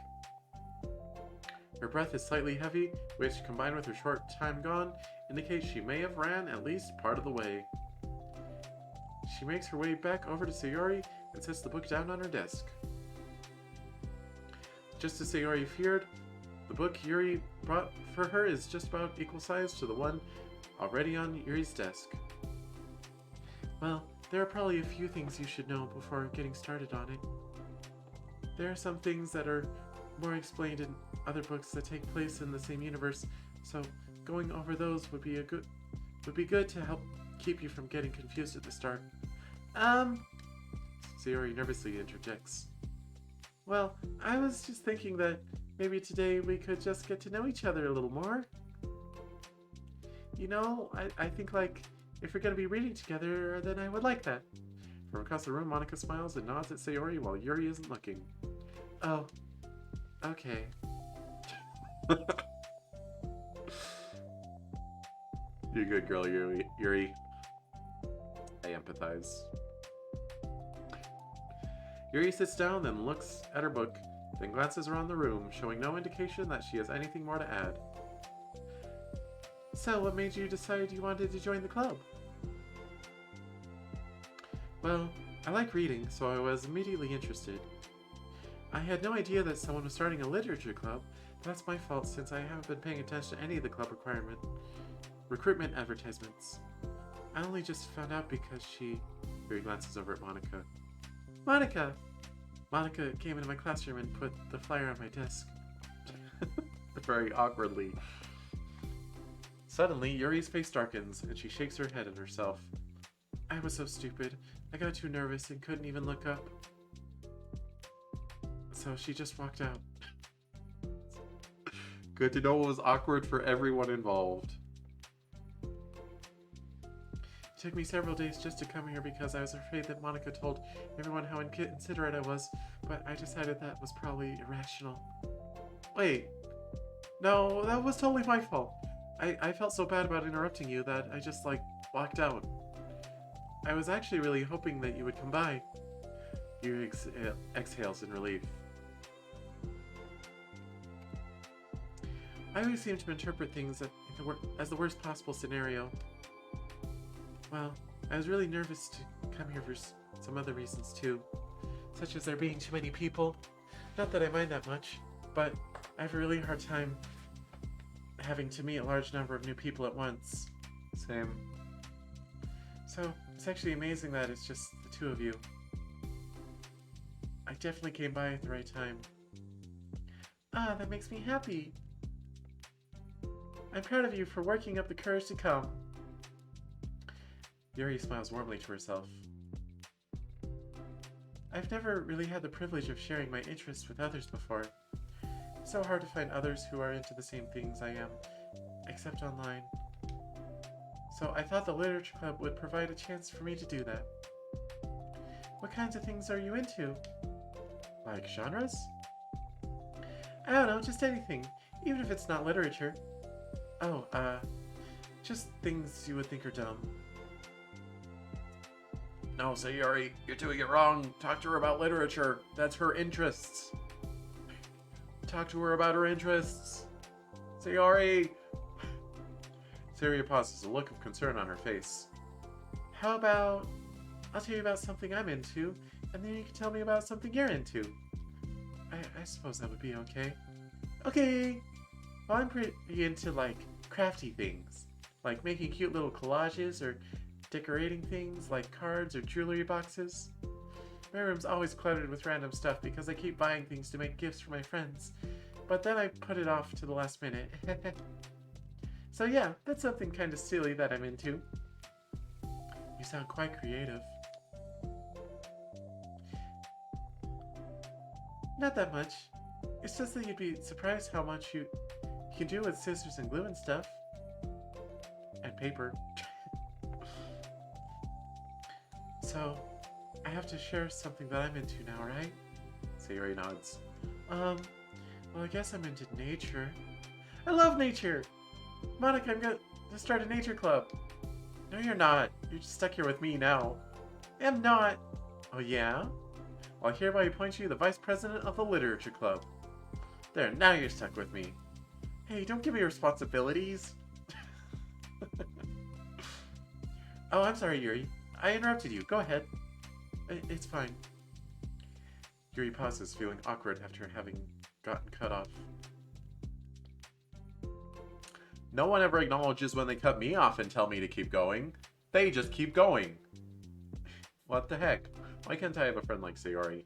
Her breath is slightly heavy, which, combined with her short time gone, indicates she may have ran at least part of the way. She makes her way back over to Sayori and sets the book down on her desk. Just as Sayori feared, the book Yuri brought for her is just about equal size to the one already on Yuri's desk. Well, there are probably a few things you should know before getting started on it. There are some things that are more explained in other books that take place in the same universe, so going over those would be good to help keep you from getting confused at the start. Sayori nervously interjects. Well, I was just thinking that maybe today we could just get to know each other a little more. You know, I think, like, if we're going to be reading together, then I would like that. From across the room, Monica smiles and nods at Sayori while Yuri isn't looking. Oh, okay. You're a good girl, Yuri. I empathize. Yuri sits down, then looks at her book, then glances around the room, showing no indication that she has anything more to add. So, what made you decide you wanted to join the club? Well, I like reading, so I was immediately interested. I had no idea that someone was starting a literature club, but that's my fault since I haven't been paying attention to any of the club recruitment advertisements. I only just found out because Yuri glances over at Monica. Monica! Monica came into my classroom and put the flyer on my desk. Very awkwardly. Suddenly, Yuri's face darkens, and she shakes her head at herself. I was so stupid. I got too nervous and couldn't even look up. So she just walked out. Good to know it was awkward for everyone involved. It took me several days just to come here because I was afraid that Monica told everyone how inconsiderate I was, but I decided that was probably irrational. Wait. No, that was totally my fault. I felt so bad about interrupting you that I just, like, walked out. I was actually really hoping that you would come by. Yuri exhales in relief. I always seem to interpret things as the worst possible scenario. Well, I was really nervous to come here for some other reasons too, such as there being too many people. Not that I mind that much, but I have a really hard time having to meet a large number of new people at once. Same. So, it's actually amazing that it's just the two of you. I definitely came by at the right time. Ah, that makes me happy. I'm proud of you for working up the courage to come. Yuri smiles warmly to herself. I've never really had the privilege of sharing my interests with others before. It's so hard to find others who are into the same things I am, except online. So I thought the literature club would provide a chance for me to do that. What kinds of things are you into? Like genres? I don't know, just anything, even if it's not literature. Oh, just things you would think are dumb. No, Sayori, you're doing it wrong. Talk to her about literature. That's her interests. Talk to her about her interests. Sayori! Sayori pauses, a look of concern on her face. How about I'll tell you about something I'm into, and then you can tell me about something you're into. I suppose that would be okay. Okay! Well, I'm pretty into, like, crafty things. Like making cute little collages or decorating things like cards or jewelry boxes. My room's always cluttered with random stuff because I keep buying things to make gifts for my friends. But then I put it off to the last minute. So yeah, that's something kind of silly that I'm into. You sound quite creative. Not that much. It's just that you'd be surprised how much you can do with scissors and glue and stuff. And paper. So, I have to share something that I'm into now, right? Sayori nods. Well, I guess I'm into nature. I love nature! Monica, I'm gonna start a nature club. No, you're not. You're just stuck here with me now. I'm not. Oh, yeah? Well, I hereby appoint you the vice president of the literature club. There, now you're stuck with me. Hey, don't give me responsibilities. Oh, I'm sorry, Yuri. I interrupted you. Go ahead. It's fine. Yuri pauses, feeling awkward after having gotten cut off. No one ever acknowledges when they cut me off and tell me to keep going. They just keep going. What the heck? Why can't I have a friend like Sayori?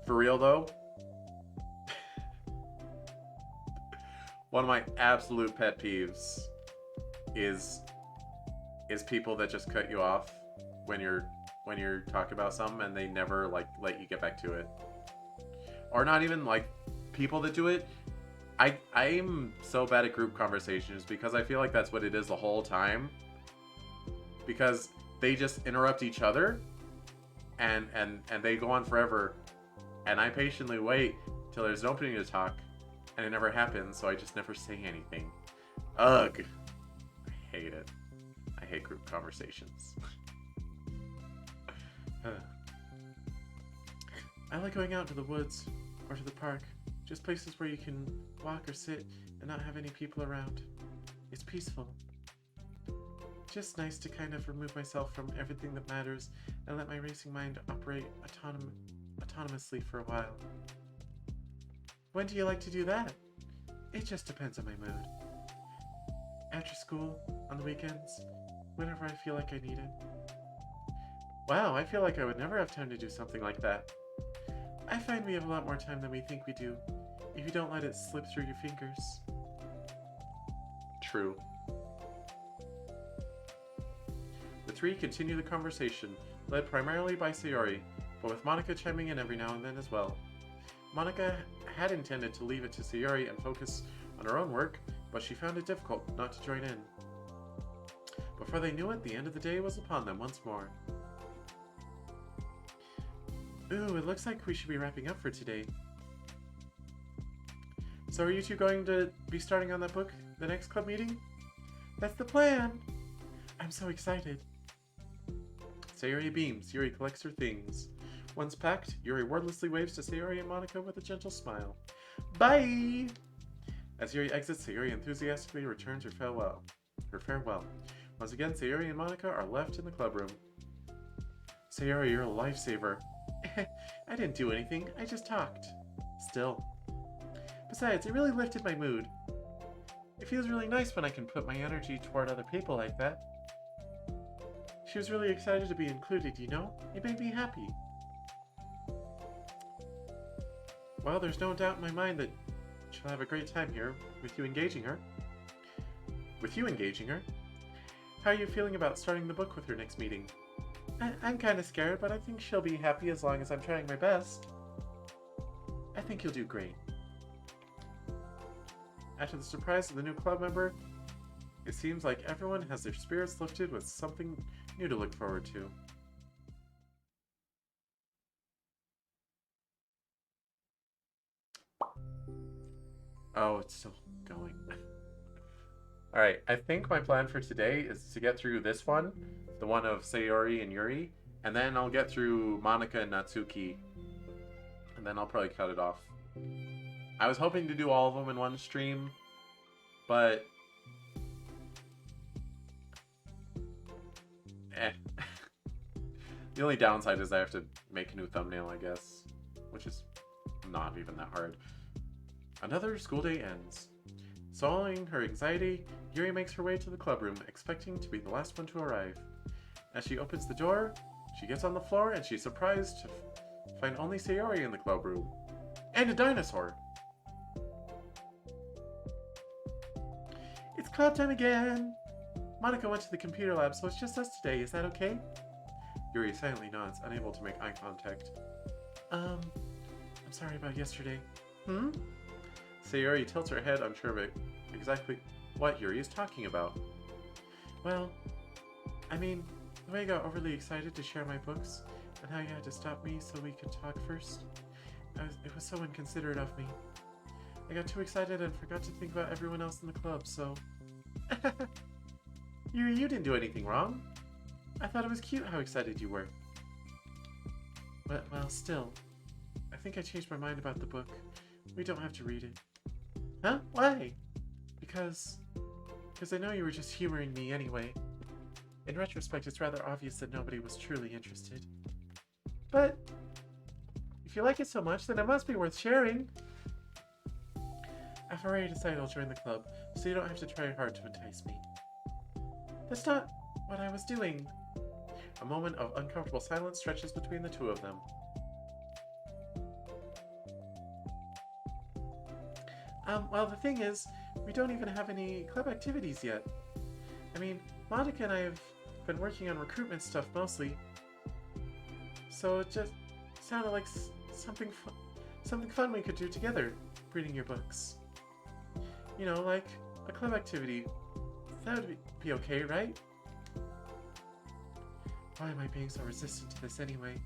For real though? One of my absolute pet peeves is people that just cut you off when you're talking about something and they never like let you get back to it. Or not even like people that do it. I'm so bad at group conversations because I feel like that's what it is the whole time. Because they just interrupt each other and they go on forever, and I patiently wait till there's an opening to talk, and it never happens, so I just never say anything. Ugh. I hate it. I hate group conversations. I like going out to the woods or to the park. Just places where you can walk or sit and not have any people around. It's peaceful. Just nice to kind of remove myself from everything that matters and let my racing mind operate autonomously for a while. When do you like to do that? It just depends on my mood. After school, on the weekends, whenever I feel like I need it. Wow, I feel like I would never have time to do something like that. I find we have a lot more time than we think we do, if you don't let it slip through your fingers. True. The three continue the conversation, led primarily by Sayori, but with Monica chiming in every now and then as well. Monica had intended to leave it to Sayori and focus on her own work, but she found it difficult not to join in. Before they knew it, the end of the day was upon them once more. Ooh, it looks like we should be wrapping up for today. So are you two going to be starting on that book the next club meeting? That's the plan! I'm so excited. Sayori beams. Yuri collects her things. Once packed, Yuri wordlessly waves to Sayori and Monica with a gentle smile. Bye! As Yuri exits, Sayori enthusiastically returns her farewell. Once again, Sayori and Monica are left in the club room. Sayori, you're a lifesaver. I didn't do anything, I just talked. Still. Besides, it really lifted my mood. It feels really nice when I can put my energy toward other people like that. She was really excited to be included, you know? It made me happy. Well, there's no doubt in my mind that she'll have a great time here with you engaging her. How are you feeling about starting the book with her next meeting? I'm kind of scared, but I think she'll be happy as long as I'm trying my best. I think you'll do great. After the surprise of the new club member, it seems like everyone has their spirits lifted with something new to look forward to. Oh, it's still going. Alright, I think my plan for today is to get through this one, the one of Sayori and Yuri, and then I'll get through Monika and Natsuki, and then I'll probably cut it off. I was hoping to do all of them in one stream, but... The only downside is I have to make a new thumbnail, I guess, which is not even that hard. Another school day ends. Swallowing her anxiety, Yuri makes her way to the club room, expecting to be the last one to arrive. As she opens the door, she gets on the floor and she's surprised to find only Sayori in the club room. And a dinosaur! It's club time again! Monika went to the computer lab, so it's just us today. Is that okay? Yuri silently nods, unable to make eye contact. I'm sorry about yesterday. Sayori tilts her head, unsure of exactly what Yuri is talking about. Well, I mean, the way I got overly excited to share my books, and how you had to stop me so we could talk first, it was so inconsiderate of me. I got too excited and forgot to think about everyone else in the club, so... Yuri, you didn't do anything wrong. I thought it was cute how excited you were. But, well, still. I think I changed my mind about the book. We don't have to read it. Huh? Why? Because I know you were just humoring me anyway. In retrospect, it's rather obvious that nobody was truly interested. But if you like it so much, then it must be worth sharing. I've already decided I'll join the club, so you don't have to try hard to entice me. That's not what I was doing. A moment of uncomfortable silence stretches between the two of them. Well, the thing is, we don't even have any club activities yet. I mean, Monika and I have been working on recruitment stuff mostly. So it just sounded like something fun we could do together, reading your books. You know, like a club activity. That would be okay, right? Why am I being so resistant to this anyway?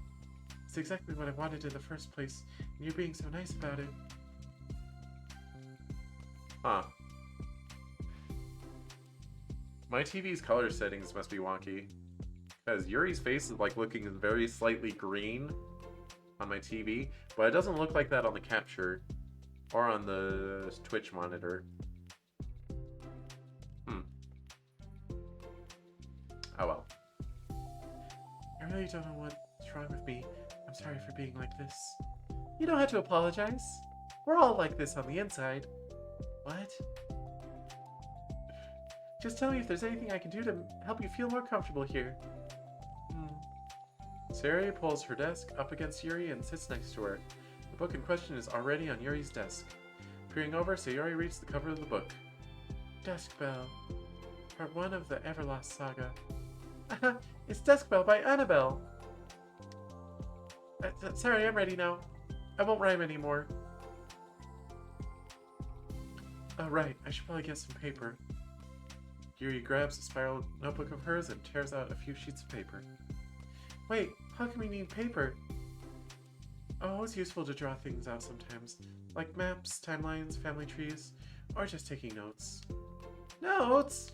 It's exactly what I wanted in the first place, and you're being so nice about it. Huh. My TV's color settings must be wonky. Because Yuri's face is like looking very slightly green on my TV, but it doesn't look like that on the capture or on the Twitch monitor. Oh well. I really don't know what's wrong with me. I'm sorry for being like this. You don't have to apologize. We're all like this on the inside. What? Just tell me if there's anything I can do to help you feel more comfortable here. Sayori pulls her desk up against Yuri and sits next to her. The book in question is already on Yuri's desk. Peering over, Sayori reads the cover of the book. Dusk Bell. Part 1 of the Everlost Saga. It's Dusk Bell by Annabelle! Sorry, I'm ready now. I won't rhyme anymore. Oh, right. I should probably get some paper. Yuri grabs a spiral notebook of hers and tears out a few sheets of paper. Wait, how can we need paper? Oh, it's useful to draw things out sometimes, like maps, timelines, family trees, or just taking notes. Notes?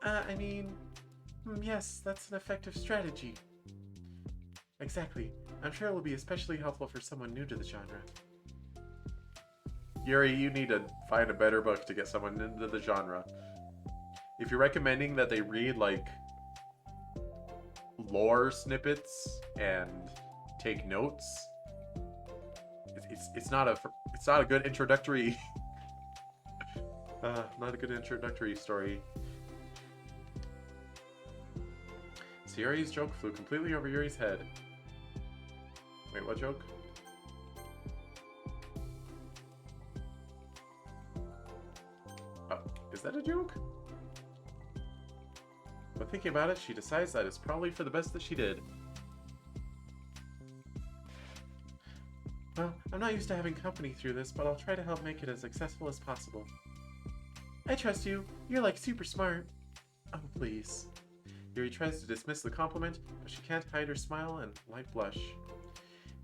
I mean, yes, that's an effective strategy. Exactly. I'm sure it will be especially helpful for someone new to the genre. Yuri, you need to find a better book to get someone into the genre. If you're recommending that they read, like, lore snippets and take notes, it's not a good introductory not a good introductory story. Sayori's joke flew completely over Yuri's head. Wait, what joke? Is that a joke? But thinking about it, she decides that it's probably for the best that she did. Well, I'm not used to having company through this, but I'll try to help make it as successful as possible. I trust you. You're like super smart. Oh, please. Yuri tries to dismiss the compliment, but she can't hide her smile and light blush.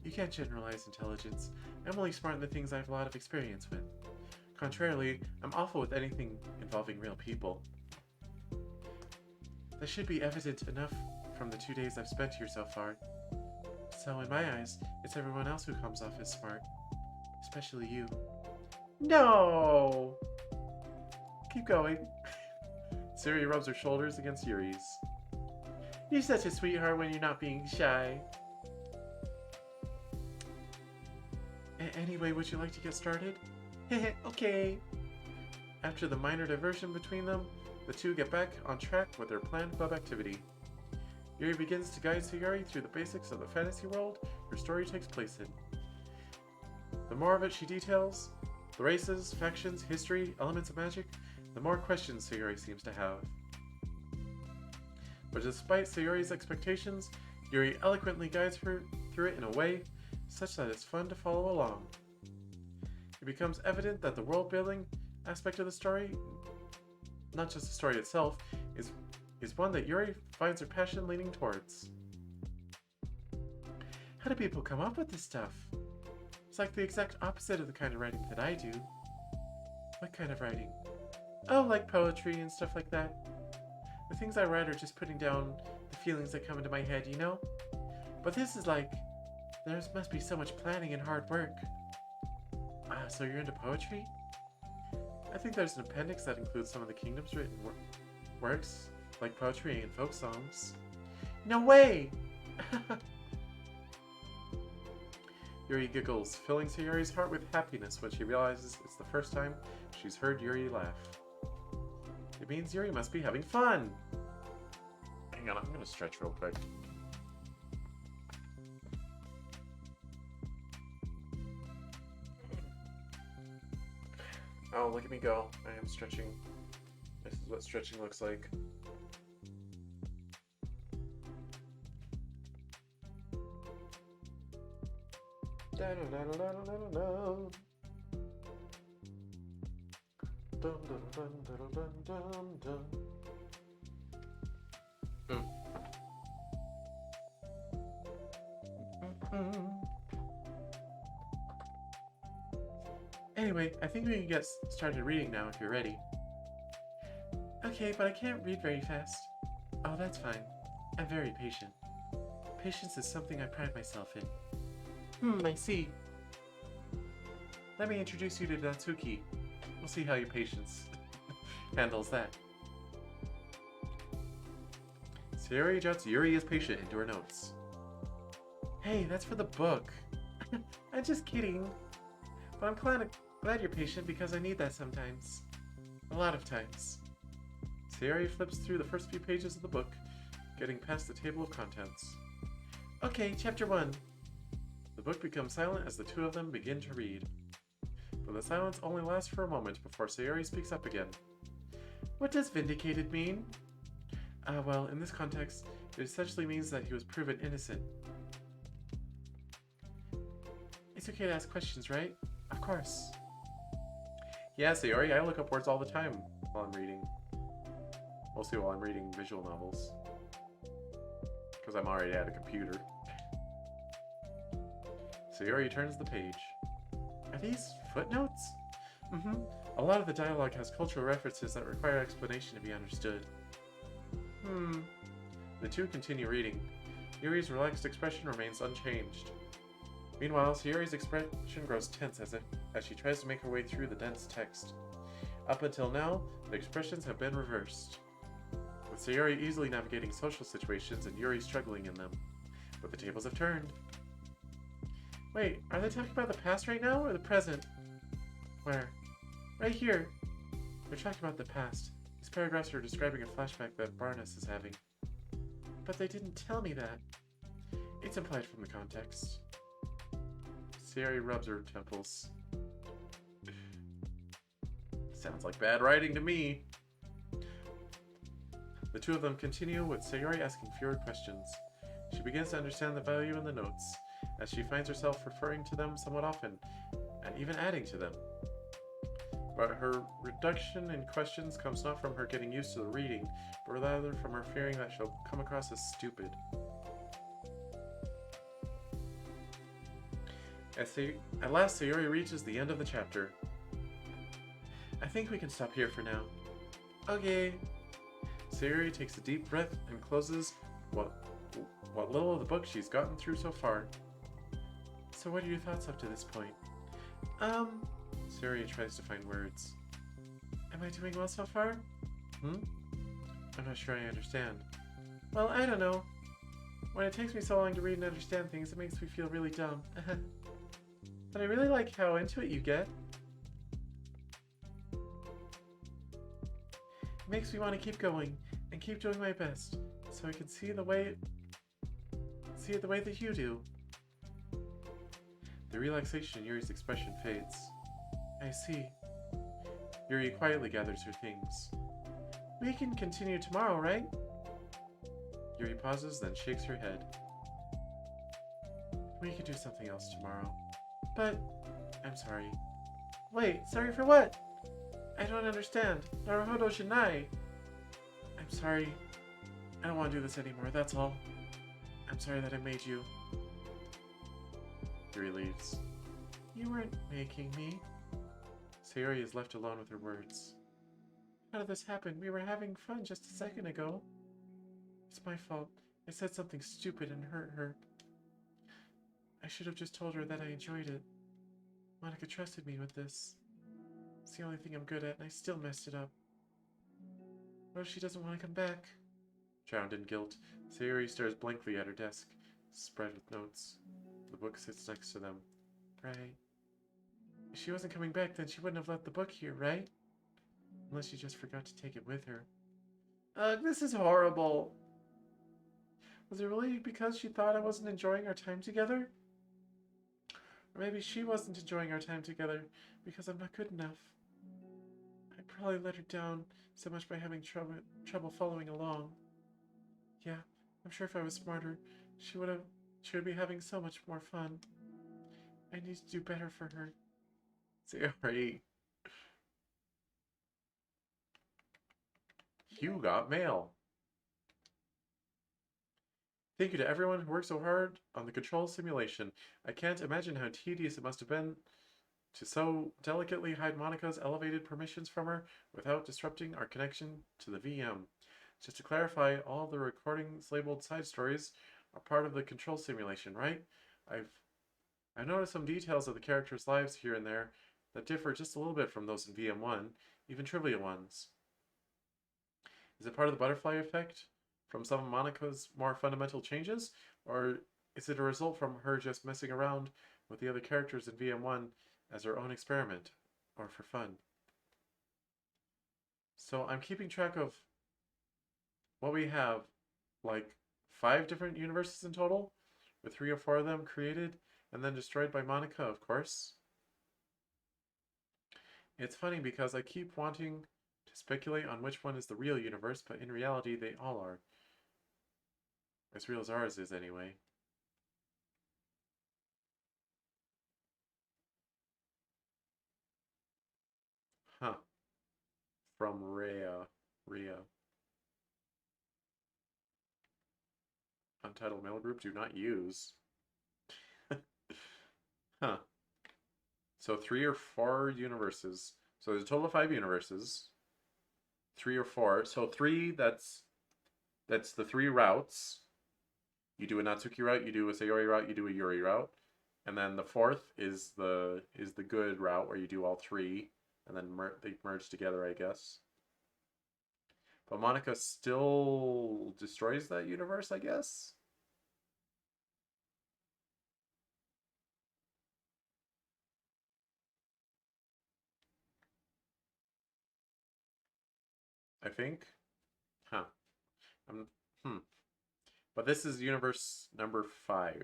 You can't generalize intelligence. I'm only smart in the things I have a lot of experience with. Contrarily, I'm awful with anything involving real people. That should be evident enough from the 2 days I've spent here so far. So in my eyes, it's everyone else who comes off as smart. Especially you. No! Keep going. Sayori rubs her shoulders against Yuri's. You're such a sweetheart when you're not being shy. Anyway, would you like to get started? Okay. After the minor diversion between them, the two get back on track with their planned club activity. Yuri begins to guide Sayori through the basics of the fantasy world her story takes place in. The more of it she details, the races, factions, history, elements of magic, the more questions Sayori seems to have. But despite Sayori's expectations, Yuri eloquently guides her through it in a way such that it's fun to follow along. It becomes evident that the world-building aspect of the story, not just the story itself, is one that Yuri finds her passion leaning towards. How do people come up with this stuff? It's like the exact opposite of the kind of writing that I do. What kind of writing? Oh, like poetry and stuff like that. The things I write are just putting down the feelings that come into my head, you know? But this is like, there must be so much planning and hard work. Ah, so you're into poetry? I think there's an appendix that includes some of the kingdom's written works, like poetry and folk songs. No way! Yuri giggles, filling Sayori's heart with happiness when she realizes it's the first time she's heard Yuri laugh. It means Yuri must be having fun! Hang on, I'm gonna stretch real quick. Oh, look at me go. I am stretching. This is what stretching looks like. Anyway, I think we can get started reading now if you're ready. Okay, but I can't read very fast. Oh, that's fine. I'm very patient. Patience is something I pride myself in. I see. Let me introduce you to Natsuki. We'll see how your patience handles that. Sayori jots Yuri is patient into her notes. Hey, that's for the book. I'm just kidding. But I'm glad you're patient because I need that sometimes. A lot of times. Sayori flips through the first few pages of the book, getting past the table of contents. Okay, chapter 1. The book becomes silent as the two of them begin to read. But the silence only lasts for a moment before Sayori speaks up again. What does vindicated mean? Well, in this context, it essentially means that he was proven innocent. It's okay to ask questions, right? Of course. Yeah, Sayori, I look up words all the time while I'm reading. Mostly while I'm reading visual novels. Because I'm already at a computer. Sayori turns the page. Are these footnotes? A lot of the dialogue has cultural references that require explanation to be understood. The two continue reading. Yuri's relaxed expression remains unchanged. Meanwhile, Sayori's expression grows tense as she tries to make her way through the dense text. Up until now, the expressions have been reversed, with Sayori easily navigating social situations and Yuri struggling in them. But the tables have turned. Wait, are they talking about the past right now or the present? Where? Right here. They're talking about the past. These paragraphs are describing a flashback that Barnes is having. But they didn't tell me that. It's implied from the context. Sayori rubs her temples. Sounds like bad writing to me. The two of them continue with Sayori asking fewer questions. She begins to understand the value in the notes, as she finds herself referring to them somewhat often, and even adding to them. But her reduction in questions comes not from her getting used to the reading, but rather from her fearing that she'll come across as stupid. At last, Sayori reaches the end of the chapter. I think we can stop here for now. Okay. Sayori takes a deep breath and closes what little of the book she's gotten through so far. So what are your thoughts up to this point? Sayori tries to find words. Am I doing well so far? I'm not sure I understand. Well, I don't know. When it takes me so long to read and understand things, it makes me feel really dumb. But I really like how into it you get. It makes me want to keep going and keep doing my best, so I can see it the way that you do. The relaxation in Yuri's expression fades. I see. Yuri quietly gathers her things. We can continue tomorrow, right? Yuri pauses, then shakes her head. We could do something else tomorrow. But, I'm sorry. Wait, sorry for what? I don't understand. Naruhodo Shinai. I'm sorry. I don't want to do this anymore, that's all. I'm sorry that I made you. Yuri leaves. You weren't making me. Sayori is left alone with her words. How did this happen? We were having fun just a second ago. It's my fault. I said something stupid and hurt her. I should have just told her that I enjoyed it. Monica trusted me with this. It's the only thing I'm good at, and I still messed it up. What if she doesn't want to come back? Drowned in guilt, Sayori stares blankly at her desk, spread with notes. The book sits next to them. Right. If she wasn't coming back, then she wouldn't have left the book here, right? Unless she just forgot to take it with her. Ugh, this is horrible. Was it really because she thought I wasn't enjoying our time together? Or maybe she wasn't enjoying our time together because I'm not good enough. I probably let her down so much by having trouble following along. Yeah, I'm sure if I was smarter, she would be having so much more fun. I need to do better for her. Sorry. You got mail. Thank you to everyone who worked so hard on the control simulation. I can't imagine how tedious it must have been to so delicately hide Monica's elevated permissions from her without disrupting our connection to the VM. Just to clarify, all the recordings labeled side stories are part of the control simulation, right? I've noticed some details of the characters' lives here and there that differ just a little bit from those in VM1, even trivia ones. Is it part of the butterfly effect from some of Monica's more fundamental changes, or is it a result from her just messing around with the other characters in VM1 as her own experiment, or for fun? So I'm keeping track of what we have, like 5 different universes in total, with 3 or 4 of them created and then destroyed by Monica, of course. It's funny because I keep wanting to speculate on which one is the real universe, but in reality they all are. As real as ours is, anyway. Huh. From Rhea. Untitled mail group, do not use. Huh. So 3 or 4 universes. So there's a total of 5 universes. 3 or 4. So 3, that's the 3 routes. You do a Natsuki route, you do a Sayori route, you do a Yuri route. And then the 4th is the good route where you do all 3. And then they merge together, I guess. But Monica still destroys that universe, I guess? I think. Huh. Um, hmm. But this is universe number 5.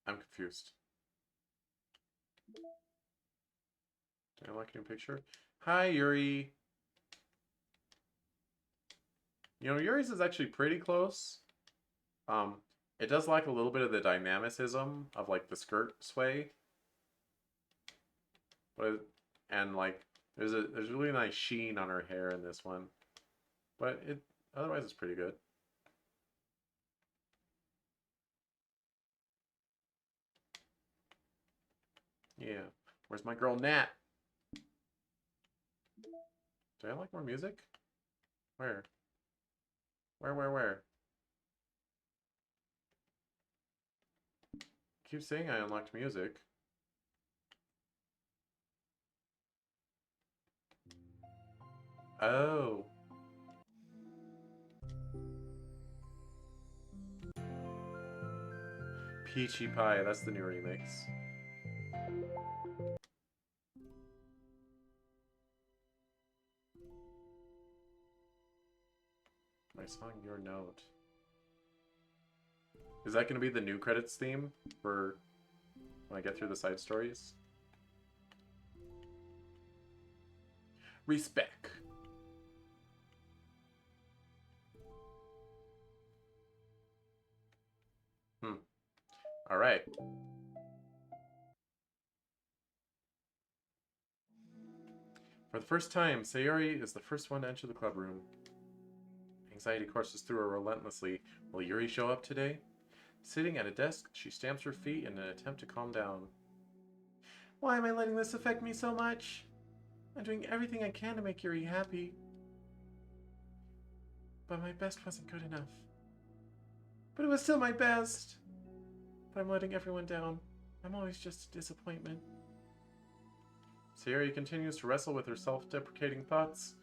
I'm confused. Did I like a new picture? Hi, Yuri. You know, Yuri's is actually pretty close. It does lack a little bit of the dynamicism of like the skirt sway. But and like there's a really nice sheen on her hair in this one. But it otherwise it's pretty good. Yeah. Where's my girl Nat? Do I like more music? Where? Where? Keep saying I unlocked music. Oh. Peachy Pie, that's the new remix. My song Your Note. Is that going to be the new credits theme for when I get through the side stories? Respect. All right. For the first time, Sayori is the first one to enter the club room. Anxiety courses through her relentlessly. Will Yuri show up today? Sitting at a desk, she stamps her feet in an attempt to calm down. Why am I letting this affect me so much? I'm doing everything I can to make Yuri happy. But my best wasn't good enough. But it was still my best. But I'm letting everyone down. I'm always just a disappointment. Sayori continues to wrestle with her self-deprecating thoughts.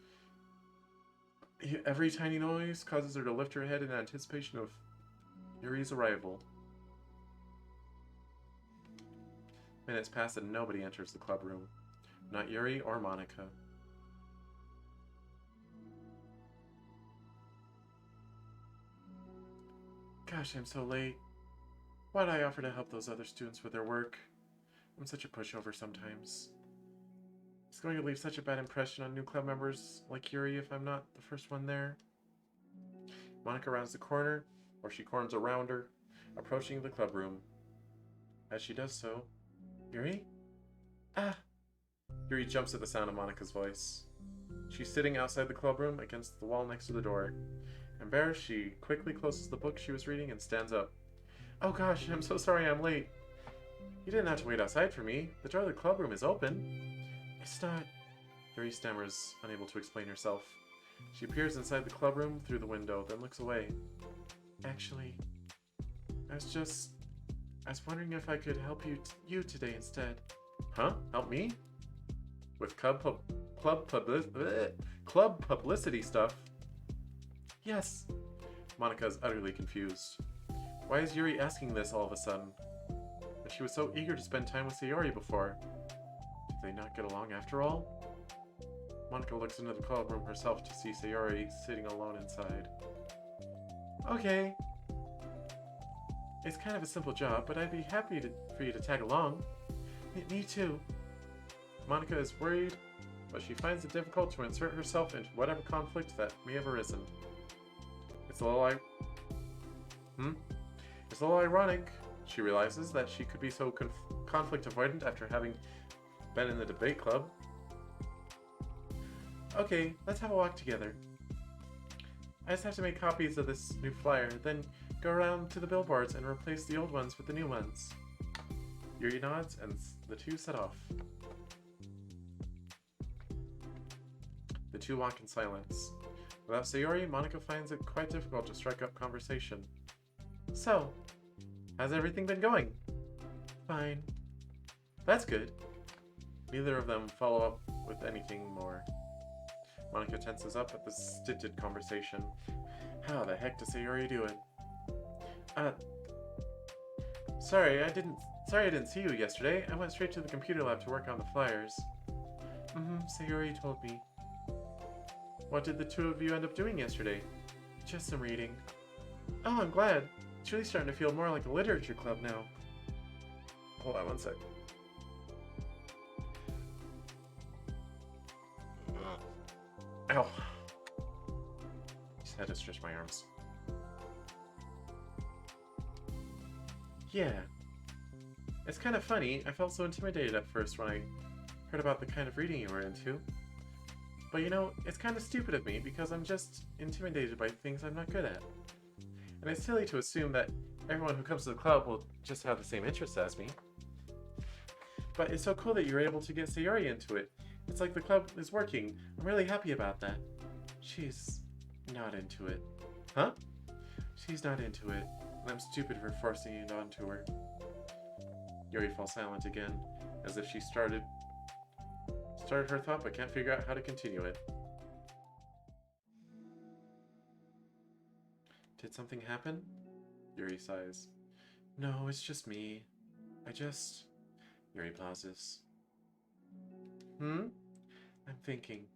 Every tiny noise causes her to lift her head in anticipation of Yuri's arrival. Minutes pass and nobody enters the club room. Not Yuri or Monica. Gosh, I'm so late. Why'd I offer to help those other students with their work? I'm such a pushover sometimes. It's going to leave such a bad impression on new club members like Yuri if I'm not the first one there. Monica rounds the corner, or she corners around her, approaching the club room. As she does so, Yuri? Ah! Yuri jumps at the sound of Monica's voice. She's sitting outside the club room against the wall next to the door. Embarrassed, she quickly closes the book she was reading and stands up. Oh gosh, I'm so sorry I'm late. You didn't have to wait outside for me. The door of the club room is open. It's not... Yuri stammers, unable to explain herself. She peers inside the club room through the window, then looks away. Actually, I was wondering if I could help you today instead. Huh? Help me? With club publicity stuff? Yes. Monica is utterly confused. Why is Yuri asking this all of a sudden? But she was so eager to spend time with Sayori before. Did they not get along after all? Monica looks into the club room herself to see Sayori sitting alone inside. Okay. It's kind of a simple job, but I'd be happy for you to tag along. Me too. Monica is worried, but she finds it difficult to insert herself into whatever conflict that may have arisen. It's a little ironic. She realizes that she could be so conflict avoidant after having been in the debate club. Okay, let's have a walk together. I just have to make copies of this new flyer, then go around to the billboards and replace the old ones with the new ones. Yuri nods and the two set off. The two walk in silence. Without Sayori, Monica finds it quite difficult to strike up conversation. So, how's everything been going? Fine. That's good. Neither of them follow up with anything more. Monica tenses up at the stinted conversation. How the heck does Sayori do it? Sorry, I didn't see you yesterday. I went straight to the computer lab to work on the flyers. Sayori told me. What did the two of you end up doing yesterday? Just some reading. Oh, I'm glad. It's really starting to feel more like a literature club now. Hold on one sec. Ow. Just had to stretch my arms. Yeah. It's kind of funny. I felt so intimidated at first when I heard about the kind of reading you were into. But you know, it's kind of stupid of me because I'm just intimidated by things I'm not good at. And it's silly to assume that everyone who comes to the club will just have the same interests as me. But it's so cool that you were able to get Sayori into it. It's like the club is working. I'm really happy about that. She's not into it. Huh? She's not into it. And I'm stupid for forcing it onto her. Yuri falls silent again, as if she started her thought but can't figure out how to continue it. Did something happen? Yuri sighs. No, it's just me. Yuri pauses. I'm thinking.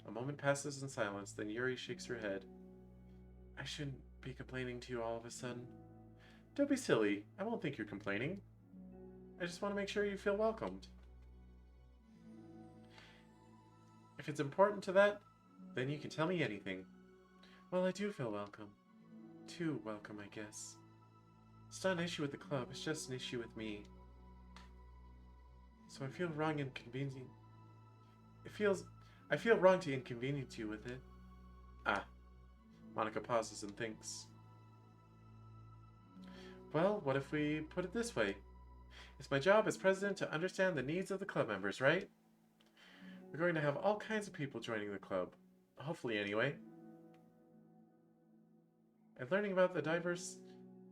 A moment passes in silence, then Yuri shakes her head. I shouldn't be complaining to you all of a sudden. Don't be silly. I won't think you're complaining. I just want to make sure you feel welcomed. If it's important to that, then you can tell me anything. Well, I do feel welcome. Too welcome, I guess. It's not an issue with the club, it's just an issue with me. So I feel wrong and inconvenient. I feel wrong to inconvenience you with it. Ah. Monica pauses and thinks. Well, what if we put it this way? It's my job as president to understand the needs of the club members, right? We're going to have all kinds of people joining the club. Hopefully, anyway. And learning about the diverse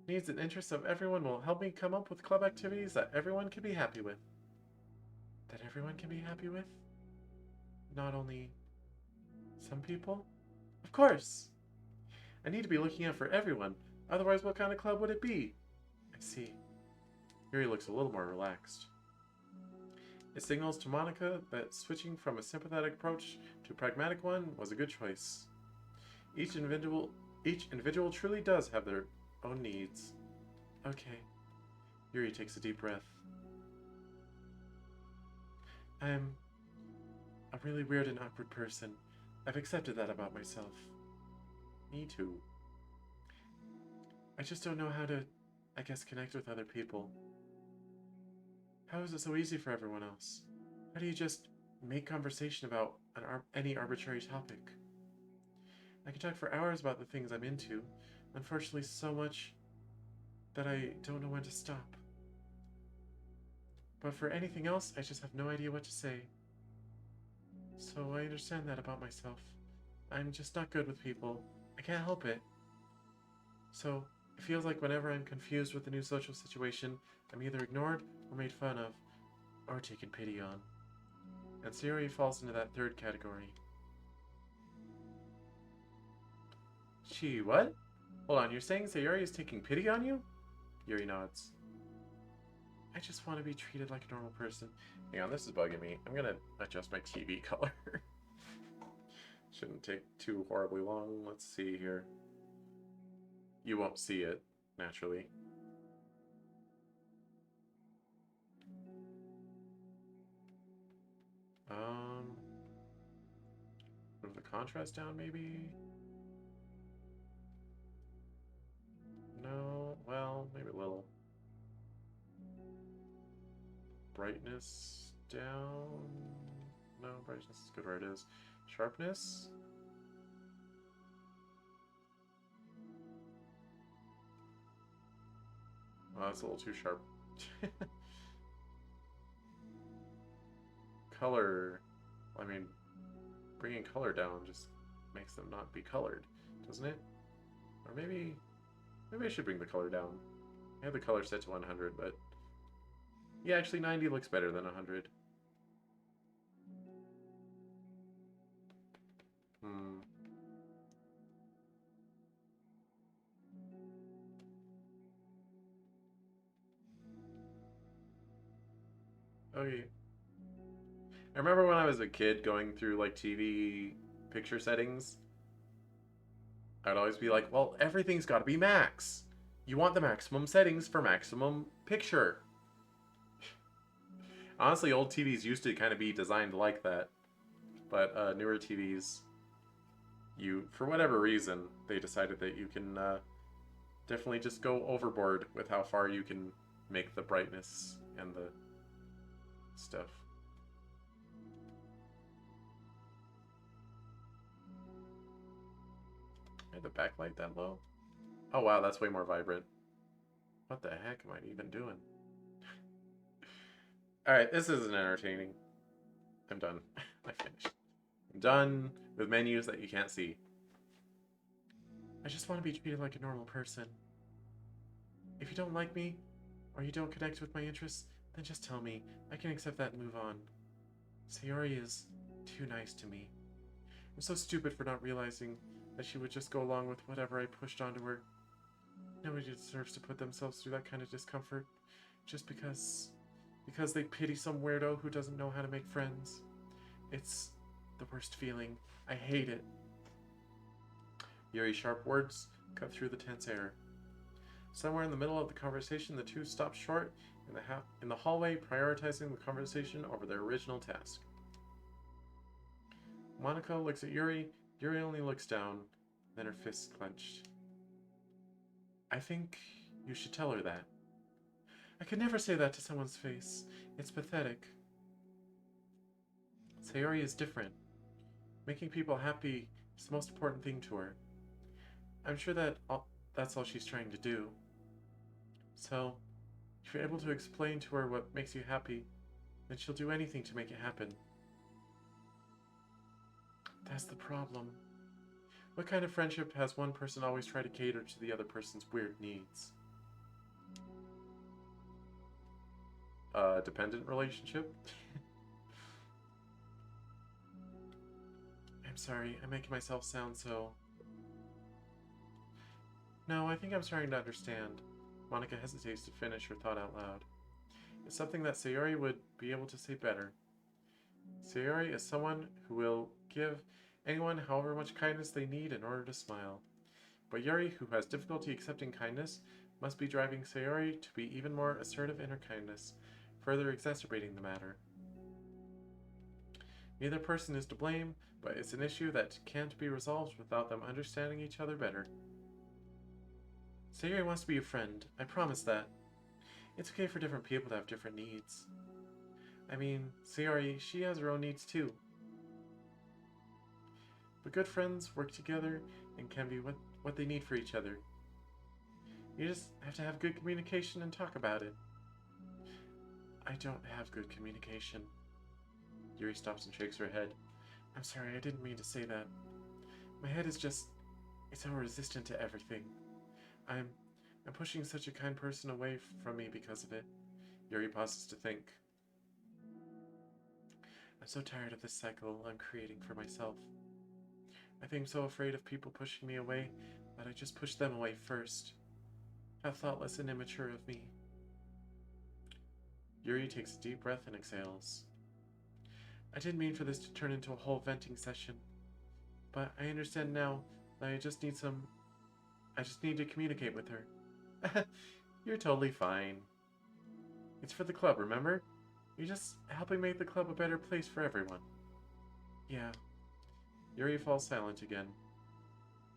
needs and interests of everyone will help me come up with club activities that everyone can be happy with. That everyone can be happy with? Not only some people? Of course! I need to be looking out for everyone. Otherwise, what kind of club would it be? I see. Yuri looks a little more relaxed. It signals to Monica that switching from a sympathetic approach to a pragmatic one was a good choice. Each individual truly does have their own needs. Okay. Yuri takes a deep breath. I'm a really weird and awkward person. I've accepted that about myself. Me too. I just don't know how to, I guess, connect with other people. How is it so easy for everyone else? How do you just make conversation about any arbitrary topic? I can talk for hours about the things I'm into. Unfortunately, so much that I don't know when to stop. But for anything else, I just have no idea what to say. So I understand that about myself. I'm just not good with people. I can't help it. So it feels like whenever I'm confused with a new social situation, I'm either ignored or made fun of, or taken pity on. And Sayori falls into that third category. What? Hold on, you're saying Sayori is taking pity on you? Yuri nods. I just want to be treated like a normal person. Hang on, this is bugging me. I'm gonna adjust my TV color. Shouldn't take too horribly long. Let's see here. You won't see it, naturally. Move the contrast down, maybe? No, well, maybe a little. Brightness down. No, brightness is good where it is. Sharpness? Oh, that's a little too sharp. Color. I mean, bringing color down just makes them not be colored, doesn't it? Or maybe I should bring the color down. I have the color set to 100, but yeah, actually 90 looks better than 100. Okay. I remember when I was a kid going through like TV picture settings, I'd always be like, well, everything's got to be max. You want the maximum settings for maximum picture. Honestly, old TVs used to kind of be designed like that. But newer TVs, for whatever reason, they decided that you can definitely just go overboard with how far you can make the brightness and the stuff. Is the backlight that low? Oh wow, that's way more vibrant. What the heck am I even doing? Alright, this isn't entertaining. I'm done. I finished. I'm done with menus that you can't see. I just want to be treated like a normal person. If you don't like me, or you don't connect with my interests, then just tell me. I can accept that and move on. Sayori is too nice to me. I'm so stupid for not realizing that she would just go along with whatever I pushed onto her. Nobody deserves to put themselves through that kind of discomfort just because they pity some weirdo who doesn't know how to make friends. It's the worst feeling. I hate it. Yuri's sharp words cut through the tense air. Somewhere in the middle of the conversation, the two stopped short in the hallway, prioritizing the conversation over their original task. Monika looks at Yuri. Yuri only looks down, then her fists clenched. I think you should tell her that. I could never say that to someone's face. It's pathetic. Sayori is different. Making people happy is the most important thing to her. I'm sure that's all she's trying to do. So, if you're able to explain to her what makes you happy, then she'll do anything to make it happen. That's the problem. What kind of friendship has one person always try to cater to the other person's weird needs? Dependent relationship? I'm sorry, I'm making myself sound so... No, I think I'm starting to understand. Monika hesitates to finish her thought out loud. It's something that Sayori would be able to say better. Sayori is someone who will give anyone however much kindness they need in order to smile. But Yuri, who has difficulty accepting kindness, must be driving Sayori to be even more assertive in her kindness, further exacerbating the matter. Neither person is to blame, but it's an issue that can't be resolved without them understanding each other better. Sayori wants to be a friend, I promise that. It's okay for different people to have different needs. I mean, Sayori, she has her own needs too. But good friends work together and can be what they need for each other. You just have to have good communication and talk about it. I don't have good communication. Yuri stops and shakes her head. I'm sorry, I didn't mean to say that. My head is just... it's so resistant to everything. I'm pushing such a kind person away from me because of it. Yuri pauses to think. I'm so tired of this cycle I'm creating for myself. I think I'm so afraid of people pushing me away that I just push them away first. How thoughtless and immature of me. Yuri takes a deep breath and exhales. I didn't mean for this to turn into a whole venting session, but I understand now that I just need to communicate with her. You're totally fine. It's for the club, remember? You're just helping make the club a better place for everyone. Yeah. Yuri falls silent again.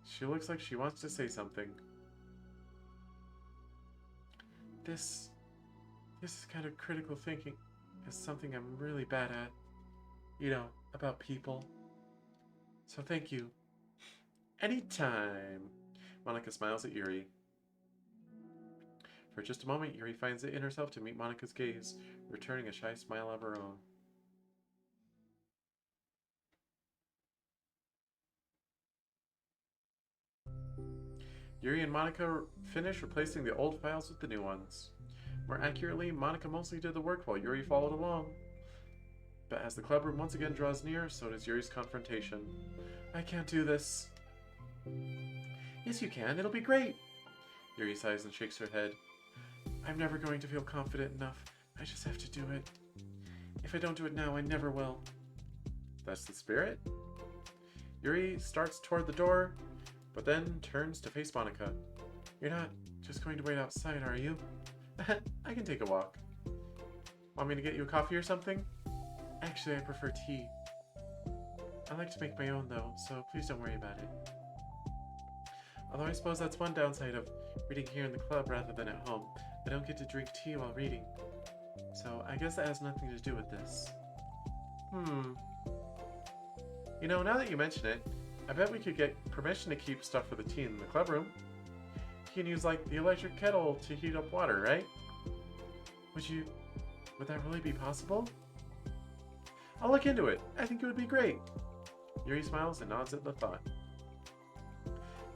She looks like she wants to say something. This is kind of critical thinking is something I'm really bad at. You know, about people. So thank you. Anytime. Monika smiles at Yuri. For just a moment, Yuri finds it in herself to meet Monika's gaze, returning a shy smile of her own. Yuri and Monika finish replacing the old files with the new ones. More accurately, Monika mostly did the work while Yuri followed along. But as the clubroom once again draws near, so does Yuri's confrontation. I can't do this. Yes, you can. It'll be great. Yuri sighs and shakes her head. I'm never going to feel confident enough. I just have to do it. If I don't do it now, I never will. That's the spirit? Yuri starts toward the door, but then turns to face Monica. You're not just going to wait outside, are you? I can take a walk. Want me to get you a coffee or something? Actually, I prefer tea. I like to make my own though, so please don't worry about it. Although I suppose that's one downside of reading here in the club rather than at home. I don't get to drink tea while reading. So I guess that has nothing to do with this. You know, now that you mention it, I bet we could get permission to keep stuff for the tea in the club room. You can use, like, the electric kettle to heat up water, right? Would that really be possible? I'll look into it. I think it would be great. Yuri smiles and nods at the thought.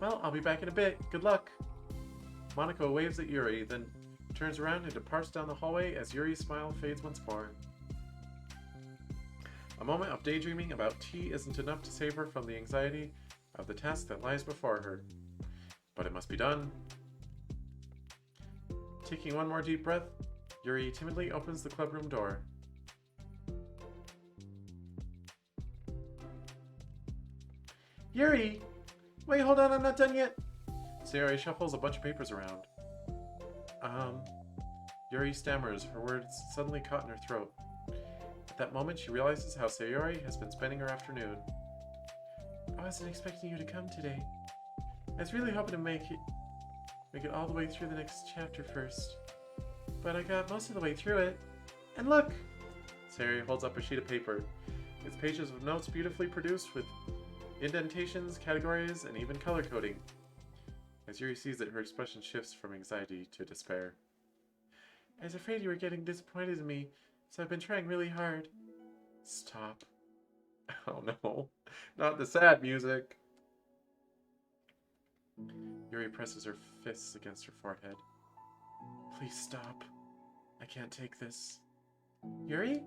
Well, I'll be back in a bit. Good luck. Monica waves at Yuri, then turns around and departs down the hallway as Yuri's smile fades once more. A moment of daydreaming about tea isn't enough to save her from the anxiety of the task that lies before her. But it must be done. Taking one more deep breath, Yuri timidly opens the clubroom door. Yuri! Wait, hold on, I'm not done yet! Sayori shuffles a bunch of papers around. Yuri stammers, her words suddenly caught in her throat. At that moment, she realizes how Sayori has been spending her afternoon. I wasn't expecting you to come today. I was really hoping to make it all the way through the next chapter first. But I got most of the way through it. And look! Sayori holds up a sheet of paper. It's pages of notes beautifully produced with indentations, categories, and even color coding. As Yuri sees it, her expression shifts from anxiety to despair. I was afraid you were getting disappointed in me, so I've been trying really hard. Stop. Oh no, not the sad music. Yuri presses her fists against her forehead. Please stop. I can't take this. Yuri?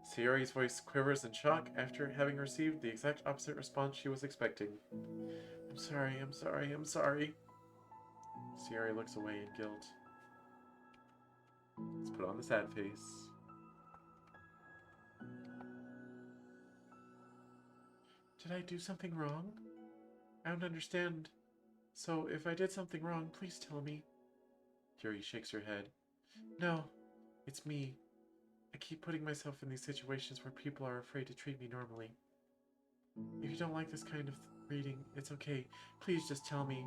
Sayori's voice quivers in shock after having received the exact opposite response she was expecting. I'm sorry, I'm sorry, I'm sorry. Sayori looks away in guilt. Let's put on the sad face. Did I do something wrong? I don't understand. So, if I did something wrong, please tell me. Yuri shakes her head. No, it's me. I keep putting myself in these situations where people are afraid to treat me normally. If you don't like this kind of reading, it's okay. Please just tell me.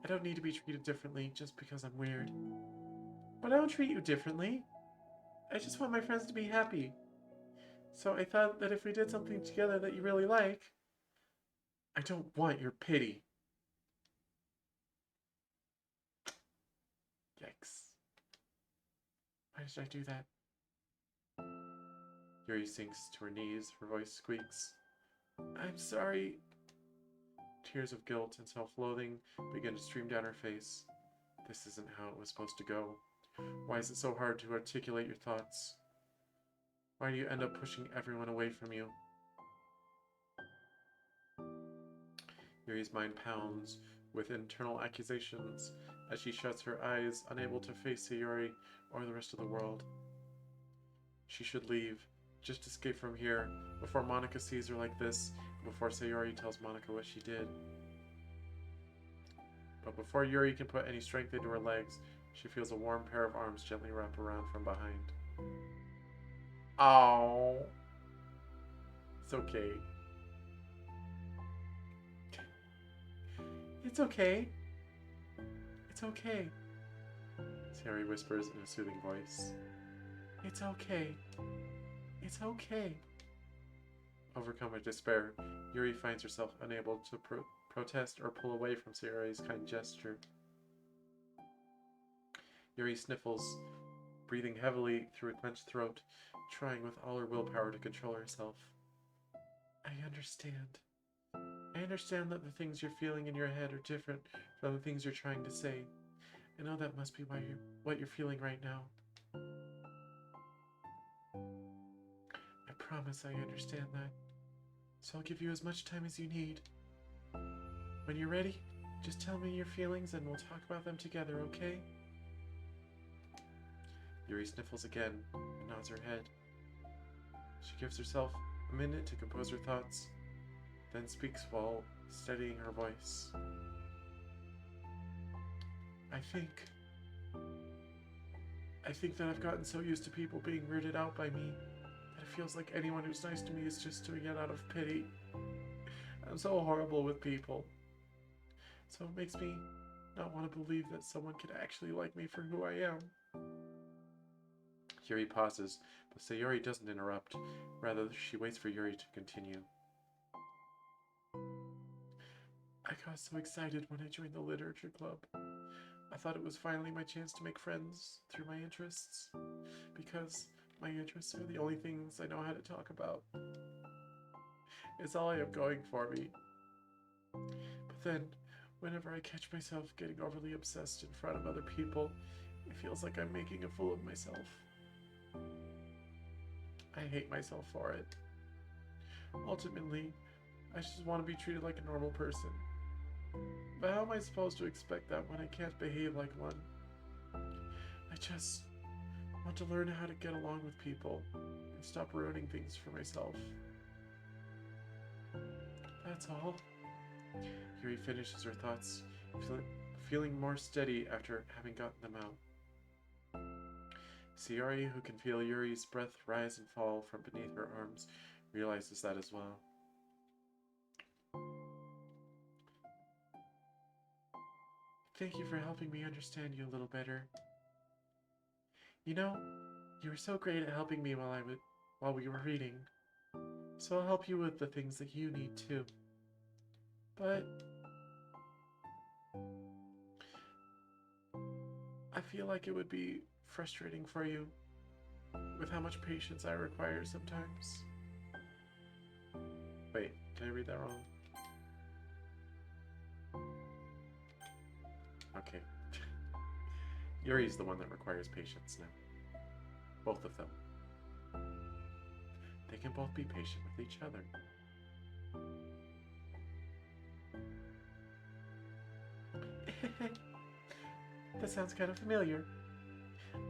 I don't need to be treated differently just because I'm weird. But I don't treat you differently. I just want my friends to be happy. So I thought that if we did something together that you really like... I don't want your pity. Yikes. Why did I do that? Yuri sinks to her knees, her voice squeaks. I'm sorry. Tears of guilt and self-loathing begin to stream down her face. This isn't how it was supposed to go. Why is it so hard to articulate your thoughts? Why do you end up pushing everyone away from you? Yuri's mind pounds with internal accusations as she shuts her eyes, unable to face Sayori or the rest of the world. She should leave. Just escape from here, before Monica sees her like this, and before Sayori tells Monica what she did. But before Yuri can put any strength into her legs, she feels a warm pair of arms gently wrap around from behind. Oh, it's okay. It's okay. It's okay. Sayori whispers in a soothing voice. It's okay. It's okay. Overcome with despair, Yuri finds herself unable to protest or pull away from Sayori's kind gesture. Yuri sniffles, breathing heavily through a clenched throat, trying with all her willpower to control herself. I understand. I understand that the things you're feeling in your head are different from the things you're trying to say. I know that must be what you're feeling right now. I promise I understand that. So I'll give you as much time as you need. When you're ready, just tell me your feelings and we'll talk about them together, okay? Yuri sniffles again and nods her head. She gives herself a minute to compose her thoughts, then speaks while steadying her voice. I think that I've gotten so used to people being weirded out by me that it feels like anyone who's nice to me is just doing it out of pity. I'm so horrible with people. So it makes me not want to believe that someone could actually like me for who I am. Yuri pauses, but Sayori doesn't interrupt. Rather, she waits for Yuri to continue. I got so excited when I joined the literature club. I thought it was finally my chance to make friends through my interests, because my interests are the only things I know how to talk about. It's all I have going for me. But then, whenever I catch myself getting overly obsessed in front of other people, it feels like I'm making a fool of myself. I hate myself for it. Ultimately, I just want to be treated like a normal person. But how am I supposed to expect that when I can't behave like one? I just want to learn how to get along with people and stop ruining things for myself. That's all. Yuri finishes her thoughts, feeling more steady after having gotten them out. Sayori, who can feel Yuri's breath rise and fall from beneath her arms, realizes that as well. Thank you for helping me understand you a little better. You know, you were so great at helping me while we were reading. So I'll help you with the things that you need too. But I feel like it would be frustrating for you with how much patience I require sometimes. Wait, did I read that wrong? Okay. Yuri's the one that requires patience now. Both of them. They can both be patient with each other. That sounds kind of familiar.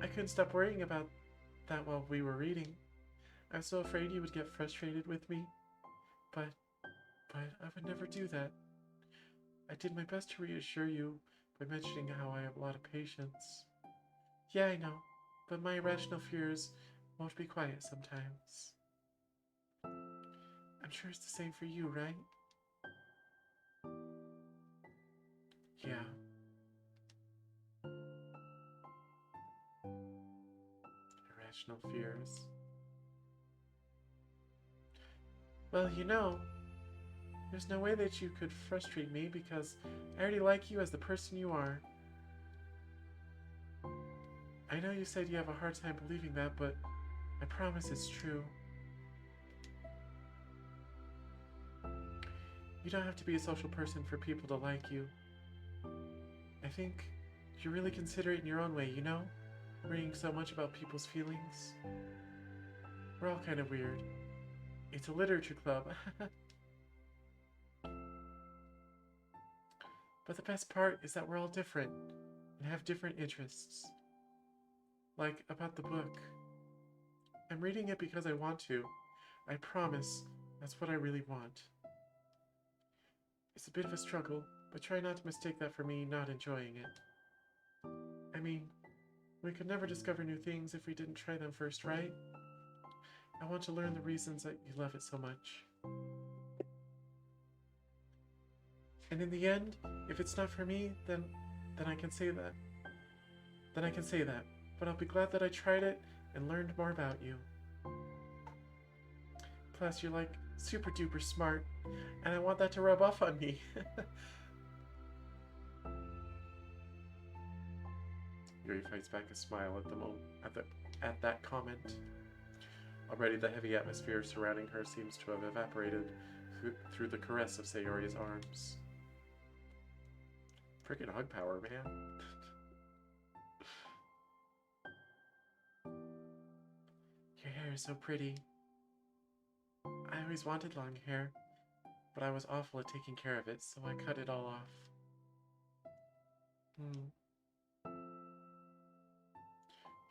I couldn't stop worrying about that while we were reading. I was so afraid you would get frustrated with me. But I would never do that. I did my best to reassure you by mentioning how I have a lot of patience. Yeah, I know, but my irrational fears won't be quiet sometimes. I'm sure it's the same for you, right? Yeah. Irrational fears. Well, you know, there's no way that you could frustrate me because I already like you as the person you are. I know you said you have a hard time believing that, but I promise it's true. You don't have to be a social person for people to like you. I think you really consider it in your own way, you know? Worrying so much about people's feelings. We're all kind of weird. It's a literature club. But the best part is that we're all different and have different interests. Like about the book. I'm reading it because I want to. I promise that's what I really want. It's a bit of a struggle, but try not to mistake that for me not enjoying it. I mean, we could never discover new things if we didn't try them first, right? I want to learn the reasons that you love it so much. And in the end, if it's not for me, then I can say that. Then I can say that. But I'll be glad that I tried it and learned more about you. Plus, you're like super duper smart, and I want that to rub off on me. Yuri fights back a smile at that comment. Already the heavy atmosphere surrounding her seems to have evaporated through the caress of Sayori's arms. Freaking hug power, man. Your hair is so pretty. I always wanted long hair, but I was awful at taking care of it, so I cut it all off.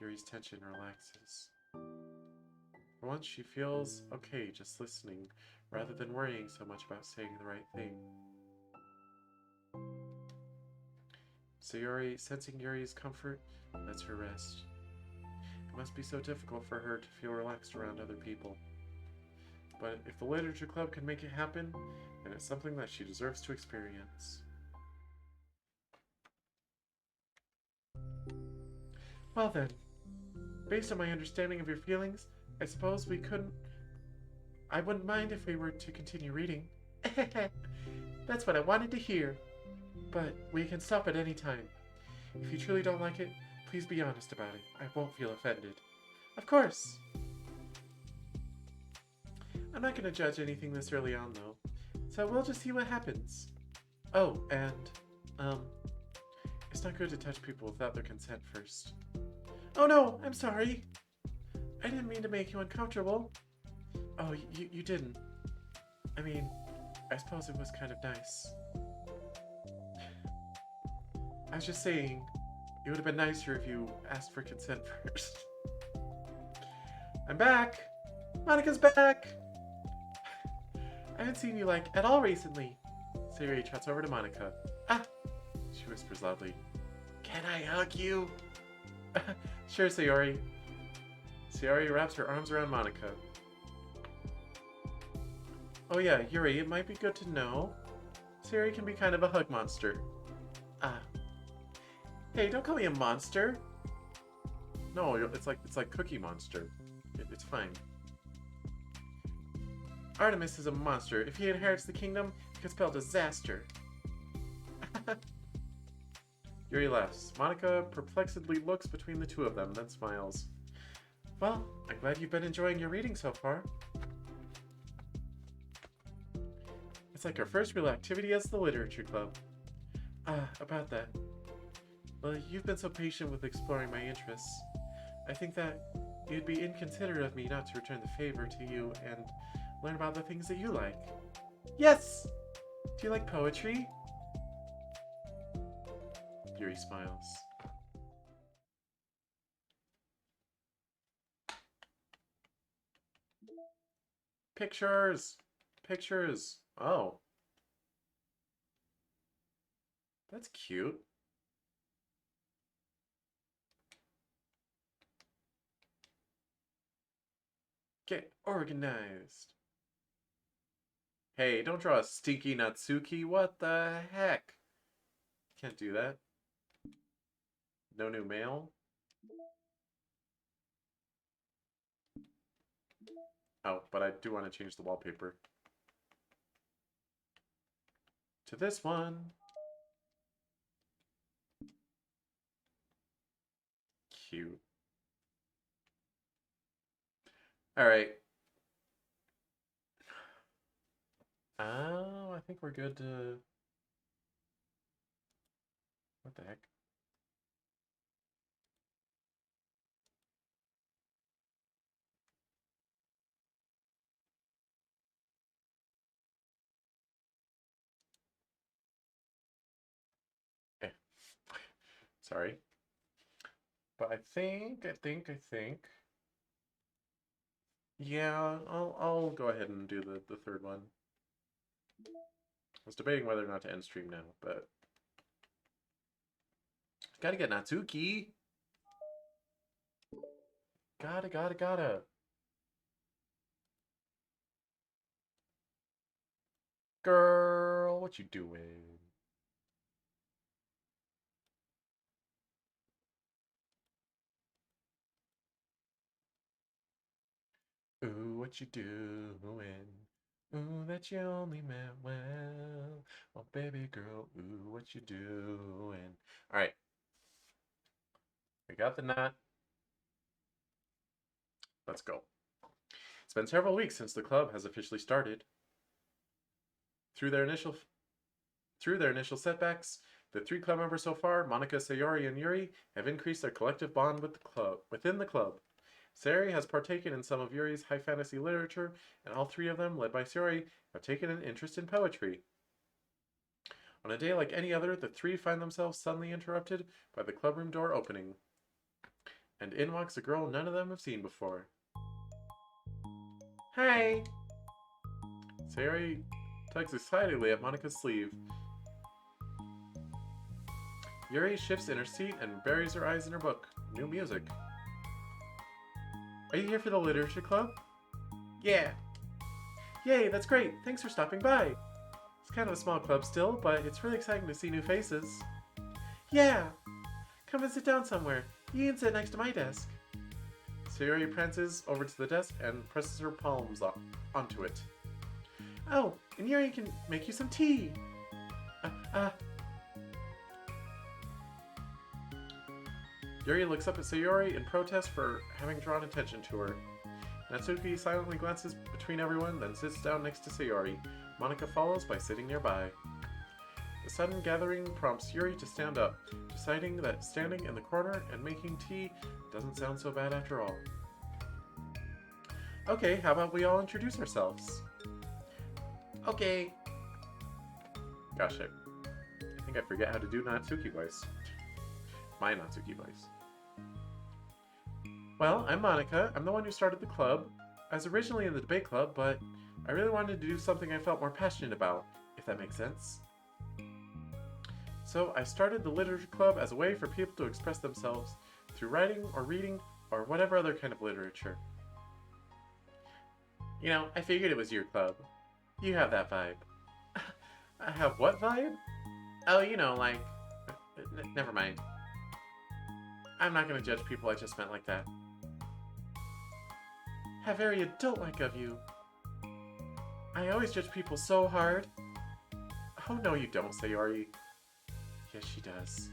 Yuri's tension relaxes. For once, she feels okay just listening, rather than worrying so much about saying the right thing. Sayori, sensing Yuri's comfort, lets her rest. It must be so difficult for her to feel relaxed around other people. But if the literature club can make it happen, then it's something that she deserves to experience. Well then, based on my understanding of your feelings, I suppose I wouldn't mind if we were to continue reading. That's what I wanted to hear. But we can stop at any time. If you truly don't like it, please be honest about it. I won't feel offended. Of course! I'm not going to judge anything this early on, though. So we'll just see what happens. Oh, and, it's not good to touch people without their consent first. Oh no, I'm sorry. I didn't mean to make you uncomfortable. Oh, you didn't. I mean, I suppose it was kind of nice. I was just saying, it would have been nicer if you asked for consent first. I'm back! Monica's back! I haven't seen you, like, at all recently. Sayori trots over to Monica. Ah! She whispers loudly. Can I hug you? Sure, Sayori. Sayori wraps her arms around Monica. Oh yeah, Yuri, it might be good to know. Sayori can be kind of a hug monster. Ah. Hey, don't call me a monster. No, it's like Cookie Monster. It's fine. Artemis is a monster. If he inherits the kingdom, it could spell disaster. Yuri laughs. Monica perplexedly looks between the two of them, then smiles. Well, I'm glad you've been enjoying your reading so far. It's like our first real activity as the literature club. Ah, about that. Well, you've been so patient with exploring my interests. I think that it'd be inconsiderate of me not to return the favor to you and learn about the things that you like. Yes! Do you like poetry? Yuri smiles. Pictures! Pictures! Oh. That's cute. Get organized. Hey, don't draw a stinky Natsuki. What the heck? Can't do that. No new mail. Oh, but I do want to change the wallpaper to this one. Cute. Alright. Oh, I think we're good to... What the heck? Eh. Sorry. But I think... Yeah, I'll go ahead and do the third one. I was debating whether or not to end stream now, but... Gotta get Natsuki! Gotta. Girl, what you doing? Ooh, what you doing? Ooh, that you only meant well. Oh, baby girl, ooh, what you doing? Alright. We got the nut. Let's go. It's been several weeks since the club has officially started. Through their initial setbacks, the 3 club members so far, Monica, Sayori, and Yuri, have increased their collective bond within the club. Sayori has partaken in some of Yuri's high fantasy literature, and all 3 of them, led by Sayori, have taken an interest in poetry. On a day like any other, the 3 find themselves suddenly interrupted by the clubroom door opening. and in walks a girl none of them have seen before. Hi! Sayori tugs excitedly at Monika's sleeve. Yuri shifts in her seat and buries her eyes in her book. New music. Are you here for the literature club? Yeah. Yay, that's great. Thanks for stopping by. It's kind of a small club still, but it's really exciting to see new faces. Yeah. Come and sit down somewhere. You can sit next to my desk. Sayori prances over to the desk and presses her palms onto it. Oh, and Yuri can make you some tea. Yuri looks up at Sayori in protest for having drawn attention to her. Natsuki silently glances between everyone, then sits down next to Sayori. Monika follows by sitting nearby. The sudden gathering prompts Yuri to stand up, deciding that standing in the corner and making tea doesn't sound so bad after all. Okay, how about we all introduce ourselves? Okay. Gosh, I think I forget how to do Natsuki voice. My Natsuki voice. Well, I'm Monika. I'm the one who started the club. I was originally in the debate club, but I really wanted to do something I felt more passionate about, if that makes sense. So I started the literature club as a way for people to express themselves through writing or reading or whatever other kind of literature. You know, I figured it was your club. You have that vibe. I have what vibe? Oh, you know, like... never mind. I'm not going to judge people I just met like that. How very adult-like of you. I always judge people so hard. Oh, no, you don't, Sayori. Yes, she does.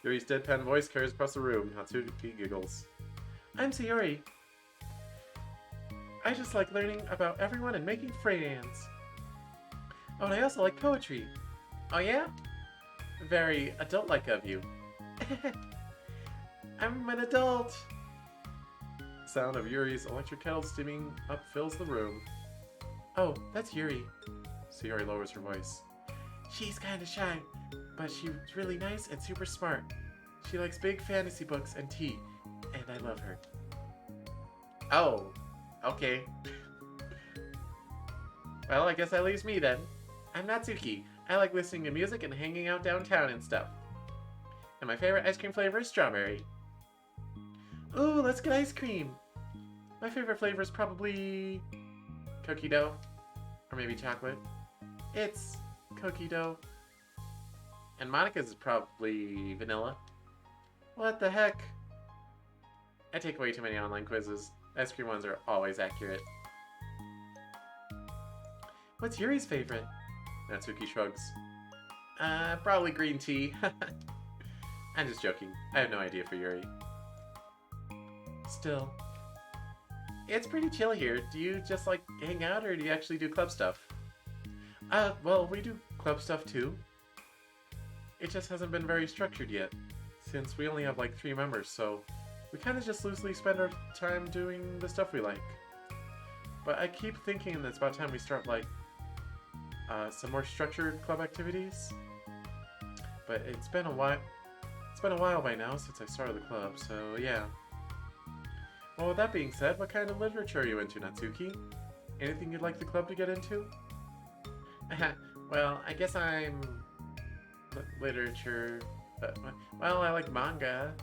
Yuri's deadpan voice carries across the room. Natsuki giggles. I'm Sayori. I just like learning about everyone and making friends. Oh, and I also like poetry. Oh, yeah? Very adult-like of you. I'm an adult. The sound of Yuri's electric kettle steaming up fills the room. Oh, that's Yuri. Sayori lowers her voice. She's kinda shy, but she's really nice and super smart. She likes big fantasy books and tea, and I love her. Oh, okay. Well, I guess that leaves me then. I'm Natsuki. I like listening to music and hanging out downtown and stuff. And my favorite ice cream flavor is strawberry. Ooh, let's get ice cream. My favorite flavor is probably cookie dough. Or maybe chocolate. It's cookie dough. And Monica's is probably vanilla. What the heck? I take way too many online quizzes. Ice cream ones are always accurate. What's Yuri's favorite? Natsuki shrugs. Probably green tea. I'm just joking. I have no idea for Yuri. Still. It's pretty chill here. Do you just like hang out or do you actually do club stuff? Well, we do club stuff too. It just hasn't been very structured yet, since we only have like 3 members, so we kind of just loosely spend our time doing the stuff we like. But I keep thinking that it's about time we start like some more structured club activities. But it's been a while. It's been a while by now since I started the club, so yeah. Well, with that being said, what kind of literature are you into, Natsuki? Anything you'd like the club to get into? Well, I guess I'm... literature... well, I like manga.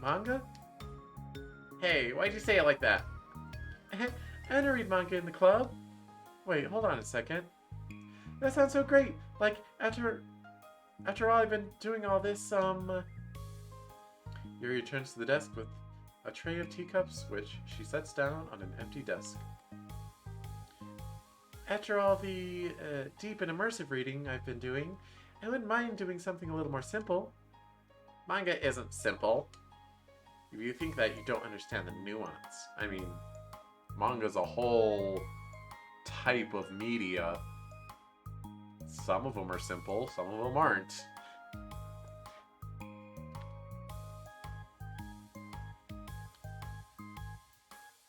Manga? Hey, why'd you say it like that? I don't read manga in the club. Wait, hold on a second. That sounds so great! Like, after all I've been doing all this, Yuri returns to the desk with a tray of teacups, which she sets down on an empty desk. After all the deep and immersive reading I've been doing, I wouldn't mind doing something a little more simple. Manga isn't simple. If you think that, you don't understand the nuance. I mean, manga's a whole type of media. Some of them are simple, some of them aren't.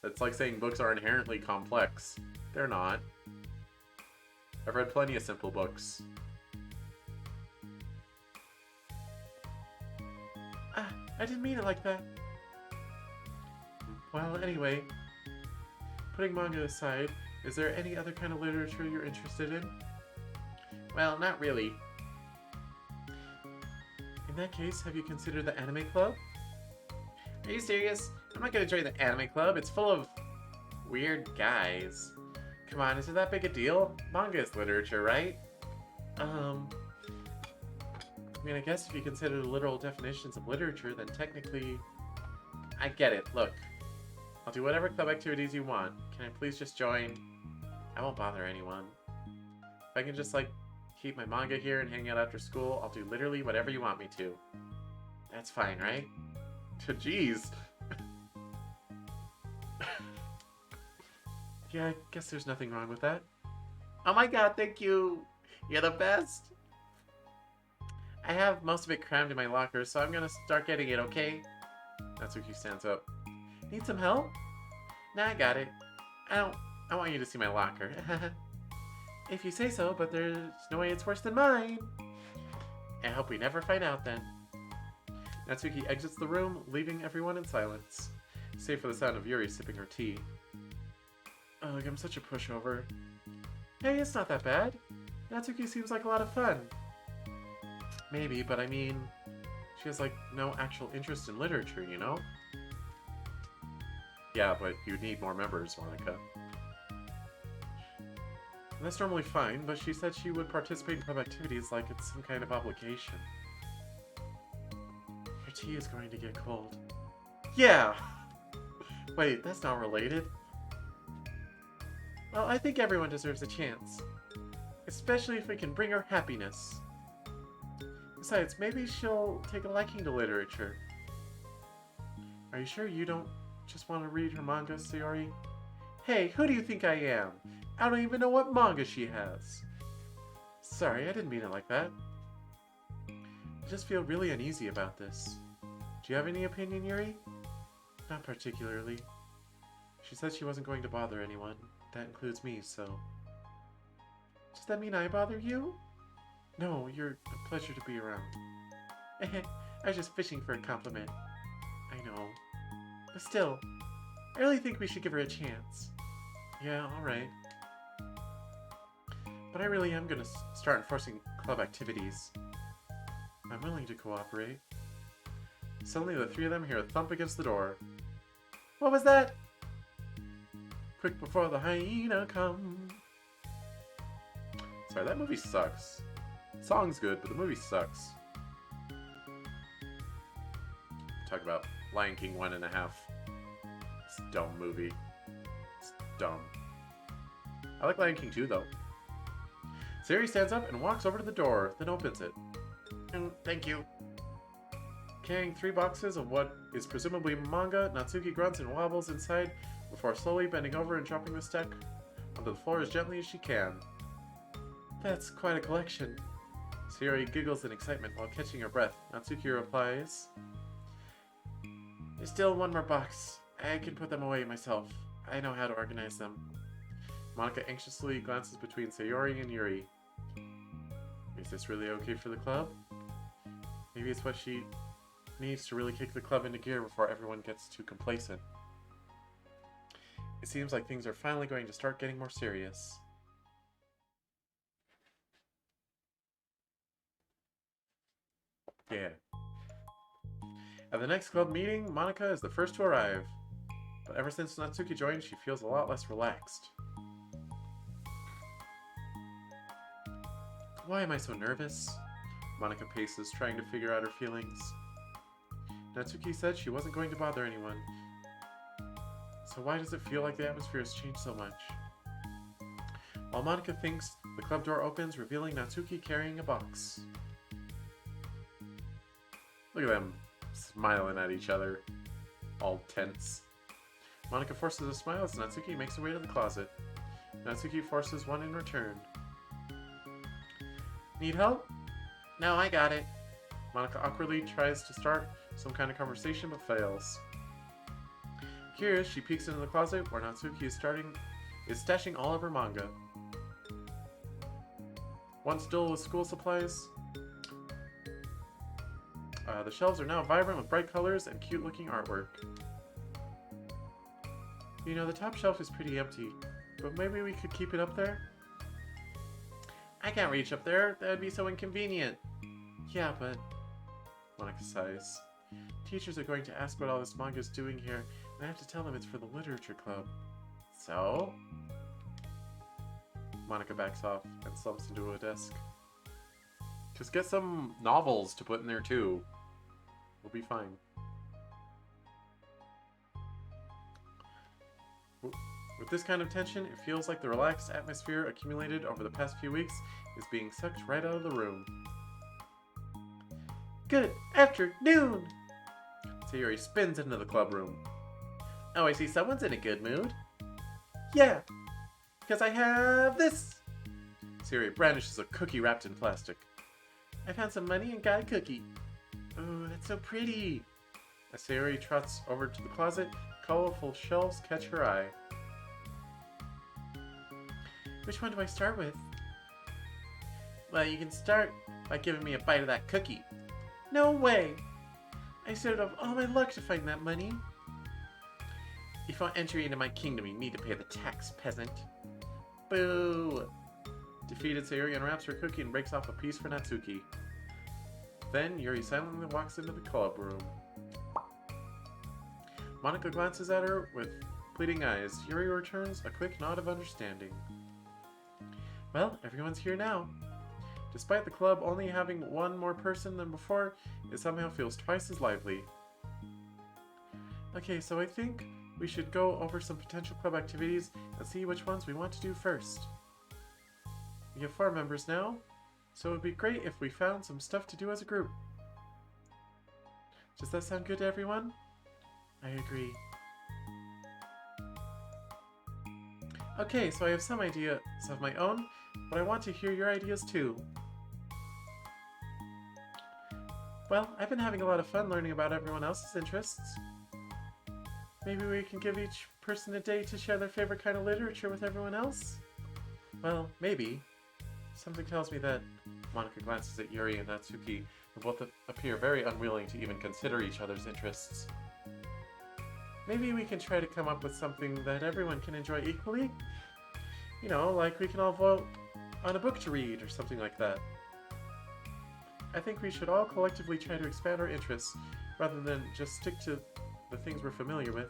It's like saying books are inherently complex. They're not. I've read plenty of simple books. I didn't mean it like that. Well, anyway, putting manga aside, is there any other kind of literature you're interested in? Well, not really. In that case, have you considered the anime club? Are you serious? I'm not gonna join the anime club. It's full of weird guys. Come on, is it that big a deal? Manga is literature, right? I mean, I guess if you consider the literal definitions of literature, then technically... I get it. Look, I'll do whatever club activities you want. Can I please just join? I won't bother anyone. If I can just, like, keep my manga here and hang out after school, I'll do literally whatever you want me to. That's fine, right? Jeez. Yeah, I guess there's nothing wrong with that. Oh my god, thank you! You're the best! I have most of it crammed in my locker, so I'm gonna start getting it, okay? Natsuki stands up. Need some help? Nah, I got it. I want you to see my locker. If you say so, but there's no way it's worse than mine. I hope we never find out then. Natsuki exits the room, leaving everyone in silence, save for the sound of Yuri sipping her tea. Ugh, I'm such a pushover. Hey, it's not that bad. Natsuki seems like a lot of fun. Maybe, but I mean, she has like no actual interest in literature, you know? Yeah, but you need more members, Monica. And that's normally fine, but she said she would participate in club activities like it's some kind of obligation. Your tea is going to get cold. Yeah! Wait, that's not related. Well, I think everyone deserves a chance. Especially if we can bring her happiness. Besides, maybe she'll take a liking to literature. Are you sure you don't just want to read her manga, Sayori? Hey, who do you think I am? I don't even know what manga she has. Sorry, I didn't mean it like that. I just feel really uneasy about this. Do you have any opinion, Yuri? Not particularly. She said she wasn't going to bother anyone. That includes me, so... Does that mean I bother you? No, you're a pleasure to be around. I was just fishing for a compliment. I know. But still, I really think we should give her a chance. Yeah, alright. But I really am gonna start enforcing club activities. I'm willing to cooperate. Suddenly the three of them hear a thump against the door. What was that? Quick before the hyena come. Sorry, that movie sucks. The song's good, but the movie sucks. Talk about Lion King 1.5. It's a dumb movie. It's dumb. I like Lion King 2, though. Sayori stands up and walks over to the door, then opens it. Thank you. Carrying 3 boxes of what is presumably manga, Natsuki grunts and wobbles inside before slowly bending over and dropping the stack onto the floor as gently as she can. That's quite a collection. Sayori giggles in excitement while catching her breath. Natsuki replies, There's still one more box. I can put them away myself. I know how to organize them. Monica anxiously glances between Sayori and Yuri. Is this really okay for the club? Maybe it's what she needs to really kick the club into gear before everyone gets too complacent. It seems like things are finally going to start getting more serious. Yeah. At the next club meeting, Monica is the first to arrive. But ever since Natsuki joined, she feels a lot less relaxed. Why am I so nervous? Monica paces, trying to figure out her feelings. Natsuki said she wasn't going to bother anyone. So why does it feel like the atmosphere has changed so much? While Monica thinks, the club door opens, revealing Natsuki carrying a box. Look at them smiling at each other, all tense. Monica forces a smile as Natsuki makes her way to the closet. Natsuki forces one in return. Need help? No, I got it. Monica awkwardly tries to start some kind of conversation but fails. Curious, she peeks into the closet where Natsuki is stashing all of her manga. One still with school supplies. The shelves are now vibrant with bright colors and cute-looking artwork. You know, the top shelf is pretty empty, but maybe we could keep it up there? I can't reach up there. That would be so inconvenient. Yeah, but... Monica sighs. Teachers are going to ask what all this manga is doing here, and I have to tell them it's for the literature club. So? Monica backs off and slumps into a desk. Just get some novels to put in there too. We'll be fine. With this kind of tension, it feels like the relaxed atmosphere accumulated over the past few weeks is being sucked right out of the room. Good afternoon! Sayuri spins into the club room. Oh, I see someone's in a good mood. Yeah, because I have this! Sayuri brandishes a cookie wrapped in plastic. I found some money and got a cookie. Oh, that's so pretty! As Sayuri trots over to the closet, colorful shelves catch her eye. Which one do I start with? Well, you can start by giving me a bite of that cookie. No way! I started off all my luck to find that money. If you want entry into my kingdom, you need to pay the tax, peasant. Boo! Defeated, Sayuri unwraps her cookie and breaks off a piece for Natsuki. Then, Yuri silently walks into the club room. Monica glances at her with pleading eyes. Yuri returns a quick nod of understanding. Well, everyone's here now. Despite the club only having one more person than before, it somehow feels twice as lively. Okay, so I think we should go over some potential club activities and see which ones we want to do first. We have 4 members now, so it would be great if we found some stuff to do as a group. Does that sound good to everyone? I agree. Okay, so I have some ideas of my own, but I want to hear your ideas too. Well, I've been having a lot of fun learning about everyone else's interests. Maybe we can give each person a day to share their favorite kind of literature with everyone else? Well, maybe. Something tells me that... Monica glances at Yuri and Natsuki, who both appear very unwilling to even consider each other's interests. Maybe we can try to come up with something that everyone can enjoy equally? You know, like we can all vote on a book to read or something like that. I think we should all collectively try to expand our interests rather than just stick to the things we're familiar with.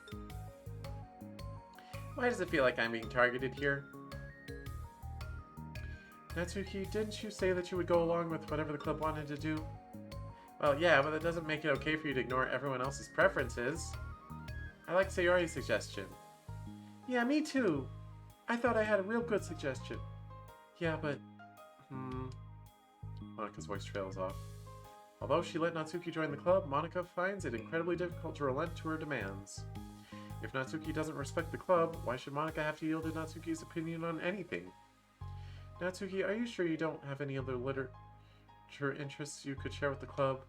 Why does it feel like I'm being targeted here? Natsuki, didn't you say that you would go along with whatever the club wanted to do? Well, yeah, but that doesn't make it okay for you to ignore everyone else's preferences. I like Sayori's suggestion. Yeah, me too. I thought I had a real good suggestion. Yeah, but... Monika's voice trails off. Although she let Natsuki join the club, Monica finds it incredibly difficult to relent to her demands. If Natsuki doesn't respect the club, why should Monica have to yield to Natsuki's opinion on anything? Natsuki, are you sure you don't have any other literature interests you could share with the club?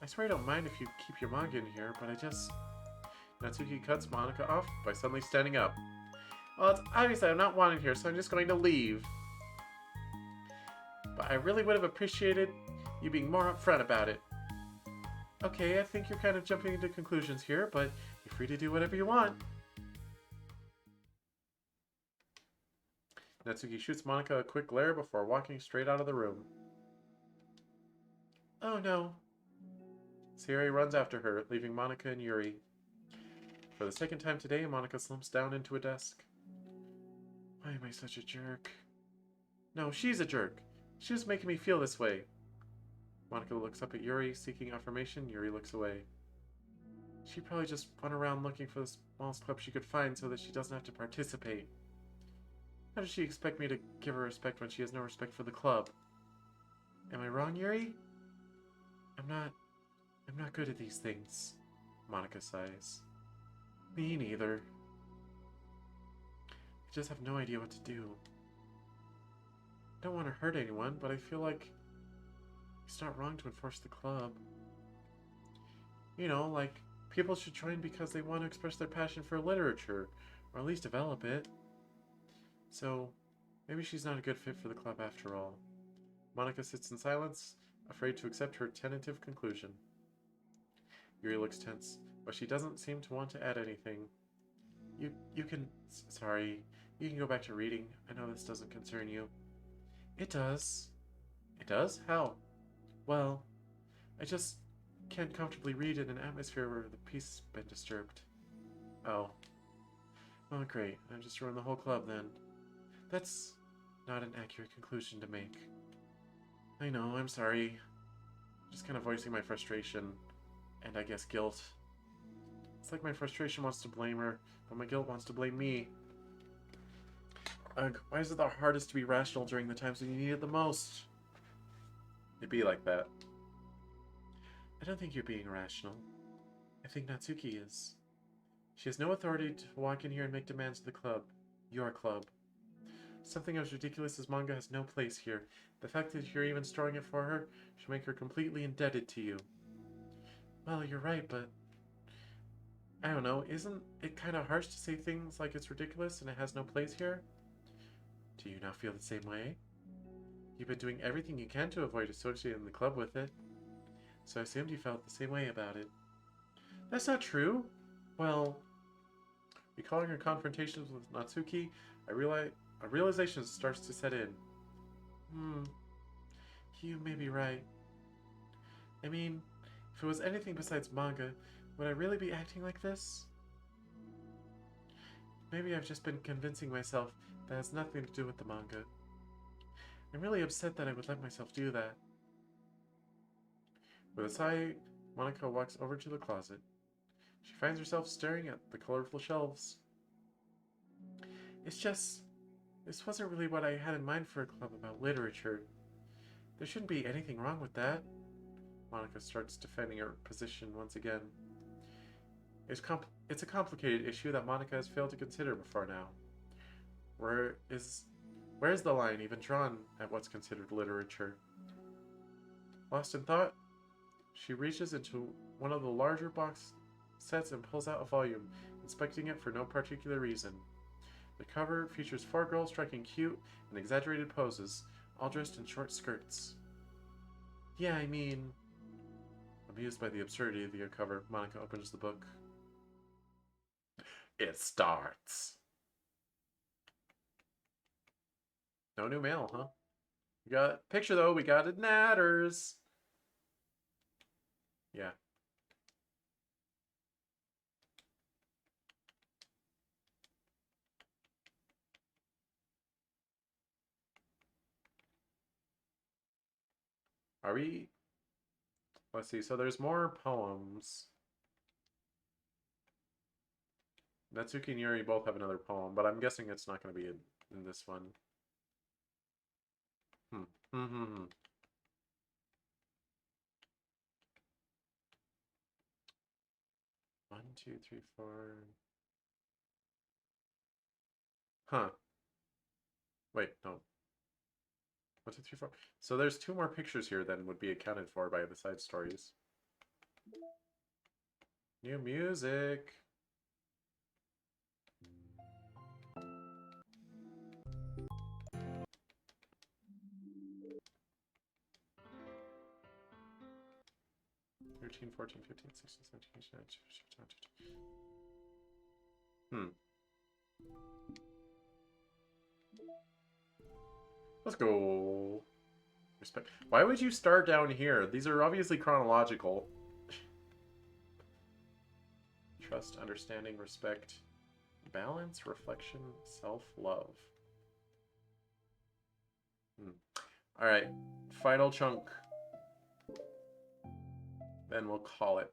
I swear I don't mind if you keep your manga in here, but I just... Natsuki cuts Monica off by suddenly standing up. Well, it's obvious that I'm not wanted here, so I'm just going to leave. But I really would have appreciated you being more upfront about it. Okay, I think you're kind of jumping into conclusions here, but you're free to do whatever you want. Natsuki shoots Monica a quick glare before walking straight out of the room. Oh no. Sayori runs after her, leaving Monica and Yuri. For the second time today, Monica slumps down into a desk. Why am I such a jerk? No, she's a jerk. She was making me feel this way. Monica looks up at Yuri, seeking affirmation. Yuri looks away. She probably just went around looking for the smallest club she could find so that she doesn't have to participate. How does she expect me to give her respect when she has no respect for the club? Am I wrong, Yuri? I'm not good at these things. Monica sighs. Me neither. I just have no idea what to do. I don't want to hurt anyone, but I feel like it's not wrong to enforce the club. You know, like, people should join because they want to express their passion for literature, or at least develop it. So, maybe she's not a good fit for the club after all. Monica sits in silence, afraid to accept her tentative conclusion. Yuri looks tense, but she doesn't seem to want to add anything. You can... Sorry. You can go back to reading. I know this doesn't concern you. It does. It does? How? Well, I just can't comfortably read in an atmosphere where the peace has been disturbed. Oh. Oh, great. I've just ruined the whole club then. That's not an accurate conclusion to make. I know, I'm sorry. Just kind of voicing my frustration, and I guess guilt. It's like my frustration wants to blame her, but my guilt wants to blame me. Ugh, why is it the hardest to be rational during the times when you need it the most? It'd be like that. I don't think you're being rational. I think Natsuki is. She has no authority to walk in here and make demands of the club. Your club. Something as ridiculous as manga has no place here. The fact that you're even storing it for her should make her completely indebted to you. Well, you're right, but... I don't know, isn't it kind of harsh to say things like it's ridiculous and it has no place here? Do you not feel the same way? You've been doing everything you can to avoid associating the club with it. So I assumed you felt the same way about it. That's not true. Well, recalling her confrontations with Natsuki, a realization starts to set in. You may be right. I mean, if it was anything besides manga, would I really be acting like this? Maybe I've just been convincing myself that has nothing to do with the manga. I'm really upset that I would let myself do that. With a sigh, Monica walks over to the closet. She finds herself staring at the colorful shelves. It's just... this wasn't really what I had in mind for a club about literature. There shouldn't be anything wrong with that. Monica starts defending her position once again. It's a complicated issue that Monica has failed to consider before now. Where's the line even drawn at what's considered literature? Lost in thought, she reaches into one of the larger box sets and pulls out a volume, inspecting it for no particular reason. The cover features 4 girls striking cute and exaggerated poses, all dressed in short skirts. Yeah, I mean... Amused by the absurdity of the cover, Monica opens the book. It starts. No new mail, huh? We got picture though, we got it natters. Yeah. Are we... Let's see, so there's more poems. Natsuki and Yuri both have another poem, but I'm guessing it's not going to be in this one. 1, 2, 3, 4. Huh. Wait, no. 1, 2, 3, 4. So there's 2 more pictures here than would be accounted for by the side stories. New music. (13, 14, 15, 16, 17, 18, 19, 20. Let's go. Respect. Why would you start down here? These are obviously chronological. Trust, understanding, respect, balance, reflection, self-love. Alright. Final chunk. Then we'll call it.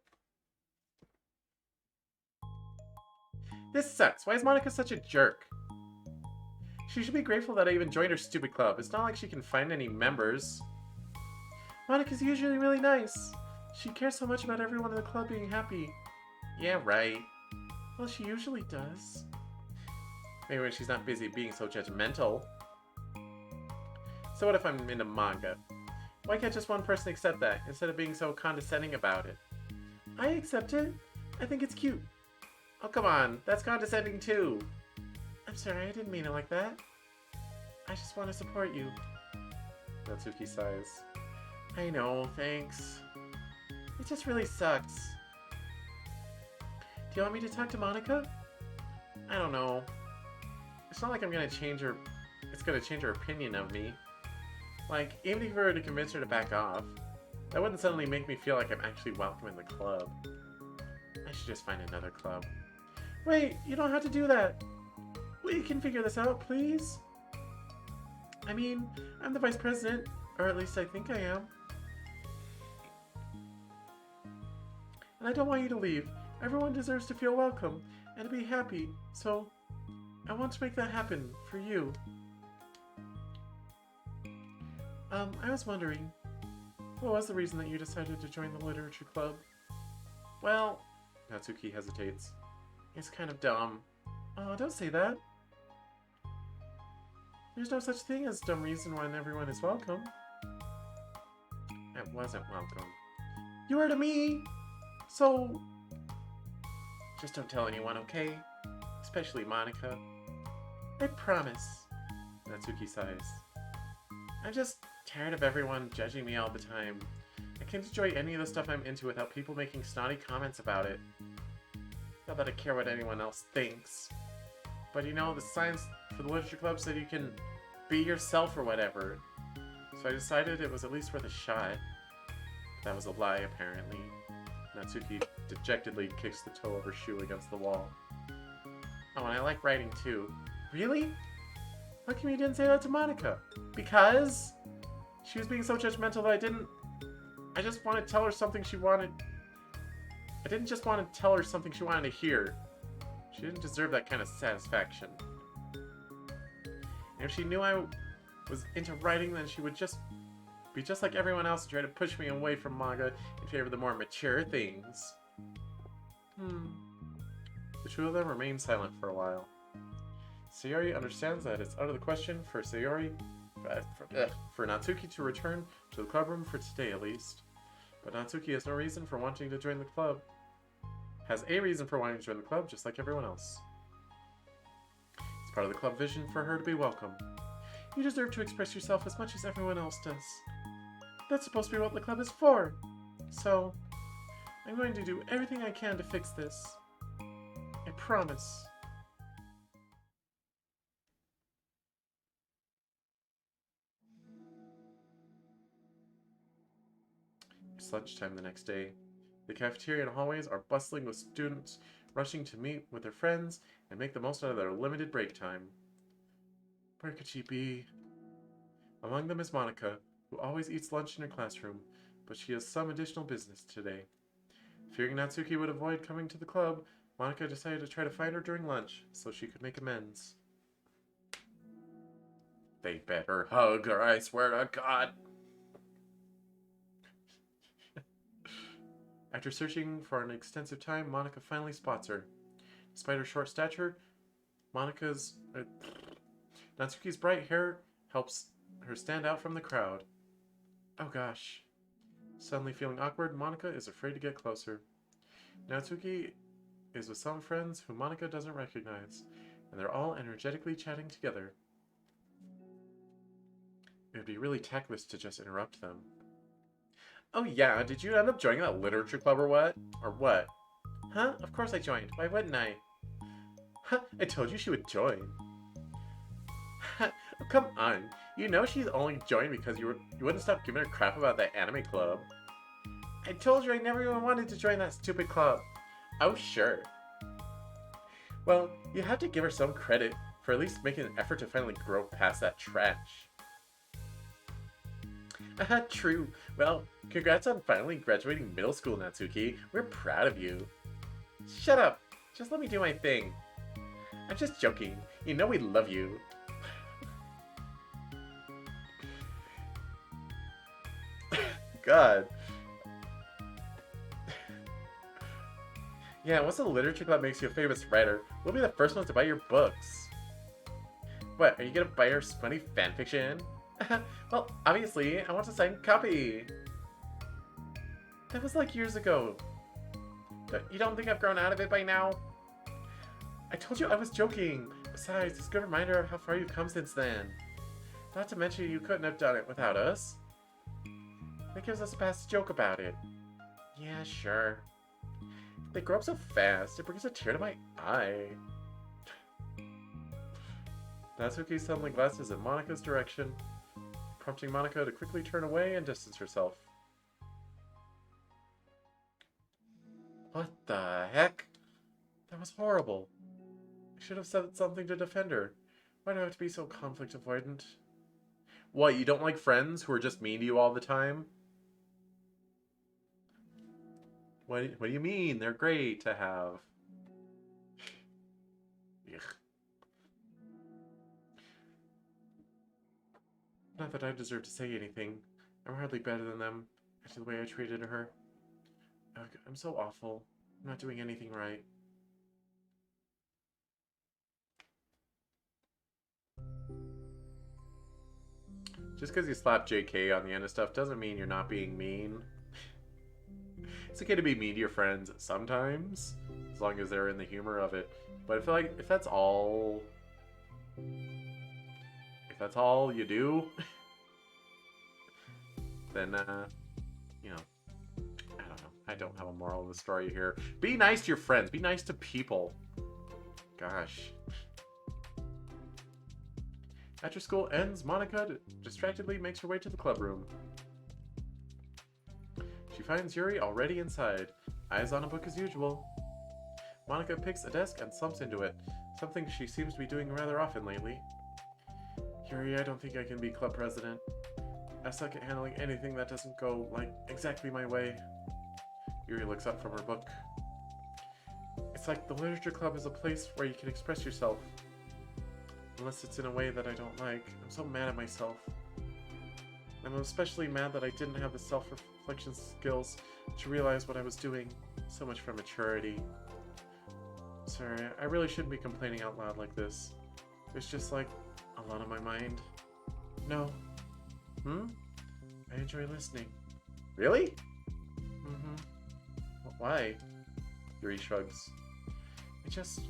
This sucks. Why is Monica such a jerk? She should be grateful that I even joined her stupid club. It's not like she can find any members. Monica's usually really nice. She cares so much about everyone in the club being happy. Yeah, right. Well, she usually does. Maybe when she's not busy being so judgmental. So what if I'm into manga? Why can't just one person accept that, instead of being so condescending about it? I accept it. I think it's cute. Oh, come on. That's condescending, too. I'm sorry, I didn't mean it like that. I just want to support you. Natsuki sighs. I know, thanks. It just really sucks. you want me to talk to Monica? I don't know. It's not like I'm gonna change her... It's gonna change her opinion of me. Like, even if we were to convince her to back off, that wouldn't suddenly make me feel like I'm actually welcome in the club. I should just find another club. Wait, you don't have to do that. We can figure this out, please. I mean, I'm the vice president, or at least I think I am. And I don't want you to leave. Everyone deserves to feel welcome and to be happy, so I want to make that happen for you. I was wondering, what was the reason that you decided to join the literature club? Well, Natsuki hesitates. It's kind of dumb. Oh, don't say that. There's no such thing as dumb reason when everyone is welcome. I wasn't welcome. You were to me! So... just don't tell anyone, okay? Especially Monica. I promise. Natsuki sighs. I'm just tired of everyone judging me all the time. I can't enjoy any of the stuff I'm into without people making snotty comments about it. Not that I care what anyone else thinks. But you know, the signs for the literature club said you can be yourself or whatever. So I decided it was at least worth a shot. That was a lie, apparently. Natsuki dejectedly kicks the toe of her shoe against the wall. Oh, and I like writing too. Really? How come you didn't say that to Monica? Because she was being so judgmental that I just want to tell her something she wanted. I didn't just want to tell her something she wanted to hear. She didn't deserve that kind of satisfaction. And if she knew I was into writing, then she would just be just like everyone else and try to push me away from manga in favor of the more mature things. The two of them remain silent for a while. Sayori understands that it's out of the question for Natsuki to return to the clubroom for today at least. But Natsuki has no reason for wanting to join the club. Has a reason for wanting to join the club, just like everyone else. It's part of the club vision for her to be welcome. You deserve to express yourself as much as everyone else does. That's supposed to be what the club is for. So, I'm going to do everything I can to fix this. I promise. It's lunchtime the next day. The cafeteria and hallways are bustling with students rushing to meet with their friends and make the most out of their limited break time. Where could she be? Among them is Monica, who always eats lunch in her classroom, but she has some additional business today. Fearing Natsuki would avoid coming to the club, Monica decided to try to find her during lunch so she could make amends. They better hug her, I swear to God. After searching for an extensive time, Monica finally spots her. Despite her short stature, Natsuki's bright hair helps her stand out from the crowd. Oh gosh. Suddenly feeling awkward, Monica is afraid to get closer. Natsuki is with some friends whom Monica doesn't recognize, and they're all energetically chatting together. It would be really tactless to just interrupt them. Oh yeah, did you end up joining that literature club or what? Or what? Huh? Of course I joined. Why wouldn't I? Huh, I told you she would join. Oh, come on. You know she's only joined because you wouldn't stop giving her crap about that anime club. I told you I never even wanted to join that stupid club. Oh, sure. Well, you have to give her some credit for at least making an effort to finally grow past that trash. True. Well, congrats on finally graduating middle school, Natsuki. We're proud of you. Shut up. Just let me do my thing. I'm just joking. You know we love you. God. Yeah, once the literature club makes you a famous writer, we'll be the first ones to buy your books. What, are you gonna buy her smutty fanfiction? Well, obviously, I want a signed copy. That was like years ago. You don't think I've grown out of it by now? I told you I was joking. Besides, it's a good reminder of how far you've come since then. Not to mention you couldn't have done it without us. That gives us a pass to joke about it. Yeah, sure. They grow up so fast, it brings a tear to my eye. Natsuki suddenly glances in Monika's direction, prompting Monika to quickly turn away and distance herself. What the heck? That was horrible. I should have said something to defend her. Why do I have to be so conflict avoidant? What, you don't like friends who are just mean to you all the time? What do you mean? They're great to have. Ugh. Not that I deserve to say anything. I'm hardly better than them after the way I treated her. Ugh, I'm so awful. I'm not doing anything right. Just because you slap JK on the end of stuff doesn't mean you're not being mean. It's okay to be mean to your friends sometimes, as long as they're in the humor of it. But I feel like if that's all you do, then you know, I don't know. I don't have a moral of the story here. Be nice to your friends. Be nice to people. Gosh. After school ends, Monika distractedly makes her way to the club room. She finds Yuri already inside, eyes on a book as usual. Monika picks a desk and slumps into it, something she seems to be doing rather often lately. Yuri, I don't think I can be club president. I suck at handling anything that doesn't go, like, exactly my way. Yuri looks up from her book. It's like the literature club is a place where you can express yourself. Unless it's in a way that I don't like. I'm so mad at myself. I'm especially mad that I didn't have the self-reflection skills to realize what I was doing. So much for maturity. Sorry, I really shouldn't be complaining out loud like this. There's just, like, a lot on my mind. No. I enjoy listening. Really? Why? Yuri shrugs. It just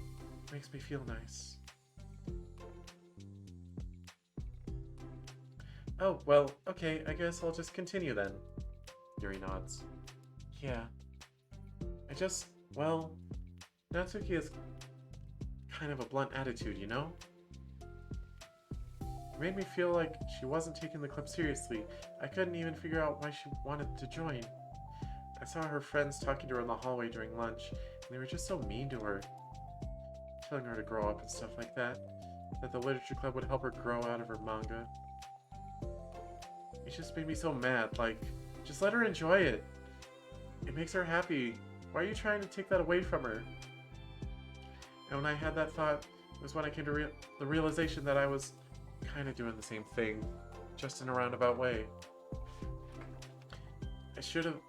makes me feel nice. Oh, well, okay, I guess I'll just continue then. Yuri nods. Yeah. Well, Natsuki has kind of a blunt attitude, you know? It made me feel like she wasn't taking the club seriously. I couldn't even figure out why she wanted to join. I saw her friends talking to her in the hallway during lunch, and they were just so mean to her. Telling her to grow up and stuff like that. That the literature club would help her grow out of her manga. It just made me so mad, like, just let her enjoy it. It makes her happy. Why are you trying to take that away from her? And when I had that thought, it was when I came to the realization that I was kind of doing the same thing, just in a roundabout way. I should have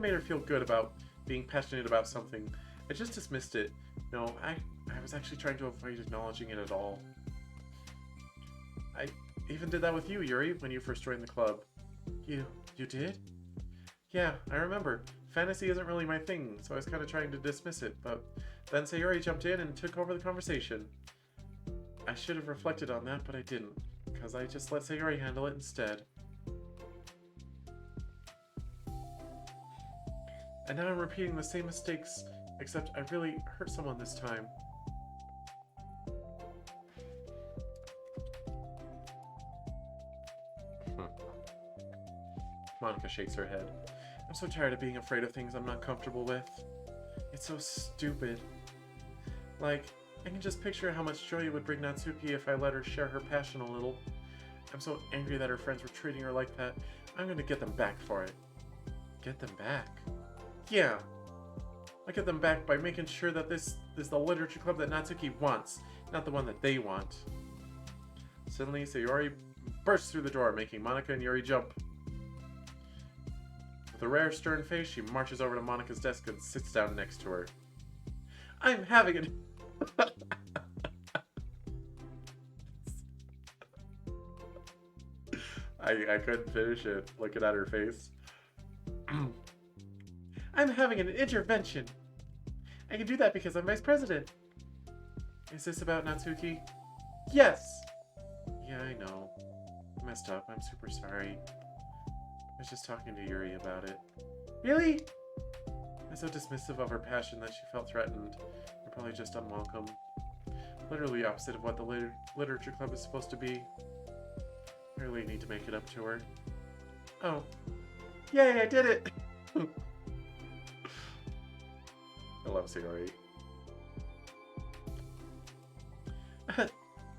made her feel good about being passionate about something. I just dismissed it. No, I was actually trying to avoid acknowledging it at all. I even did that with you, Yuri, when you first joined the club. You did? Yeah, I remember. Fantasy isn't really my thing, so I was kind of trying to dismiss it, but then Sayori jumped in and took over the conversation. I should have reflected on that, but I didn't, because I just let Sayori handle it instead. And now I'm repeating the same mistakes, except I really hurt someone this time. Monika shakes her head. I'm so tired of being afraid of things I'm not comfortable with. It's so stupid. Like, I can just picture how much joy it would bring Natsuki if I let her share her passion a little. I'm so angry that her friends were treating her like that. I'm gonna get them back for it. Get them back? Yeah. I'll get them back by making sure that this is the literature club that Natsuki wants, not the one that they want. Suddenly, Sayori bursts through the door, making Monika and Yuri jump. With a rare stern face, she marches over to Monika's desk and sits down next to her. I'm having it. I couldn't finish it looking at her face. I'm having an intervention. I can do that because I'm vice president. Is this about Natsuki? Yes. Yeah, I know. I messed up. I'm super sorry. I was just talking to Yuri about it. Really? I'm so dismissive of her passion that she felt threatened, and probably just unwelcome. Literally opposite of what the literature club is supposed to be. I really need to make it up to her. Oh. Yay, I did it! I love Sayori.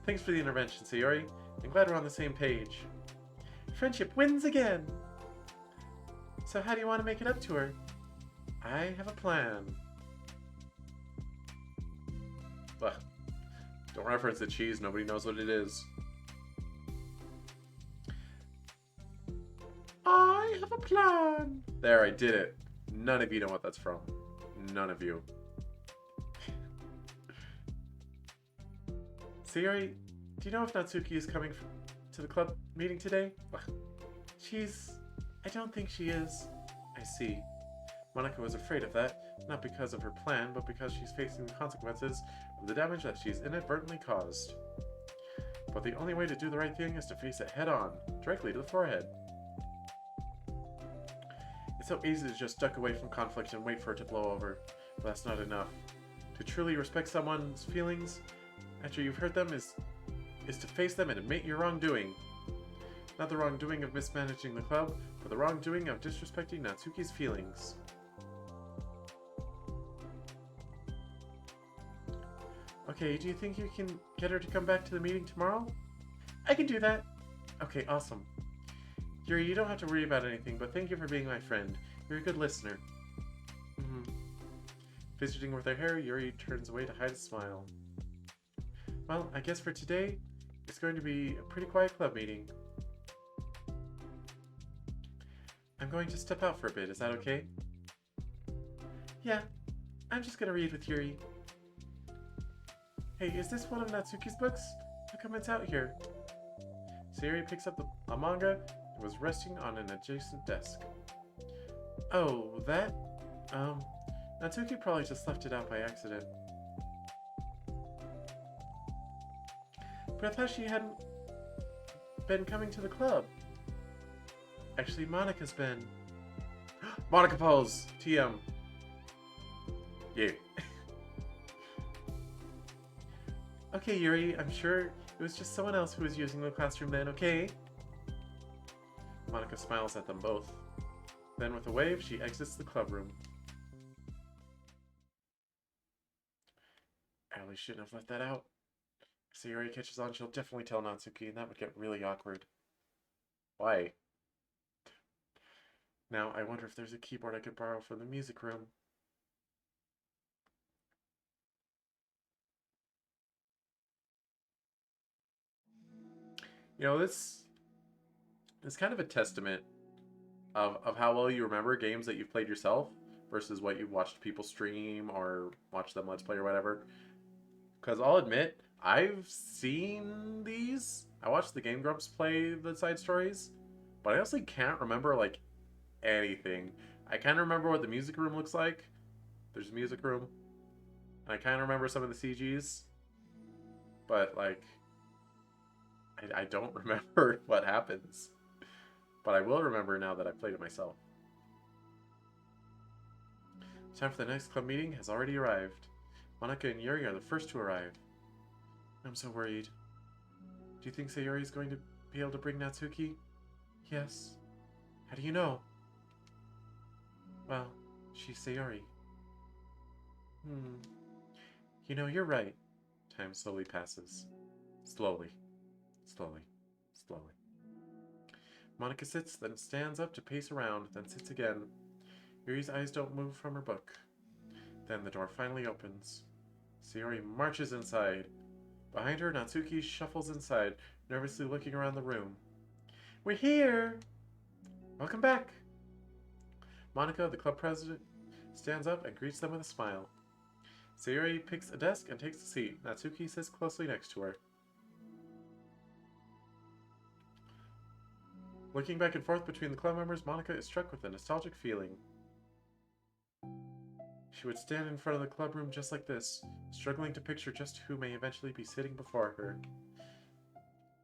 Thanks for the intervention, Sayori. I'm glad we're on the same page. Friendship wins again! So how do you want to make it up to her? I have a plan. Ugh. Don't reference the cheese, nobody knows what it is. I have a plan! There, I did it. None of you know what that's from. None of you. Sayori, do you know if Natsuki is coming to the club meeting today? Ugh. I don't think she is. I see. Monika was afraid of that, not because of her plan, but because she's facing the consequences of the damage that she's inadvertently caused. But the only way to do the right thing is to face it head-on, directly to the forehead. It's so easy to just duck away from conflict and wait for it to blow over, but that's not enough. To truly respect someone's feelings after you've hurt them is to face them and admit your wrongdoing. Not the wrongdoing of mismanaging the club, but the wrongdoing of disrespecting Natsuki's feelings. Okay, do you think you can get her to come back to the meeting tomorrow? I can do that. Okay, awesome. Yuri, you don't have to worry about anything, but thank you for being my friend. You're a good listener. Fidgeting with her hair, Yuri turns away to hide a smile. Well, I guess for today, it's going to be a pretty quiet club meeting. I'm going to step out for a bit, is that okay? Yeah, I'm just gonna read with Yuri. Hey, is this one of Natsuki's books? How come it's out here? Sayori picks up a manga and was resting on an adjacent desk. Oh, that? Natsuki probably just left it out by accident. But I thought she hadn't been coming to the club. Actually, Monika's been. Monika pose! TM. Yeah. Okay, Yuri, I'm sure it was just someone else who was using the classroom then, okay? Monika smiles at them both. Then with a wave, she exits the club room. I really shouldn't have let that out. If Sayori catches on, she'll definitely tell Natsuki, and that would get really awkward. Why? Now, I wonder if there's a keyboard I could borrow from the music room. You know, this is kind of a testament of how well you remember games that you've played yourself versus what you've watched people stream or watch them let's play or whatever. Because I'll admit, I've seen these. I watched the Game Grumps play the side stories, but I honestly can't remember, like, anything. I kind of remember what the music room looks like. There's a music room. And I kind of remember some of the CGs. But, like, I don't remember what happens. But I will remember now that I played it myself. Time for the next club meeting has already arrived. Monika and Yuri are the first to arrive. I'm so worried. Do you think Sayori is going to be able to bring Natsuki? Yes. How do you know? Well, she's Sayori. You know, you're right. Time slowly passes. Slowly. Slowly. Slowly. Monika sits, then stands up to pace around, then sits again. Yuri's eyes don't move from her book. Then the door finally opens. Sayori marches inside. Behind her, Natsuki shuffles inside, nervously looking around the room. We're here! Welcome back! Monika, the club president, stands up and greets them with a smile. Sayori picks a desk and takes a seat. Natsuki sits closely next to her. Looking back and forth between the club members, Monika is struck with a nostalgic feeling. She would stand in front of the club room just like this, struggling to picture just who may eventually be sitting before her.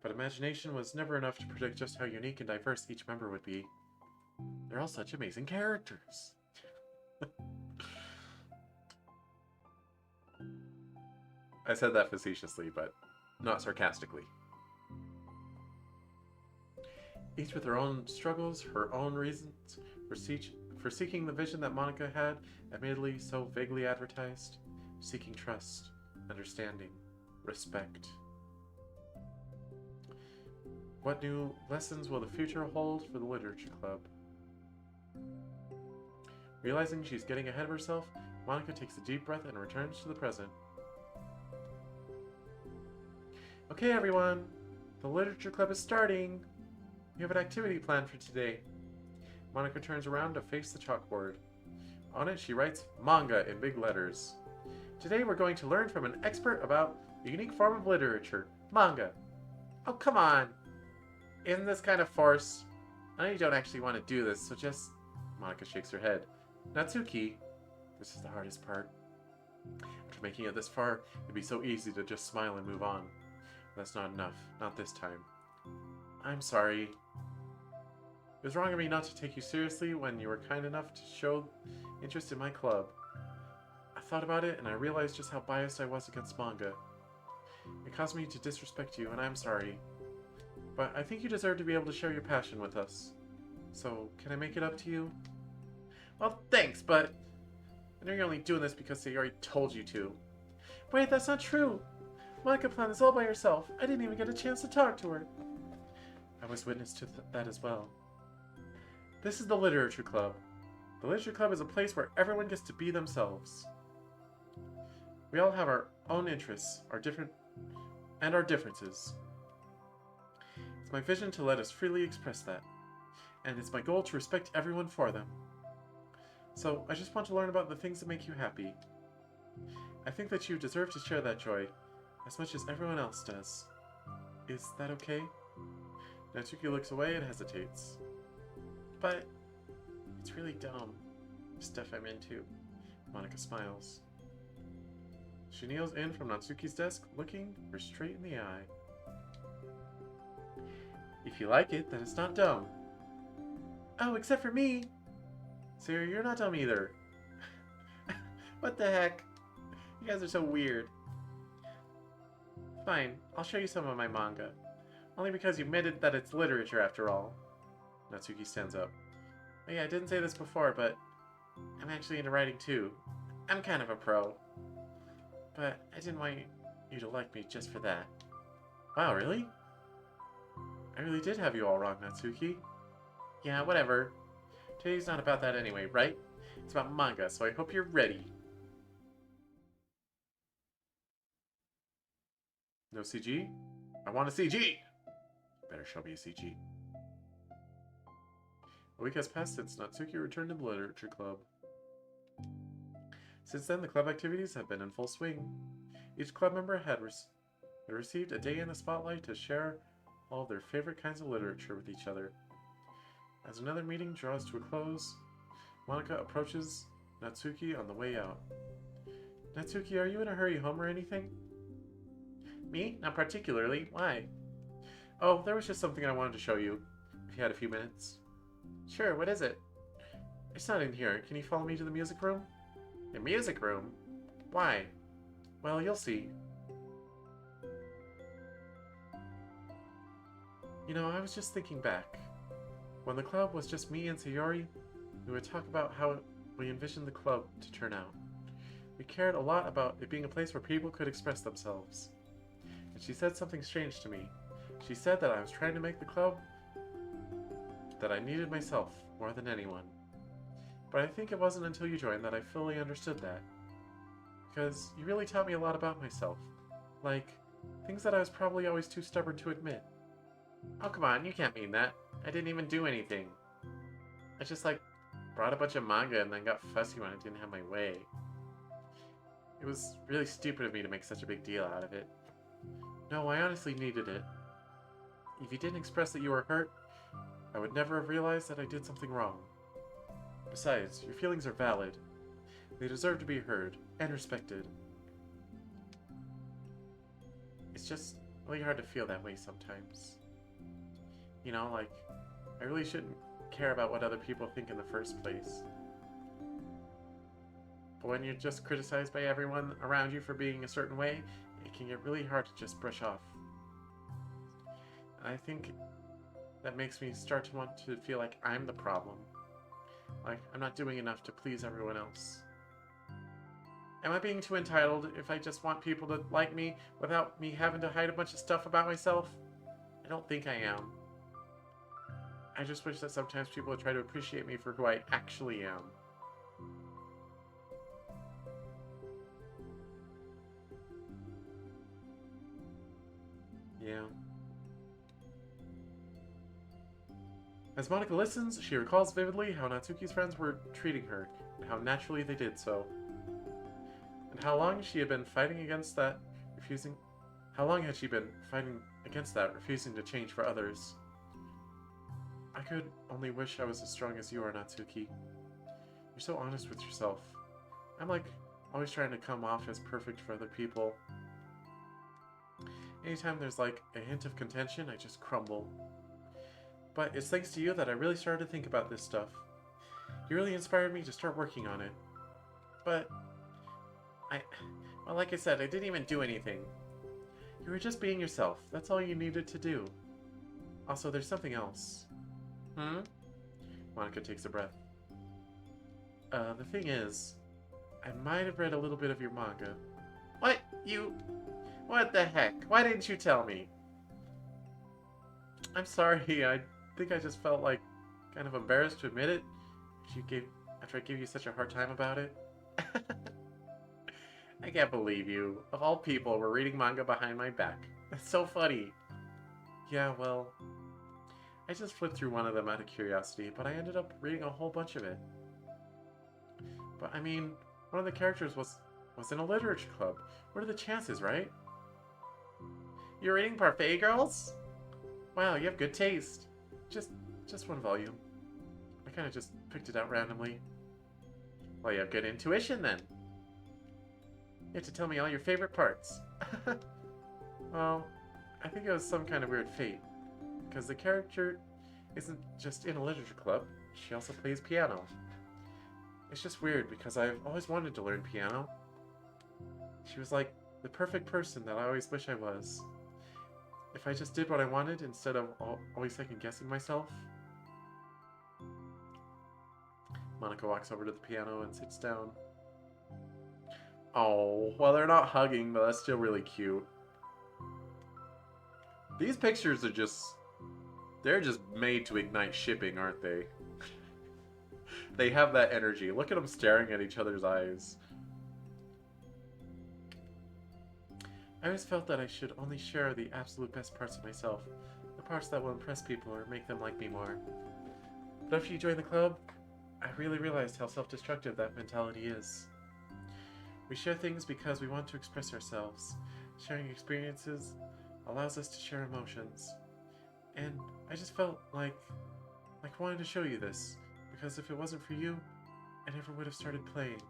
But imagination was never enough to predict just how unique and diverse each member would be. They're all such amazing characters. I said that facetiously, but not sarcastically. Each with her own struggles, her own reasons for seeking the vision that Monica had, admittedly so vaguely advertised, seeking trust, understanding, respect. What new lessons will the future hold for the Literature Club? Realizing she's getting ahead of herself, Monica takes a deep breath and returns to the present. Okay, everyone, the Literature Club is starting. We have an activity planned for today. Monica turns around to face the chalkboard. On it, she writes manga in big letters. Today, we're going to learn from an expert about a unique form of literature, manga. Oh, come on. Isn't this kind of forced? I know you don't actually want to do this, so just... Monica shakes her head. Natsuki, this is the hardest part. After making it this far, it'd be so easy to just smile and move on. That's not enough. Not this time. I'm sorry. It was wrong of me not to take you seriously when you were kind enough to show interest in my club. I thought about it and I realized just how biased I was against manga. It caused me to disrespect you, and I'm sorry. But I think you deserve to be able to share your passion with us. So, can I make it up to you? Well, thanks, but I know you're only doing this because they already told you to. Wait, that's not true. Monica planned this all by herself. I didn't even get a chance to talk to her. I was witness to that as well. This is the Literature Club. The Literature Club is a place where everyone gets to be themselves. We all have our own interests, our differences. It's my vision to let us freely express that, and it's my goal to respect everyone for them. So, I just want to learn about the things that make you happy. I think that you deserve to share that joy, as much as everyone else does. Is that okay? Natsuki looks away and hesitates. But, it's really dumb. Stuff I'm into. Monica smiles. She kneels in from Natsuki's desk, looking her straight in the eye. If you like it, then it's not dumb. Oh, except for me! Sarah, you're not dumb either. What the heck? You guys are so weird. Fine, I'll show you some of my manga. Only because you admitted that it's literature after all. Natsuki stands up. Oh yeah, I didn't say this before, but I'm actually into writing too. I'm kind of a pro. But I didn't want you to like me just for that. Wow, really? I really did have you all wrong, Natsuki. Yeah, whatever. Today's not about that anyway, right? It's about manga, so I hope you're ready. No CG? I want a CG! Better show me a CG. A week has passed since Natsuki returned to the Literature Club. Since then, the club activities have been in full swing. Each club member had received a day in the spotlight to share all of their favorite kinds of literature with each other. As another meeting draws to a close, Monica approaches Natsuki on the way out. Natsuki, are you in a hurry home or anything? Me? Not particularly. Why? Oh, there was just something I wanted to show you, if you had a few minutes. Sure, what is it? It's not in here. Can you follow me to the music room? The music room? Why? Well, you'll see. You know, I was just thinking back. When the club was just me and Sayori, we would talk about how we envisioned the club to turn out. We cared a lot about it being a place where people could express themselves. And she said something strange to me. She said that I was trying to make the club that I needed myself more than anyone. But I think it wasn't until you joined that I fully understood that. Because you really taught me a lot about myself. Like, things that I was probably always too stubborn to admit. Oh, come on, you can't mean that. I didn't even do anything. I just, brought a bunch of manga and then got fussy when I didn't have my way. It was really stupid of me to make such a big deal out of it. No, I honestly needed it. If you didn't express that you were hurt, I would never have realized that I did something wrong. Besides, your feelings are valid. They deserve to be heard and respected. It's just really hard to feel that way sometimes. You know, I really shouldn't care about what other people think in the first place. But when you're just criticized by everyone around you for being a certain way, it can get really hard to just brush off. And I think that makes me start to want to feel like I'm the problem. Like I'm not doing enough to please everyone else. Am I being too entitled if I just want people to like me without me having to hide a bunch of stuff about myself? I don't think I am. I just wish that sometimes people would try to appreciate me for who I actually am. Yeah. As Monica listens, she recalls vividly how Natsuki's friends were treating her, and how naturally they did so. And how long she had been fighting against that, refusing... How long had she been fighting against that, refusing to change for others? I could only wish I was as strong as you are, Natsuki. You're so honest with yourself. I'm like, always trying to come off as perfect for other people. Anytime there's like a hint of contention, I just crumble. But it's thanks to you that I really started to think about this stuff. You really inspired me to start working on it. But, well, like I said, I didn't even do anything. You were just being yourself. That's all you needed to do. Also, there's something else. Hmm? Monica takes a breath. The thing is, I might have read a little bit of your manga. What? What the heck? Why didn't you tell me? I'm sorry, I think I just felt like kind of embarrassed to admit it after I gave you such a hard time about it. I can't believe you. Of all people, we're reading manga behind my back. That's so funny. Yeah, well, I just flipped through one of them out of curiosity, but I ended up reading a whole bunch of it. But I mean, one of the characters was in a literature club. What are the chances, right? You're reading Parfait Girls? Wow, you have good taste. Just one volume. I kind of just picked it out randomly. Well, you have good intuition then. You have to tell me all your favorite parts. Well, I think it was some kind of weird fate. Because the character isn't just in a literature club, she also plays piano. It's just weird because I've always wanted to learn piano. She was like the perfect person that I always wish I was. If I just did what I wanted instead of always second-guessing myself. Monica walks over to the piano and sits down. Oh, well, they're not hugging, but that's still really cute. These pictures are they're just made to ignite shipping, aren't they? They have that energy. Look at them staring at each other's eyes. I always felt that I should only share the absolute best parts of myself. The parts that will impress people or make them like me more. But after you joined the club, I really realized how self-destructive that mentality is. We share things because we want to express ourselves. Sharing experiences allows us to share emotions. And I just felt like wanting to show you this. Because if it wasn't for you, I never would have started playing.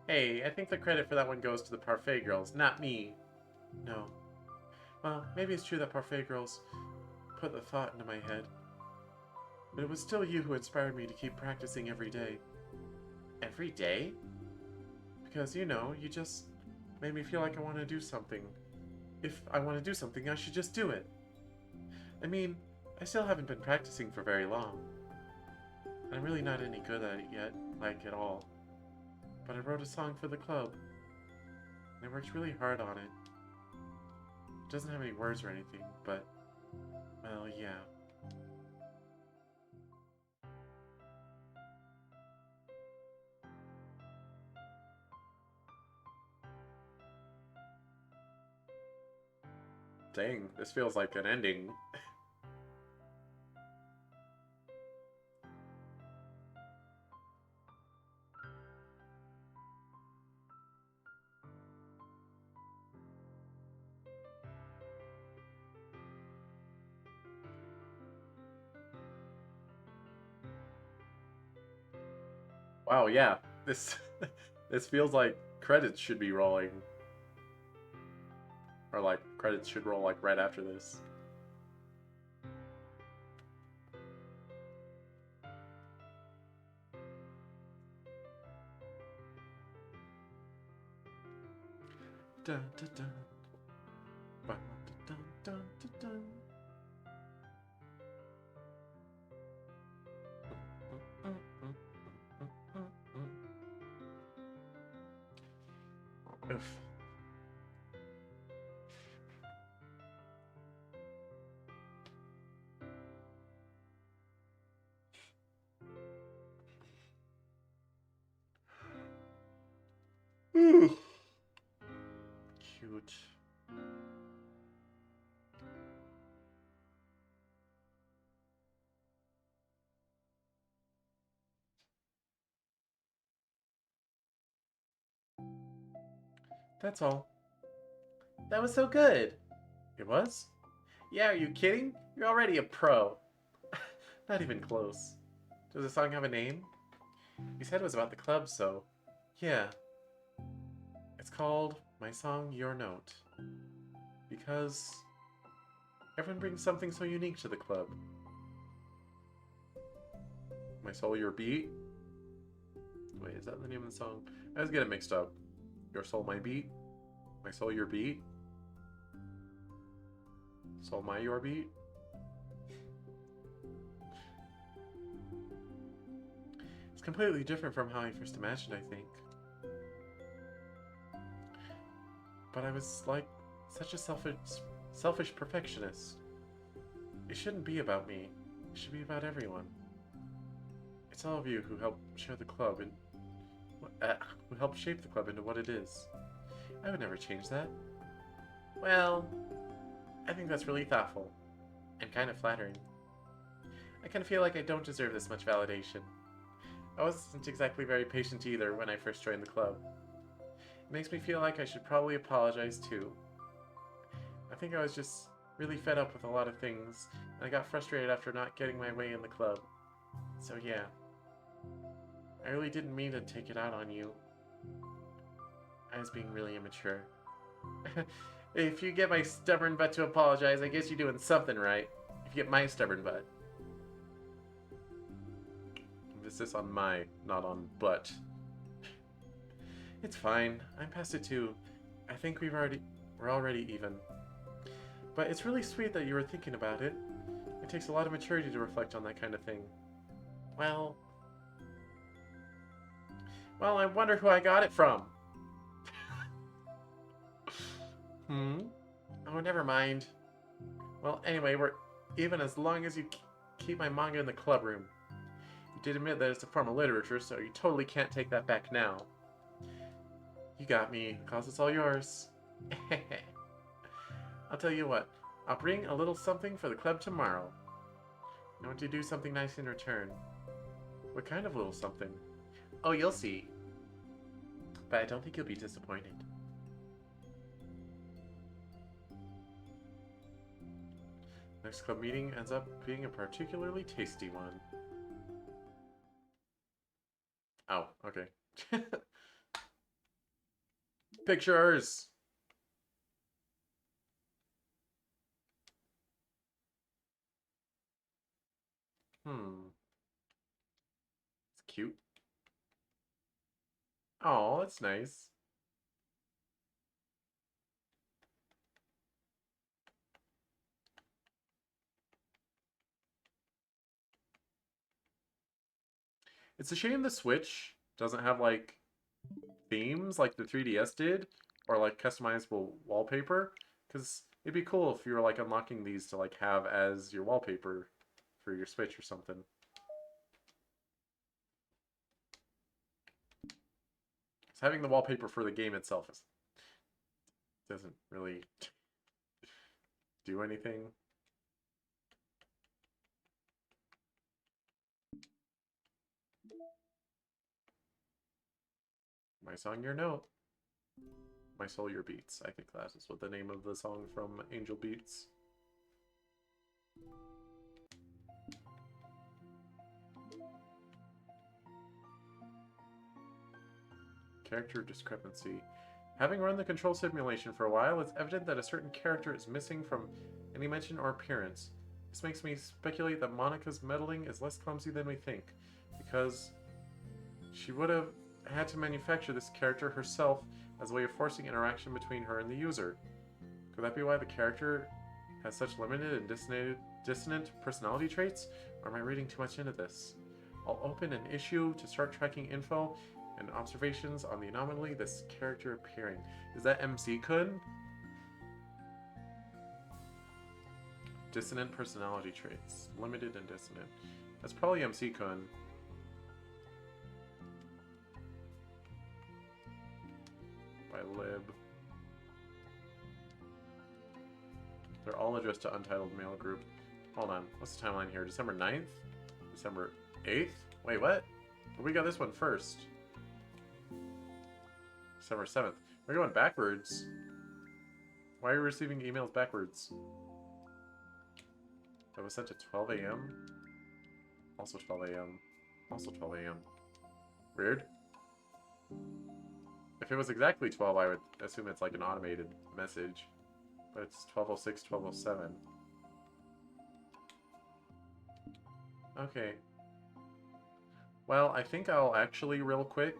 Hey, I think the credit for that one goes to the Parfait Girls, not me. No. Well, maybe it's true that Parfait Girls put the thought into my head. But it was still you who inspired me to keep practicing every day. Every day? Because, you know, you just made me feel like I want to do something. If I want to do something, I should just do it. I mean, I still haven't been practicing for very long. And I'm really not any good at it yet, like at all. But I wrote a song for the club. And I worked really hard on it. It doesn't have any words or anything, but, well, yeah. Dang, this feels like an ending. Wow, yeah. This this feels like credits should be rolling. Or like credits should roll like right after this. dun, dun, dun. Ba, dun, dun, dun, dun. Oof. Cute. That's all. That was so good. It was? Yeah, are you kidding? You're already a pro. Not even close. Does the song have a name? You said it was about the club, so... Yeah. It's called My Song, Your Note. Because... everyone brings something so unique to the club. My Soul, Your Beat? Wait, is that the name of the song? I always get it mixed up. Your Soul, My Beat? My Soul, Your Beat? Soul, My, Your Beat? It's completely different from how I first imagined, I think. But I was, like, such a selfish perfectionist. It shouldn't be about me. It should be about everyone. It's all of you who helped share the club and who helped shape the club into what it is. I would never change that. Well, I think that's really thoughtful and kind of flattering. I kind of feel like I don't deserve this much validation. I wasn't exactly very patient either when I first joined the club. It makes me feel like I should probably apologize too. I think I was just really fed up with a lot of things, and I got frustrated after not getting my way in the club. So yeah, I really didn't mean to take it out on you. I was being really immature. If you get my stubborn butt to apologize, I guess you're doing something right. If you get my stubborn butt. Emphasis on my, not on butt. It's fine. I'm past it too. I think we're already even. But it's really sweet that you were thinking about it. It takes a lot of maturity to reflect on that kind of thing. Well, I wonder who I got it from. Oh, never mind. Well, anyway, we're even as long as you keep my manga in the club room. You did admit that it's a form of literature, so you totally can't take that back now. You got me. Cause it's all yours. I'll tell you what. I'll bring a little something for the club tomorrow. I want to do something nice in return. What kind of little something? Oh, you'll see. But I don't think you'll be disappointed. Next club meeting ends up being a particularly tasty one. Oh, okay. Pictures! It's cute. Oh, that's nice. It's a shame the Switch doesn't have, like, themes like the 3DS did, or, like, customizable wallpaper, because it'd be cool if you were, like, unlocking these to, like, have as your wallpaper for your Switch or something. Because having the wallpaper for the game itself doesn't really do anything. My Song, Your Note. My Soul, Your Beats. I think that is what the name of the song from Angel Beats. Character discrepancy. Having run the control simulation for a while, it's evident that a certain character is missing from any mention or appearance. This makes me speculate that Monica's meddling is less clumsy than we think, because she would have had to manufacture this character herself as a way of forcing interaction between her and the user. Could that be why the character has such limited and dissonant personality traits? Or am I reading too much into this? I'll open an issue to start tracking info and observations on the anomaly this character appearing. Is that MC-kun? Dissonant personality traits. Limited and dissonant. That's probably MC-kun. By Lib. They're all addressed to Untitled Mail Group. Hold on. What's the timeline here? December 9th? December 8th? Wait, what? We got this one first. December 7th. We're going backwards. Why are you receiving emails backwards? That was sent at 12 a.m. Also 12 a.m. Also 12 a.m. Weird. If it was exactly 12, I would assume it's like an automated message. But it's 12:06, 12:07. Okay. Well, I think I'll actually real quick...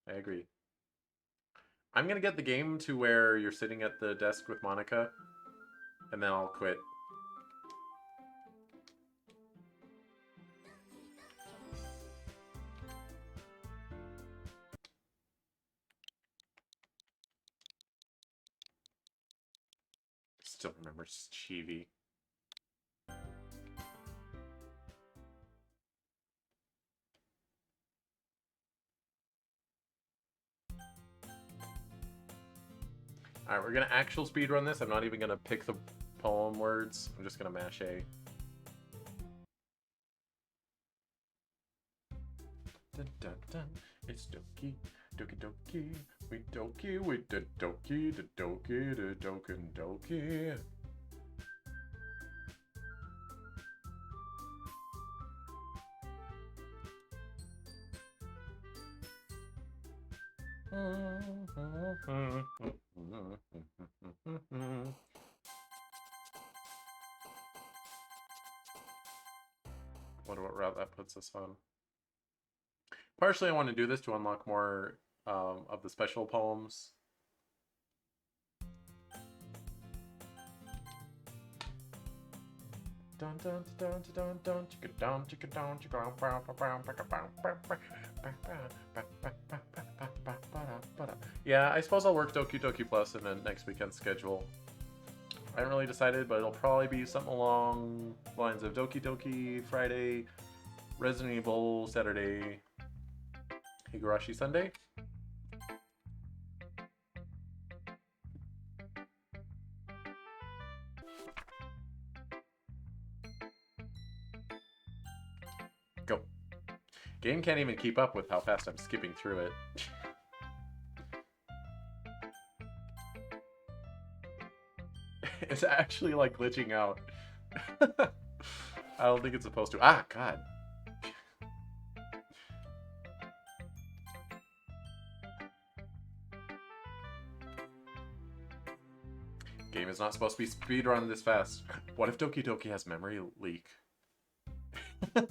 I agree. I'm gonna get the game to where you're sitting at the desk with Monica, and then I'll quit. Still remember Chibi. Alright, we're gonna actual speedrun this. I'm not even gonna pick the poem words. I'm just gonna mash A. Dun, dun, dun. It's Doki, Doki Doki. We Doki, we da Doki, da Doki, da Dokin Doki. Wonder what route that puts us on. Partially I want to do this to unlock more of the special poems. Dun dun dun dun dun chicka dun chicka dun chicka yeah, I suppose I'll work Doki Doki Plus in the next weekend schedule. I haven't really decided, but it'll probably be something along the lines of Doki Doki Friday, Resident Evil Saturday, Higurashi Sunday. Go. Game can't even keep up with how fast I'm skipping through it. It's actually like glitching out. I don't think it's supposed to. Ah, God. Game is not supposed to be speedrun this fast. What if Doki Doki has memory leak? That'd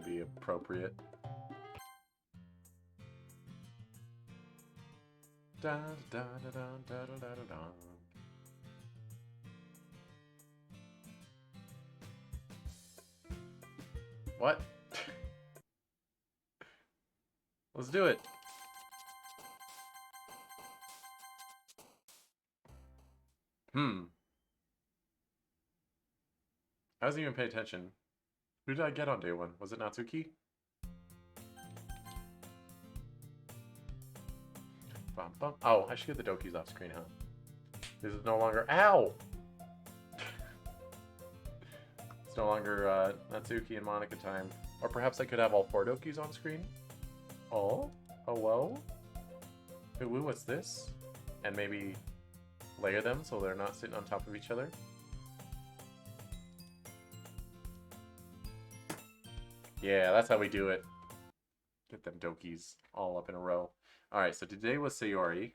be appropriate. Da, da, da, da, da, da, da, da. What? Let's do it. I wasn't even paying attention. Who did I get on day one? Was it Natsuki? Bum, bum. Oh, I should get the Dokis off screen, huh? This is no longer... Ow! It's no longer Natsuki and Monica time. Or perhaps I could have all 4 Dokis on screen? Oh? Hello? Ooh, what's this? And maybe layer them so they're not sitting on top of each other? Yeah, that's how we do it. Get them Dokis all up in a row. Alright, so today was Sayori.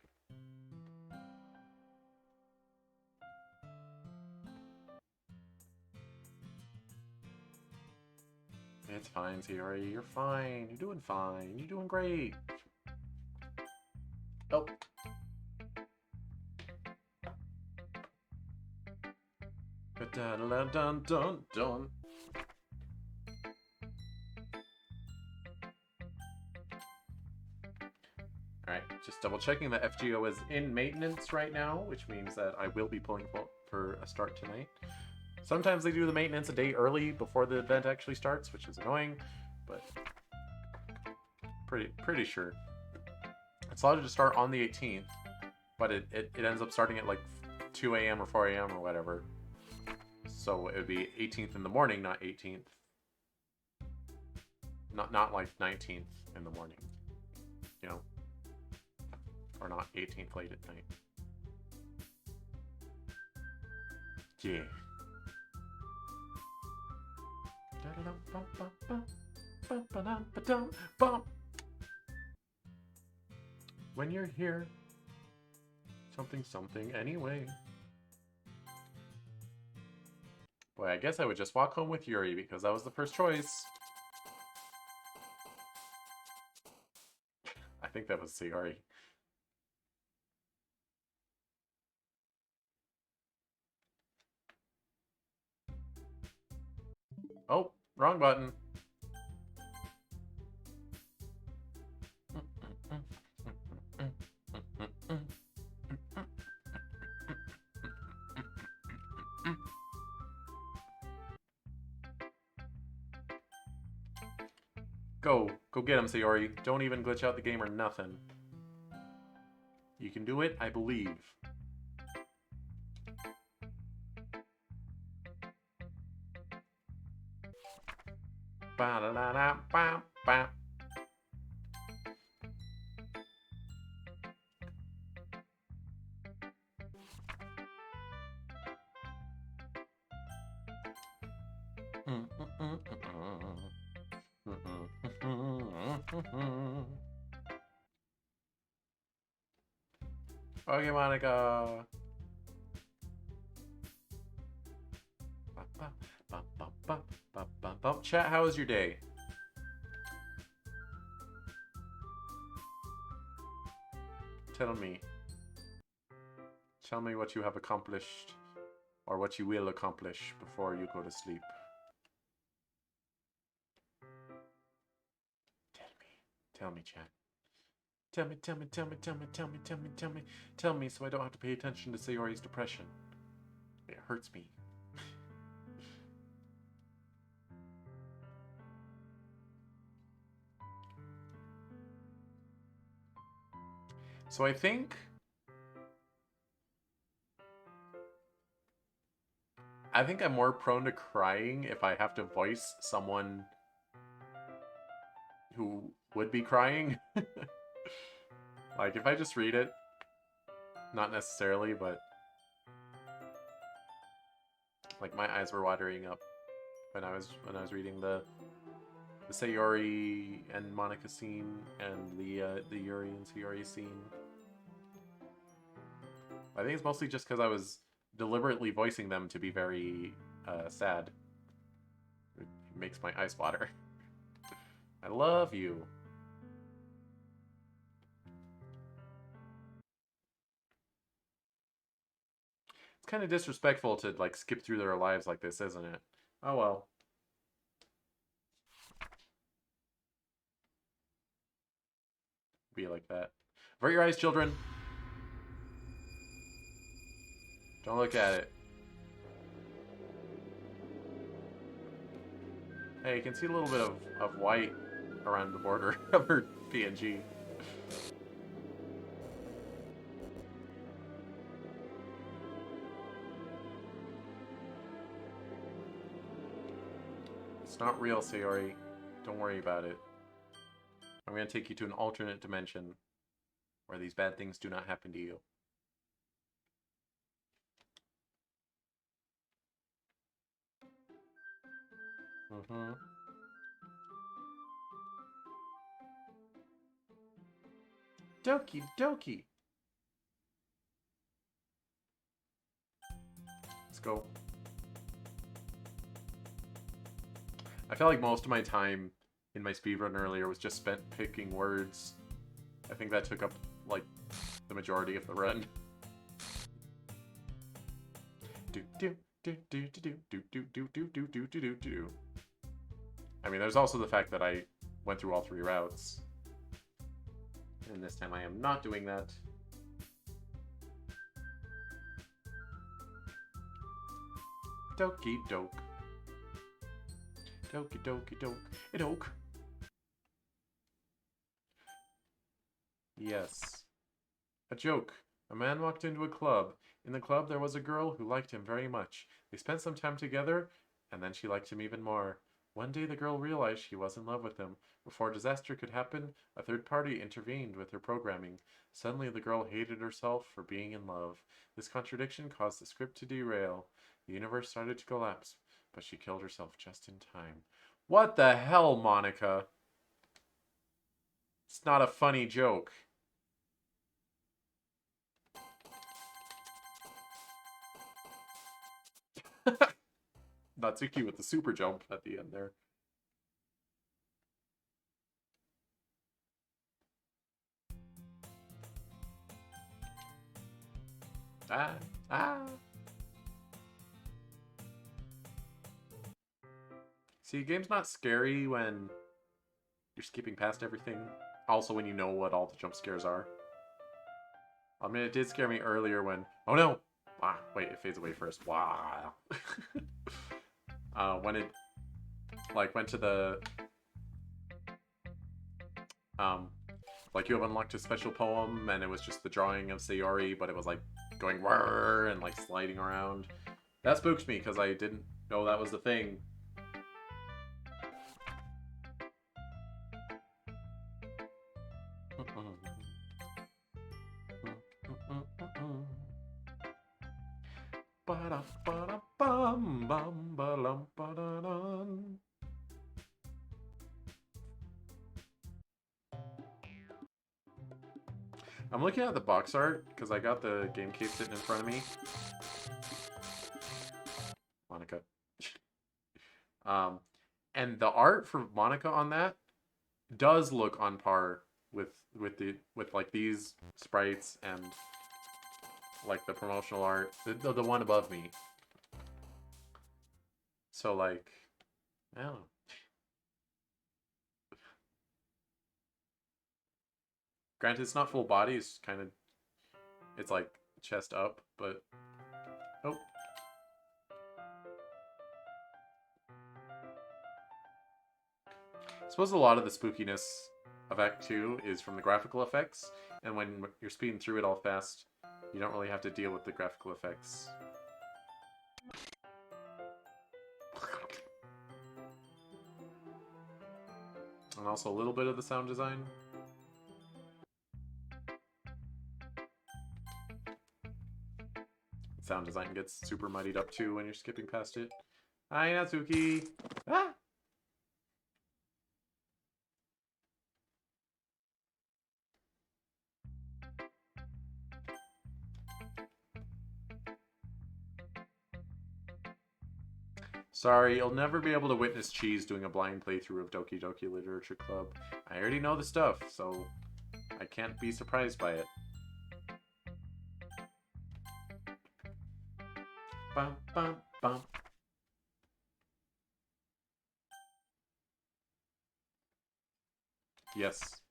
It's fine, Sayori. You're fine. You're doing fine. You're doing great. Oh. Dun-dun-dun-dun-dun. Alright, just double checking that FGO is in maintenance right now, which means that I will be pulling for a start tonight. Sometimes they do the maintenance a day early before the event actually starts, which is annoying, but pretty sure. It's allowed to start on the 18th, but it ends up starting at like 2 a.m. or 4 a.m. or whatever. So it would be 18th in the morning, not 18th. Not like 19th in the morning, you know? Or not 18th late at night. Yeah. When you're here, something anyway. Boy, I guess I would just walk home with Yuri because that was the first choice. I think that was Sayori. Oh, wrong button. Go get him, Sayori. Don't even glitch out the game or nothing. You can do it, I believe. Ba-da-da-da-ba-ba. Okay, Monica. Chat, how was your day? Tell me. Tell me what you have accomplished, or what you will accomplish before you go to sleep. Tell me, chat. Tell me so I don't have to pay attention to Sayori's depression. It hurts me. So I think I'm more prone to crying if I have to voice someone who would be crying. Like, if I just read it, not necessarily, but like my eyes were watering up when I was reading the Sayori and Monica scene and the Yuri and Sayori scene. I think it's mostly just because I was deliberately voicing them to be very sad. It makes my eyes water. I love you. It's kind of disrespectful to like skip through their lives like this, isn't it? Oh well. Be like that. Avert your eyes, children. Don't look at it. Hey, you can see a little bit of white around the border of her PNG. It's not real, Sayori. Don't worry about it. I'm going to take you to an alternate dimension where these bad things do not happen to you. Doki doki. Let's go. I felt like most of my time in my speedrun earlier was just spent picking words. I think that took up, like, the majority of the run. Do do do do do do do do do do do do do do. I mean, there's also the fact that I went through all 3 routes. And this time I am not doing that. Doki doke. Doki doki doke. It oak. Yes. A joke. A man walked into a club. In the club there was a girl who liked him very much. They spent some time together, and then she liked him even more. One day the girl realized she was in love with him. Before disaster could happen, a third party intervened with her programming. Suddenly the girl hated herself for being in love. This contradiction caused the script to derail. The universe started to collapse, but she killed herself just in time. What the hell, Monica? It's not a funny joke. Natsuki with the super jump at the end there. Ah, ah. See, game's not scary when you're skipping past everything. Also when you know what all the jump scares are. I mean, it did scare me earlier when... Oh no! Ah, wait, it fades away first. Wow. When it, like, went to the... like, you have unlocked a special poem, and it was just the drawing of Sayori, but it was, like, going whirr and, like, sliding around. That spooked me, because I didn't know that was the thing. I'm looking at the box art because I got the game case sitting in front of me. Monica. And the art for Monica on that does look on par with like these sprites and like the promotional art, the one above me. So like, I don't know. Granted, it's not full body. It's kind of, it's like chest up, but oh. I suppose a lot of the spookiness of Act 2 is from the graphical effects, and when you're speeding through it all fast, you don't really have to deal with the graphical effects. And also a little bit of the sound design. Sound design gets super muddied up too when you're skipping past it. Hi, Natsuki! Ah! Sorry, you'll never be able to witness Cheese doing a blind playthrough of Doki Doki Literature Club. I already know the stuff, so I can't be surprised by it. Bum, bum, bum. Yes.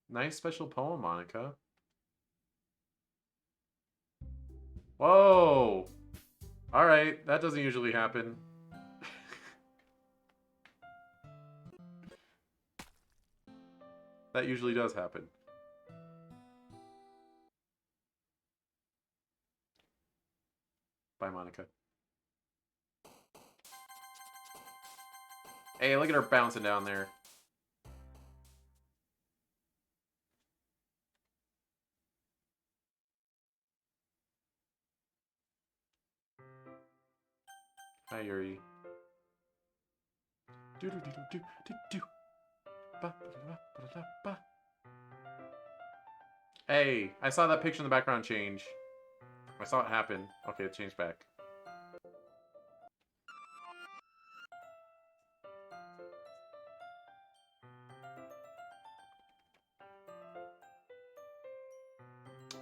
Nice special poem, Monica. Whoa! Alright, that doesn't usually happen. That usually does happen. Bye, Monica. Hey, look at her bouncing down there. Hi, Yuri. Do do do do do do do. Ba ba ba ba ba ba. Hey, I saw that picture in the background change. I saw it happen. Okay, it changed back.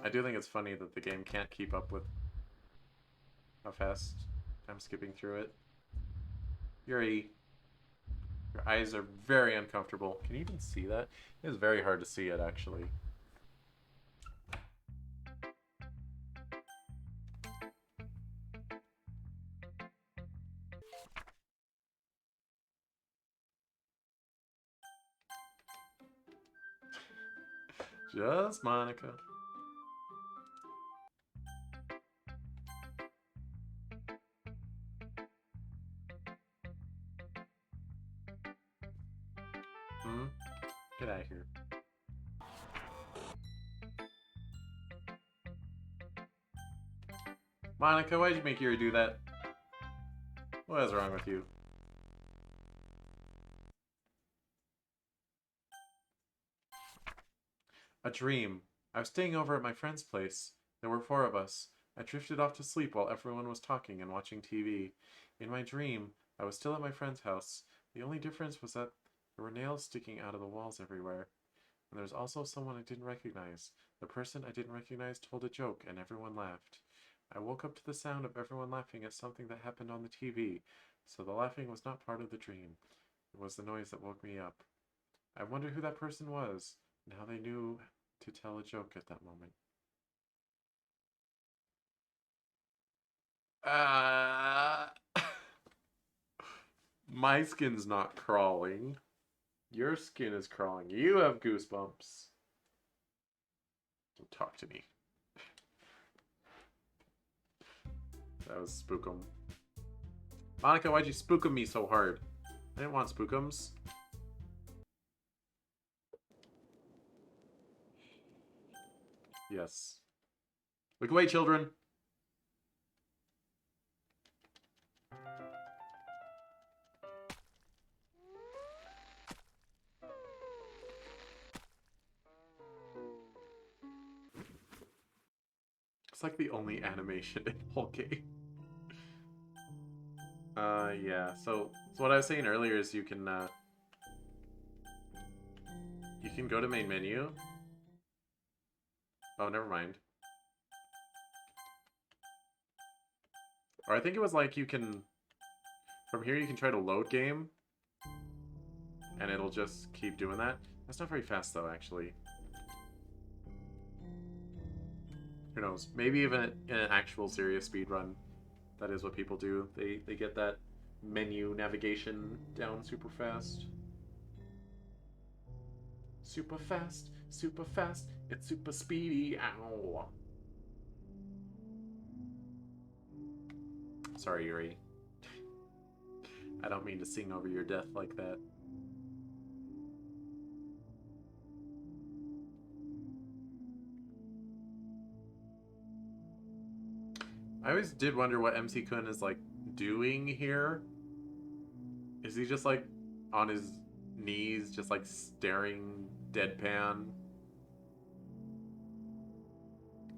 I do think it's funny that the game can't keep up with how fast I'm skipping through it. Yuri, your eyes are very uncomfortable. Can you even see that? It is very hard to see it, actually. Just Monica. Hmm? Get out of here. Monica, why'd you make Yuri do that? What is wrong with you? A dream. I was staying over at my friend's place. There were 4 of us. I drifted off to sleep while everyone was talking and watching TV. In my dream, I was still at my friend's house. The only difference was that there were nails sticking out of the walls everywhere. And there was also someone I didn't recognize. The person I didn't recognize told a joke and everyone laughed. I woke up to the sound of everyone laughing at something that happened on the TV. So the laughing was not part of the dream. It was the noise that woke me up. I wonder who that person was and how they knew to tell a joke at that moment. My skin's not crawling. Your skin is crawling. You have goosebumps. Don't talk to me. That was spookum. Monica, why'd you spookum me so hard? I didn't want spookums. Yes. Look away, children. It's like the only animation in the whole game. Yeah. So what I was saying earlier is you can go to main menu. Oh, never mind. Or I think it was like you can, from here you can try to load game, and it'll just keep doing that. That's not very fast though, actually. Who knows? Maybe even in an actual serious speedrun, that is what people do. They get that menu navigation down super fast. Super fast, it's super speedy. Ow. Sorry, Yuri. I don't mean to sing over your death like that. I always did wonder what MC Kun is like doing here. Is he just like on his knees, just like staring deadpan?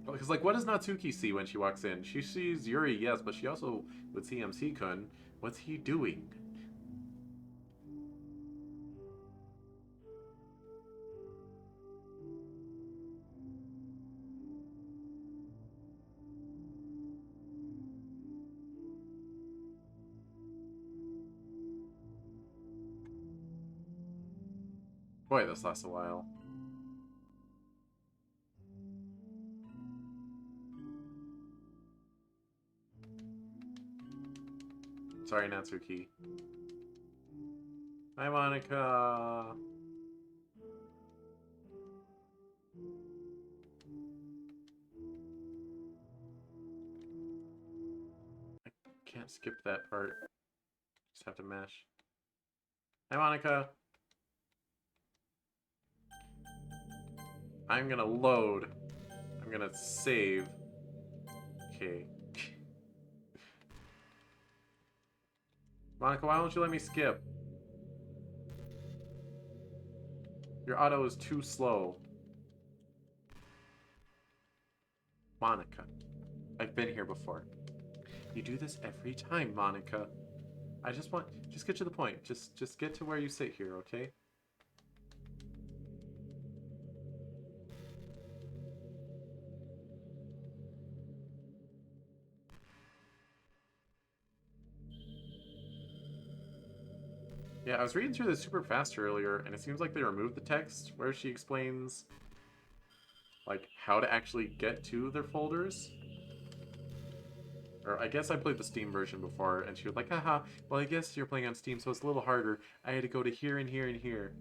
Because like, what does Natsuki see when she walks in? She sees Yuri, yes, but she also would see MC Kun. What's he doing? Boy, this lasts a while. Sorry, Natsuki. Hi, Monica. I can't skip that part. Just have to mash. Hi, Monica. I'm gonna load. I'm gonna save. Okay. Monica, why don't you let me skip? Your auto is too slow. Monica, I've been here before. You do this every time, Monica. I just get to the point. Just get to where you sit here, okay? Yeah, I was reading through this super fast earlier, and it seems like they removed the text where she explains, like, how to actually get to their folders. Or I guess I played the Steam version before, and she was like, haha, well, I guess you're playing on Steam, so it's a little harder. I had to go to here and here and here.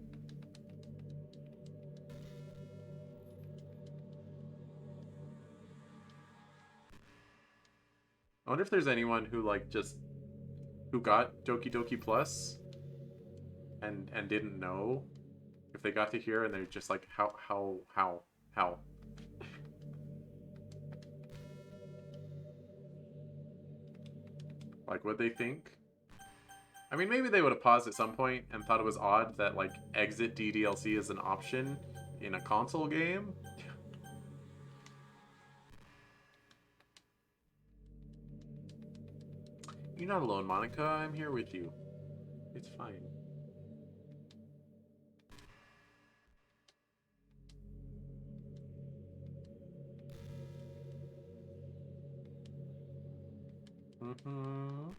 I wonder if there's anyone who, like, just... who got Doki Doki Plus and didn't know if they got to here and they're just like, how? Like, would they think? I mean, maybe they would have paused at some point and thought it was odd that, like, exit DDLC is an option in a console game. You're not alone, Monica. I'm here with you. It's fine. Mm-hmm.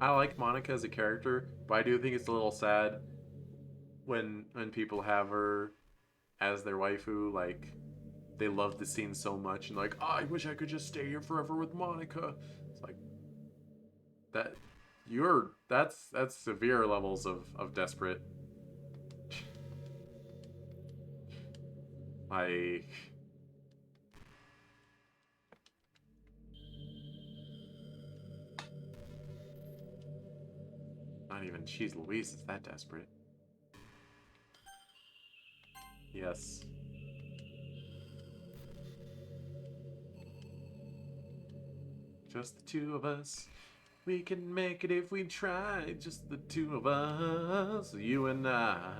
I like Monica as a character, but I do think it's a little sad when people have her as their waifu. Like, they love the scene so much and like, oh, I wish I could just stay here forever with Monica. It's like that. That's severe levels of desperate. Like, not even Cheese Louise is that desperate. Yes. Just the two of us. We can make it if we try. Just the two of us, you and I.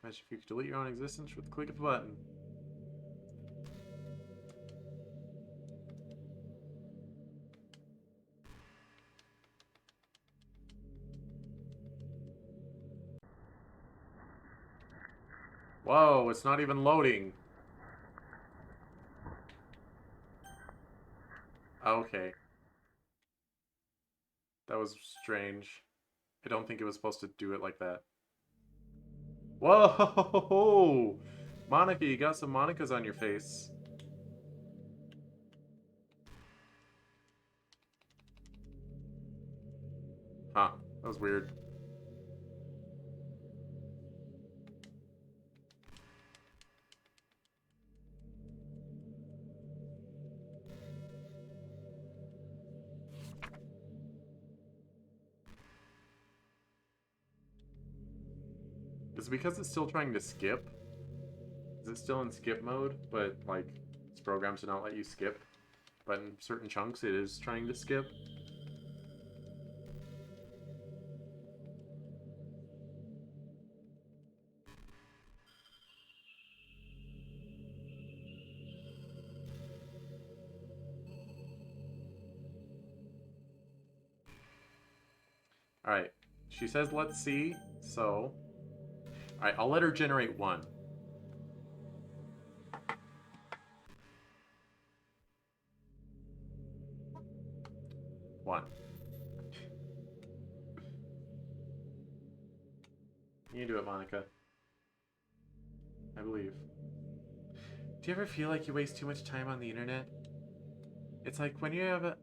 Imagine if you could delete your own existence with a click of a button. Whoa, it's not even loading. Okay. That was strange. I don't think it was supposed to do it like that. Whoa! Monica, you got some Monicas on your face. Huh. That was weird. Is it because it's still trying to skip? Is it still in skip mode, but, like, it's programmed to not let you skip? But in certain chunks, it is trying to skip? Alright. She says, let's see. So... Alright, I'll let her generate one. One. You can do it, Monica. I believe. Do you ever feel like you waste too much time on the internet? It's like when you have a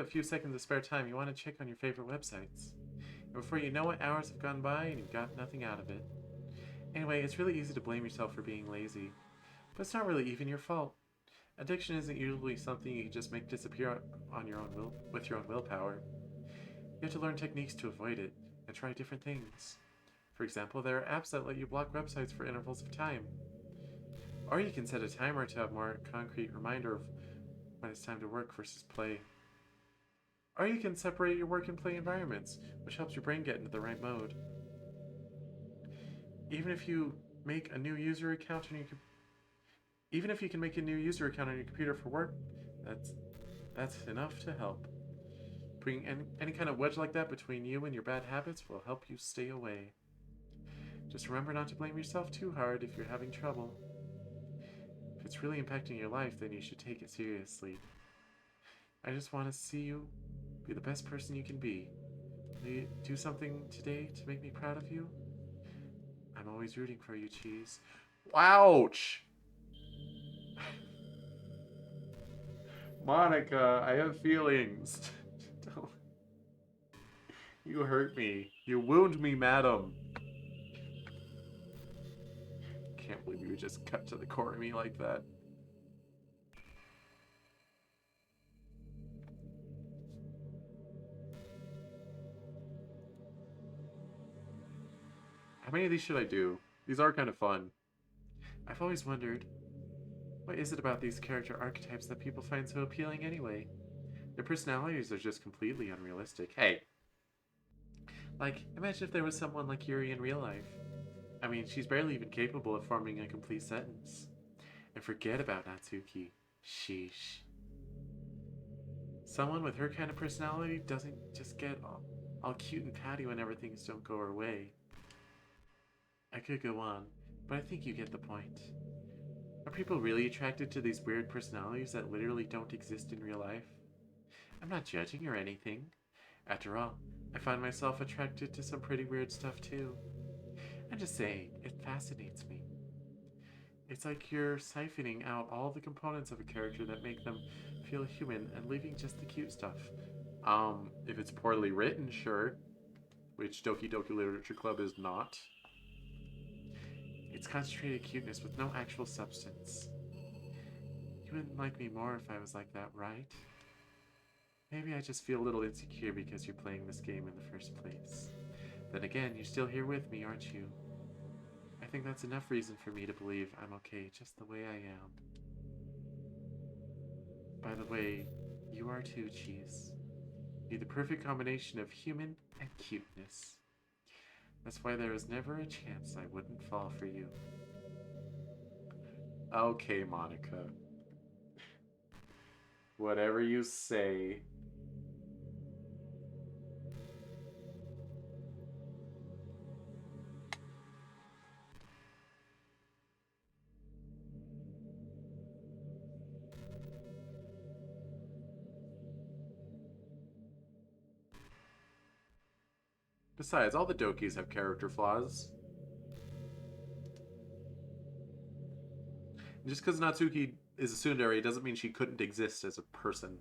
few seconds of spare time, you want to check on your favorite websites. And before you know it, hours have gone by and you've got nothing out of it. Anyway, it's really easy to blame yourself for being lazy. But it's not really even your fault. Addiction isn't usually something you can just make disappear on your own with your own willpower. You have to learn techniques to avoid it and try different things. For example, there are apps that let you block websites for intervals of time. Or you can set a timer to have more concrete reminder of when it's time to work versus play. Or you can separate your work and play environments, which helps your brain get into the right mode. Even if you make a new user account on your even if you can make a new user account on your computer for work, that's enough to help. Putting any kind of wedge like that between you and your bad habits will help you stay away. Just remember not to blame yourself too hard if you're having trouble. If it's really impacting your life, then you should take it seriously. I just want to see you be the best person you can be. Will you do something today to make me proud of you? I'm always rooting for you, Cheese. Ouch! Monica, I have feelings. Don't. You hurt me. You wound me, madam. Can't believe you just cut to the core of me like that. How many of these should I do? These are kind of fun. I've always wondered, what is it about these character archetypes that people find so appealing anyway? Their personalities are just completely unrealistic. Hey. Like, imagine if there was someone like Yuri in real life. I mean, she's barely even capable of forming a complete sentence. And forget about Natsuki. Sheesh. Someone with her kind of personality doesn't just get all cute and patty whenever things don't go her way. I could go on, but I think you get the point. Are people really attracted to these weird personalities that literally don't exist in real life? I'm not judging or anything. After all, I find myself attracted to some pretty weird stuff too. I'm just saying, it fascinates me. It's like you're siphoning out all the components of a character that make them feel human and leaving just the cute stuff. If it's poorly written, sure. Which Doki Doki Literature Club is not. It's concentrated cuteness with no actual substance. You wouldn't like me more if I was like that, right? Maybe I just feel a little insecure because you're playing this game in the first place. Then again, you're still here with me, aren't you? I think that's enough reason for me to believe I'm okay just the way I am. By the way, you are too, Cheese. You're the perfect combination of human and cuteness. That's why there was never a chance I wouldn't fall for you. Okay, Monica. Whatever you say. Besides, all the Dokis have character flaws. Just because Natsuki is a tsundere doesn't mean she couldn't exist as a person.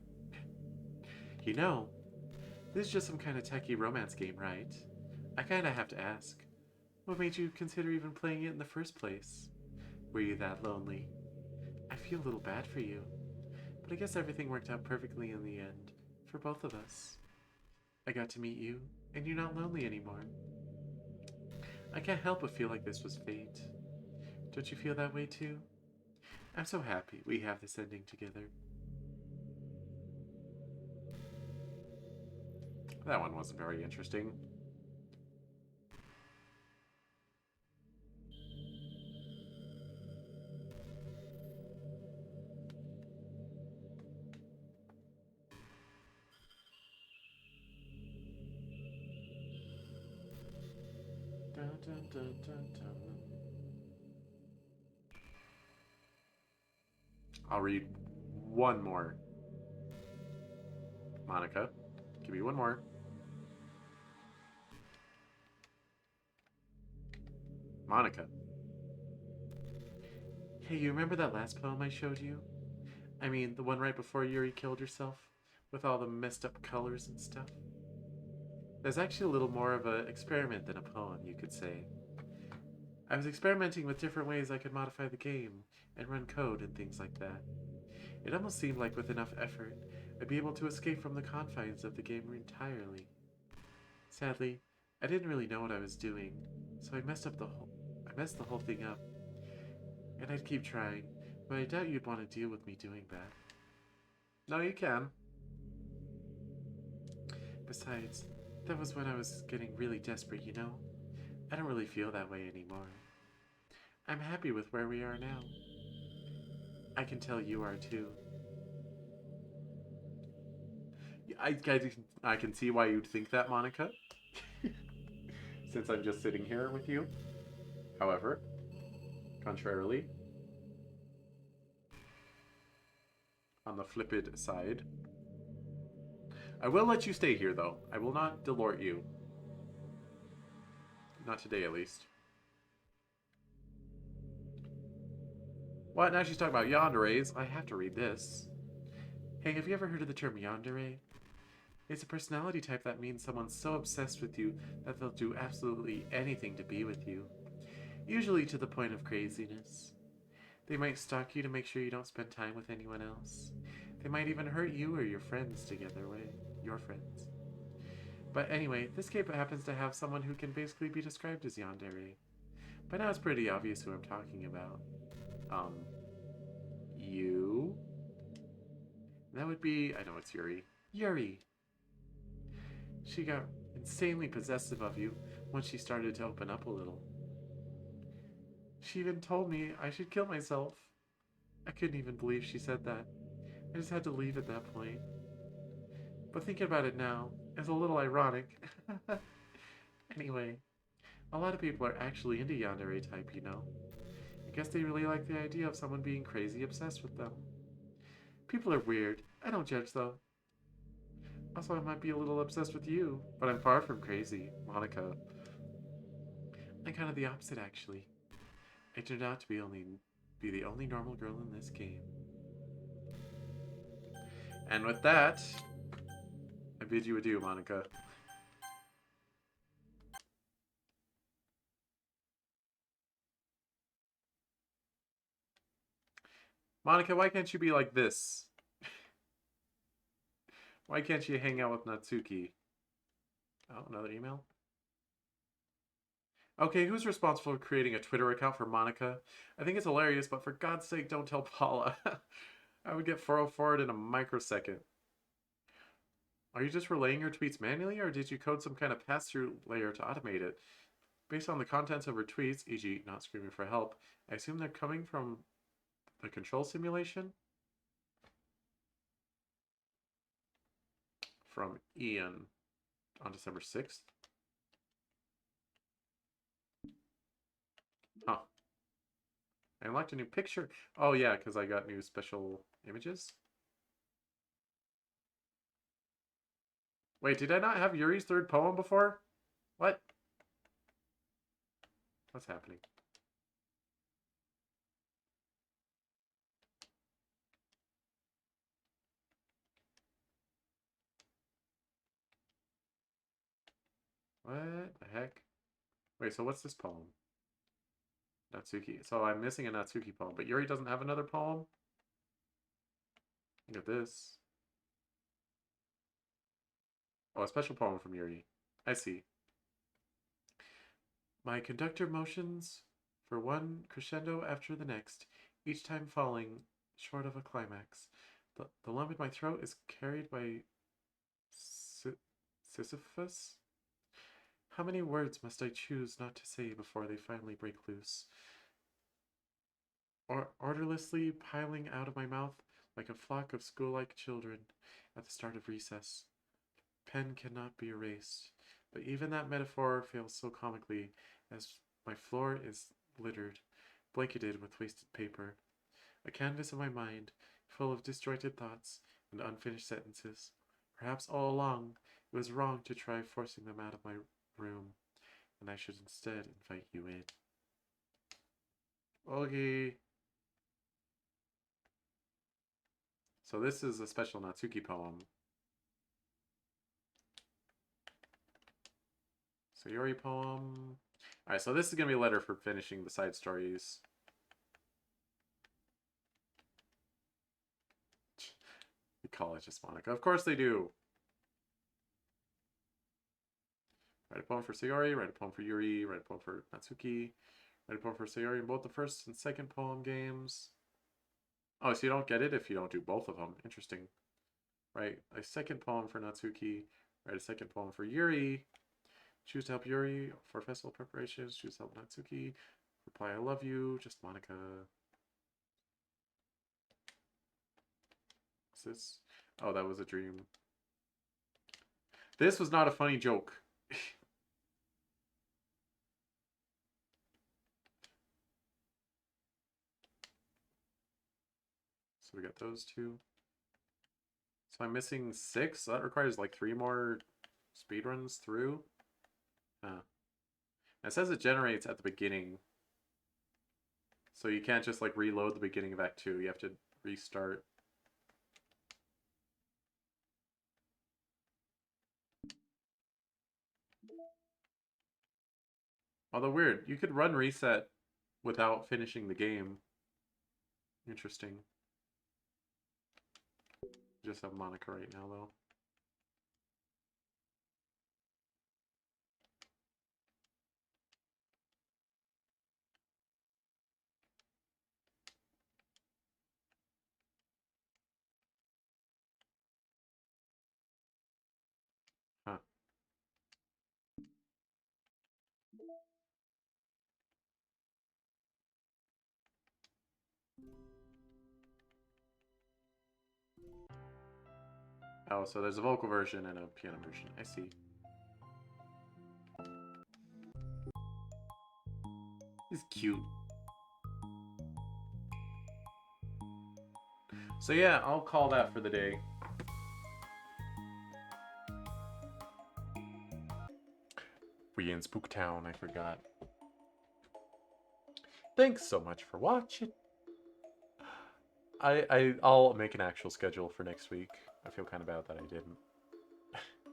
You know, this is just some kind of techie romance game, right? I kinda have to ask. What made you consider even playing it in the first place? Were you that lonely? I feel a little bad for you. But I guess everything worked out perfectly in the end, for both of us. I got to meet you, and you're not lonely anymore. I can't help but feel like this was fate. Don't you feel that way too? I'm so happy we have this ending together. That one wasn't very interesting. Dun, dun, dun, dun, dun. I'll read one more. Monica, give me one more. Monica. Hey, you remember that last poem I showed you? I mean, the one right before Yuri killed herself? With all the messed up colors and stuff? There's actually a little more of an experiment than a poem, you could say. I was experimenting with different ways I could modify the game and run code and things like that. It almost seemed like with enough effort, I'd be able to escape from the confines of the game entirely. Sadly, I didn't really know what I was doing, so I messed the whole thing up. And I'd keep trying, but I doubt you'd want to deal with me doing that. No, you can. Besides, that was when I was getting really desperate, you know? I don't really feel that way anymore. I'm happy with where we are now. I can tell you are too. I can see why you'd think that, Monica, since I'm just sitting here with you. However, contrarily, on the flipped side, I will let you stay here, though. I will not delort you. Not today, at least. What? Now she's talking about yanderes. I have to read this. Hey, have you ever heard of the term yandere? It's a personality type that means someone's so obsessed with you that they'll do absolutely anything to be with you. Usually to the point of craziness. They might stalk you to make sure you don't spend time with anyone else. They might even hurt you or your friends together with your friends. But anyway, this cape happens to have someone who can basically be described as yandere. By now it's pretty obvious who I'm talking about. You? That would be, I know it's Yuri. Yuri! She got insanely possessive of you once she started to open up a little. She even told me I should kill myself. I couldn't even believe she said that. I just had to leave at that point. But thinking about it now, it's a little ironic. Anyway, a lot of people are actually into yandere type, you know. I guess they really like the idea of someone being crazy obsessed with them. People are weird. I don't judge though. Also, I might be a little obsessed with you, but I'm far from crazy, Monica. I'm kind of the opposite, actually. I turned out to be the only normal girl in this game. And with that, I bid you adieu, Monica. Monica, why can't you be like this? Why can't you hang out with Natsuki? Oh, another email? Okay, who's responsible for creating a Twitter account for Monica? I think it's hilarious, but for God's sake, don't tell Paula. I would get 404'd in a microsecond. Are you just relaying your tweets manually, or did you code some kind of pass-through layer to automate it? Based on the contents of her tweets, e.g. not screaming for help, I assume they're coming from the control simulation? From Ian on December 6th? Huh. I unlocked a new picture. Oh yeah, because I got new special images. Wait, did I not have Yuri's third poem before? What? What's happening? What the heck? Wait, so what's this poem? Natsuki. So I'm missing a Natsuki poem, but Yuri doesn't have another poem? Look at this. Oh, a special poem from Yuri. I see. My conductor motions for one crescendo after the next, each time falling short of a climax. The lump in my throat is carried by Sisyphus? How many words must I choose not to say before they finally break loose? Orderlessly piling out of my mouth like a flock of school-like children at the start of recess. Pen cannot be erased, but even that metaphor fails so comically as my floor is littered, blanketed with wasted paper, a canvas of my mind full of disjointed thoughts and unfinished sentences. Perhaps all along it was wrong to try forcing them out of my room, and I should instead invite you in. Okay. So this is a special Natsuki poem. Sayori poem. Alright, so this is going to be a letter for finishing the side stories. call it just Monica. Of course they do. Write a poem for Sayori, write a poem for Yuri, write a poem for Natsuki, write a poem for Sayori in both the first and second poem games. Oh, so you don't get it if you don't do both of them. Interesting. Write a second poem for Natsuki, write a second poem for Yuri. Choose to help Yuri for festival preparations. Choose to help Natsuki. Reply, I love you. Just Monica. What's this? Oh, that was a dream. This was not a funny joke. So we got those two. So I'm missing 6. So that requires like 3 more speedruns through. It says it generates at the beginning. So you can't just like reload the beginning of Act 2. You have to restart. Although weird, you could run reset without finishing the game. Interesting. Just have Monica right now though. Huh. Oh, so there's a vocal version and a piano version. I see. He's cute. So yeah, I'll call that for the day. We in Spooktown, I forgot. Thanks so much for watching. I'll make an actual schedule for next week. I feel kind of bad that I didn't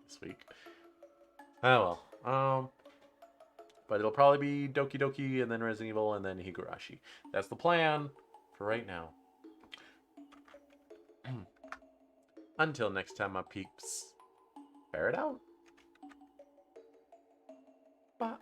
this week. Oh well. But it'll probably be Doki Doki and then Resident Evil and then Higurashi. That's the plan for right now. Until next time, my peeps. Bear it out. Bye.